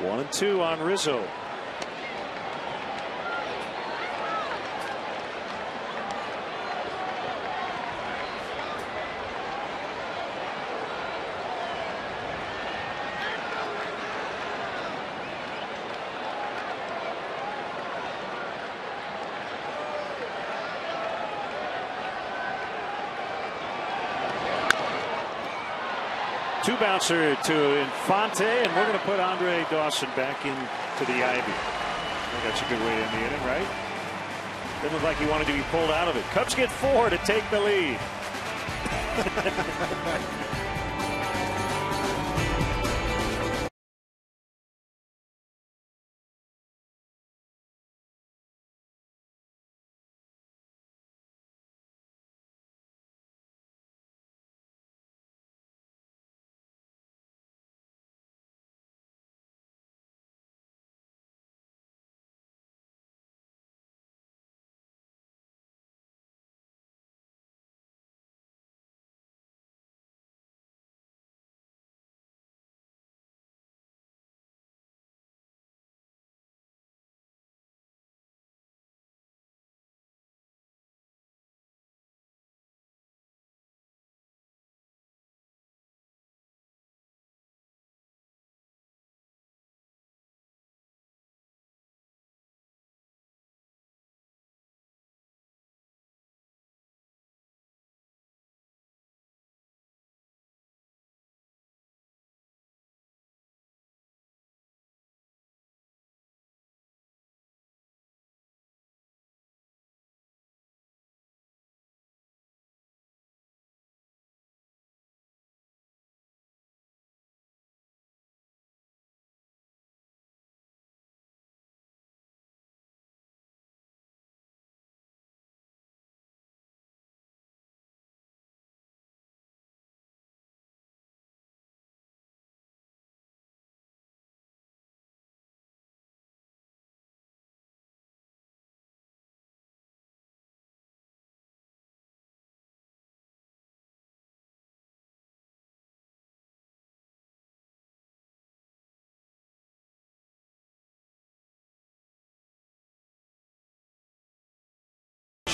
One and two on Rizzo. Two bouncer to Infante, and we're going to put Andre Dawson back into the Ivy. I think that's a good way to end the inning, right? Didn't look like he wanted to be pulled out of it. Cubs get 4 to take the lead.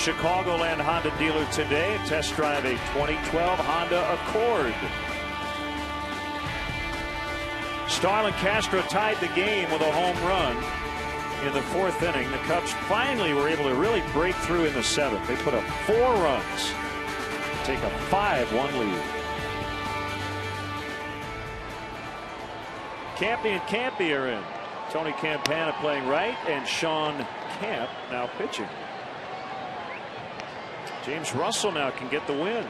Chicagoland Honda dealer today. Test drive a 2012 Honda Accord. Starlin Castro tied the game with a home run in the 4th inning. The Cubs finally were able to really break through in the 7th. They put up 4 runs to take a 5-1 lead. Campy and Campy are in. Tony Campana playing right, and Sean Camp now pitching. James Russell now can get the win.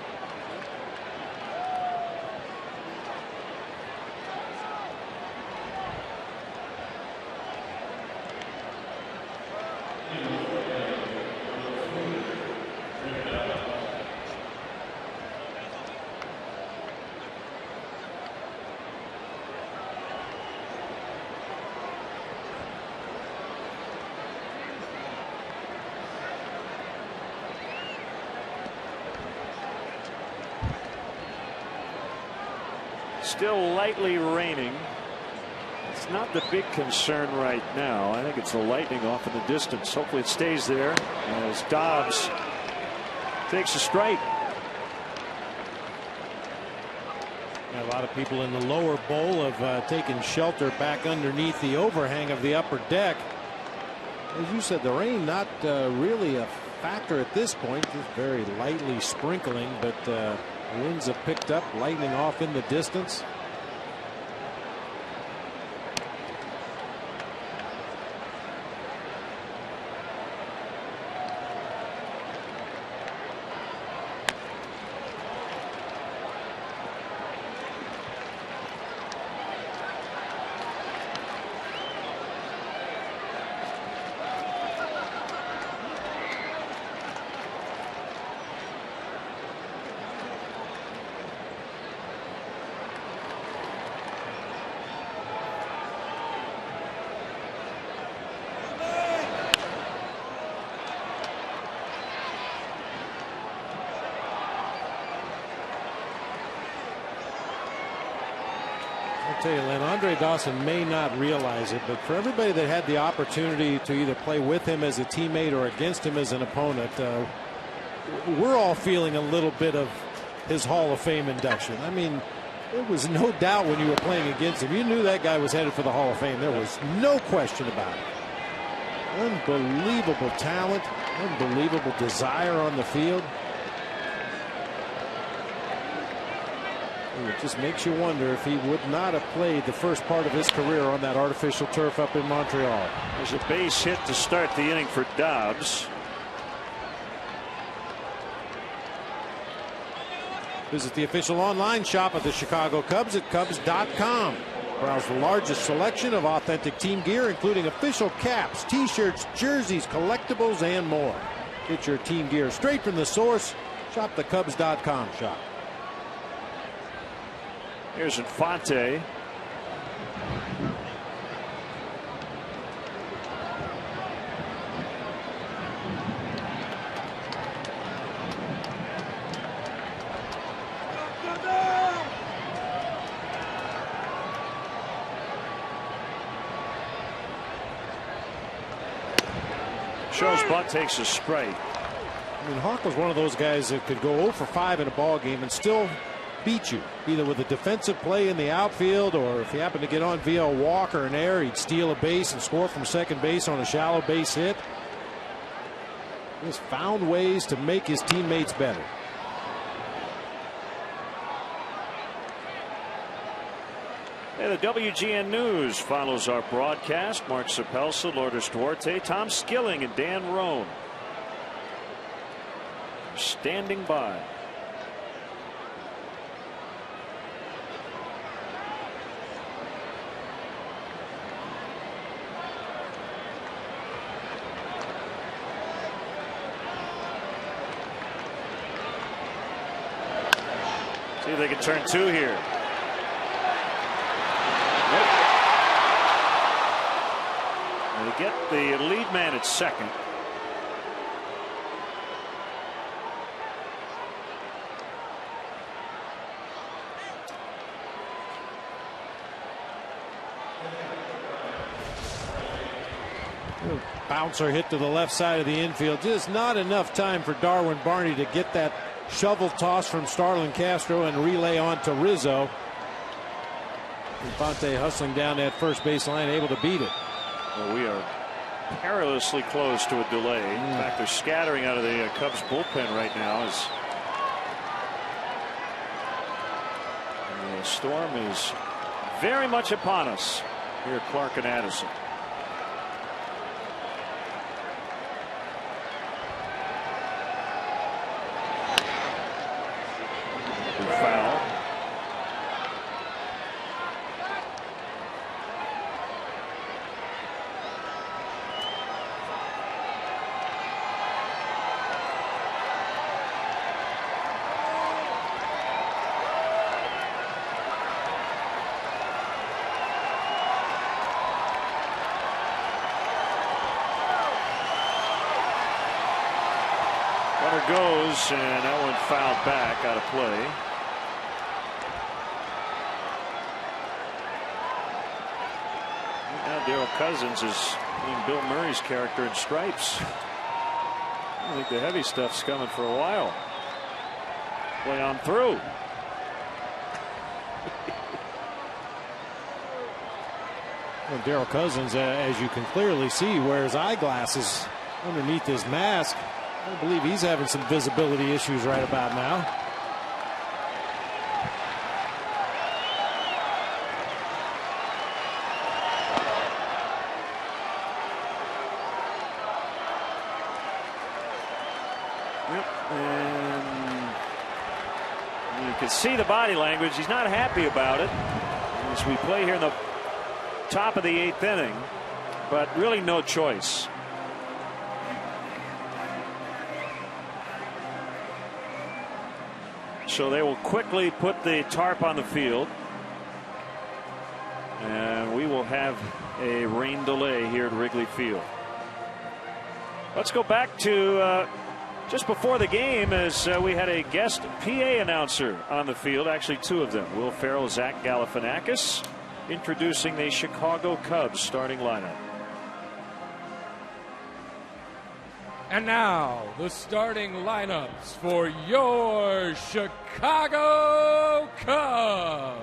Still lightly raining. It's not the big concern right now. I think it's the lightning off in the distance. Hopefully it stays there as Dobbs takes a strike. A lot of people in the lower bowl have taken shelter back underneath the overhang of the upper deck. As you said, the rain not really a factor at this point. Just very lightly sprinkling, but winds have picked up, lightning off in the distance. I'll tell you, Len, Andre Dawson may not realize it, but for everybody that had the opportunity to either play with him as a teammate or against him as an opponent, we're all feeling a little bit of his Hall of Fame induction. I mean, there was no doubt when you were playing against him. You knew that guy was headed for the Hall of Fame. There was no question about it. Unbelievable talent, unbelievable desire on the field. It just makes you wonder if he would not have played the first part of his career on that artificial turf up in Montreal. There's a base hit to start the inning for Dobbs. Visit the official online shop of the Chicago Cubs at Cubs.com. Browse the largest selection of authentic team gear, including official caps, t-shirts, jerseys, collectibles, and more. Get your team gear straight from the source. Shop the Cubs.com shop. Here's Infante. Shows bunt, takes a strike. I mean, Hawk was one of those guys that could go 0 for 5 in a ball game and still beat you, either with a defensive play in the outfield, or if he happened to get on via a walk or an error, he'd steal a base and score from second base on a shallow base hit. He's found ways to make his teammates better. And the WGN News follows our broadcast. Mark Sapelsa, Lourdes Duarte, Tom Skilling, and Dan Roan standing by. See if they can turn 2 here. And they get the lead man at second. Bouncer hit to the left side of the infield. Just not enough time for Darwin Barney to get that shovel toss from Starlin Castro and relay on to Rizzo. Infante hustling down that first base line, able to beat it. Well, we are perilously close to a delay. In fact, they're scattering out of the Cubs bullpen right now as the storm is very much upon us here at Clark and Addison. Foul. Runner goes, and that one fouled back out of play. Now Darryl Cousins is being Bill Murray's character in Stripes. I think the heavy stuff's coming for a while. Play on through. Well, Darryl Cousins, as you can clearly see, wears eyeglasses underneath his mask. I believe he's having some visibility issues right about now. And you can see the body language. He's not happy about it as we play here in the top of the 8th inning, but really no choice. So they will quickly put the tarp on the field, and we will have a rain delay here at Wrigley Field. Let's go back to just before the game, as we had a guest PA announcer on the field, actually two of them, Will Ferrell, Zach Galifianakis, introducing the Chicago Cubs starting lineup. And now the starting lineups for your Chicago Cubs.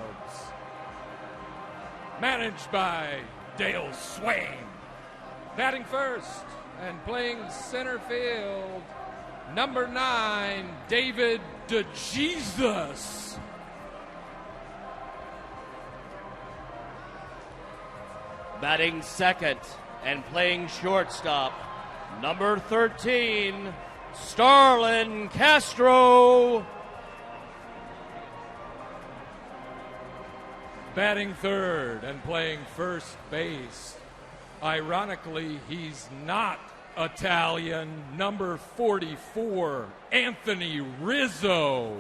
Managed by Dale Swain. Batting first and playing center field, number 9, David DeJesus. Batting second and playing shortstop, number 13, Starlin Castro. Batting third and playing first base. Ironically, he's not Italian, number 44, Anthony Rizzo.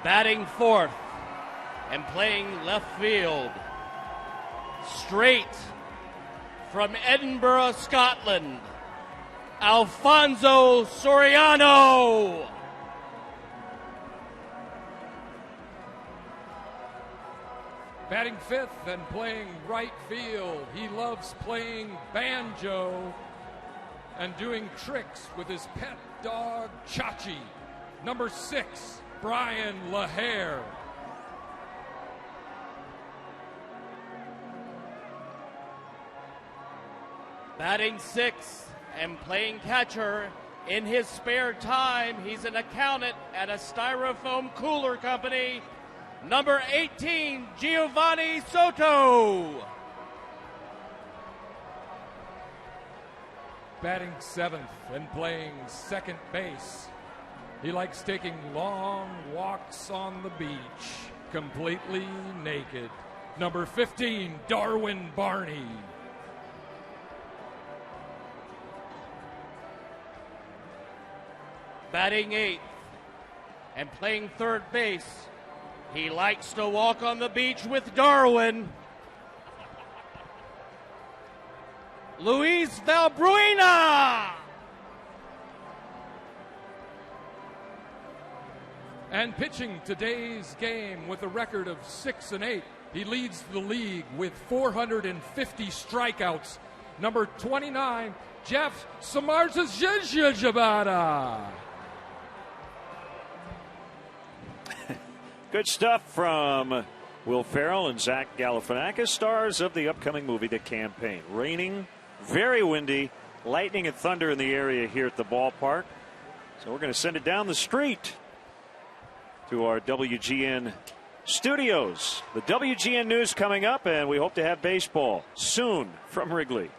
Batting fourth and playing left field, straight from Edinburgh, Scotland, Alfonso Soriano. Batting fifth and playing right field. He loves playing banjo and doing tricks with his pet dog, Chachi. Number 6, Brian LaHare. Batting sixth and playing catcher. In his spare time, he's an accountant at a styrofoam cooler company. Number 18, Giovanni Soto. Batting seventh and playing second base. He likes taking long walks on the beach, completely naked. Number 15, Darwin Barney. Batting eighth and playing third base. He likes to walk on the beach with Darwin. Luis Valbuena. And pitching today's game with a record of 6-8, He leads the league with 450 strikeouts. Number 29, Jeff Samardzija. Good stuff from Will Ferrell and Zach Galifianakis, stars of the upcoming movie The Campaign. Raining, very windy, lightning and thunder in the area here at the ballpark. So we're going to send it down the street to our WGN studios. The WGN News coming up, and we hope to have baseball soon from Wrigley.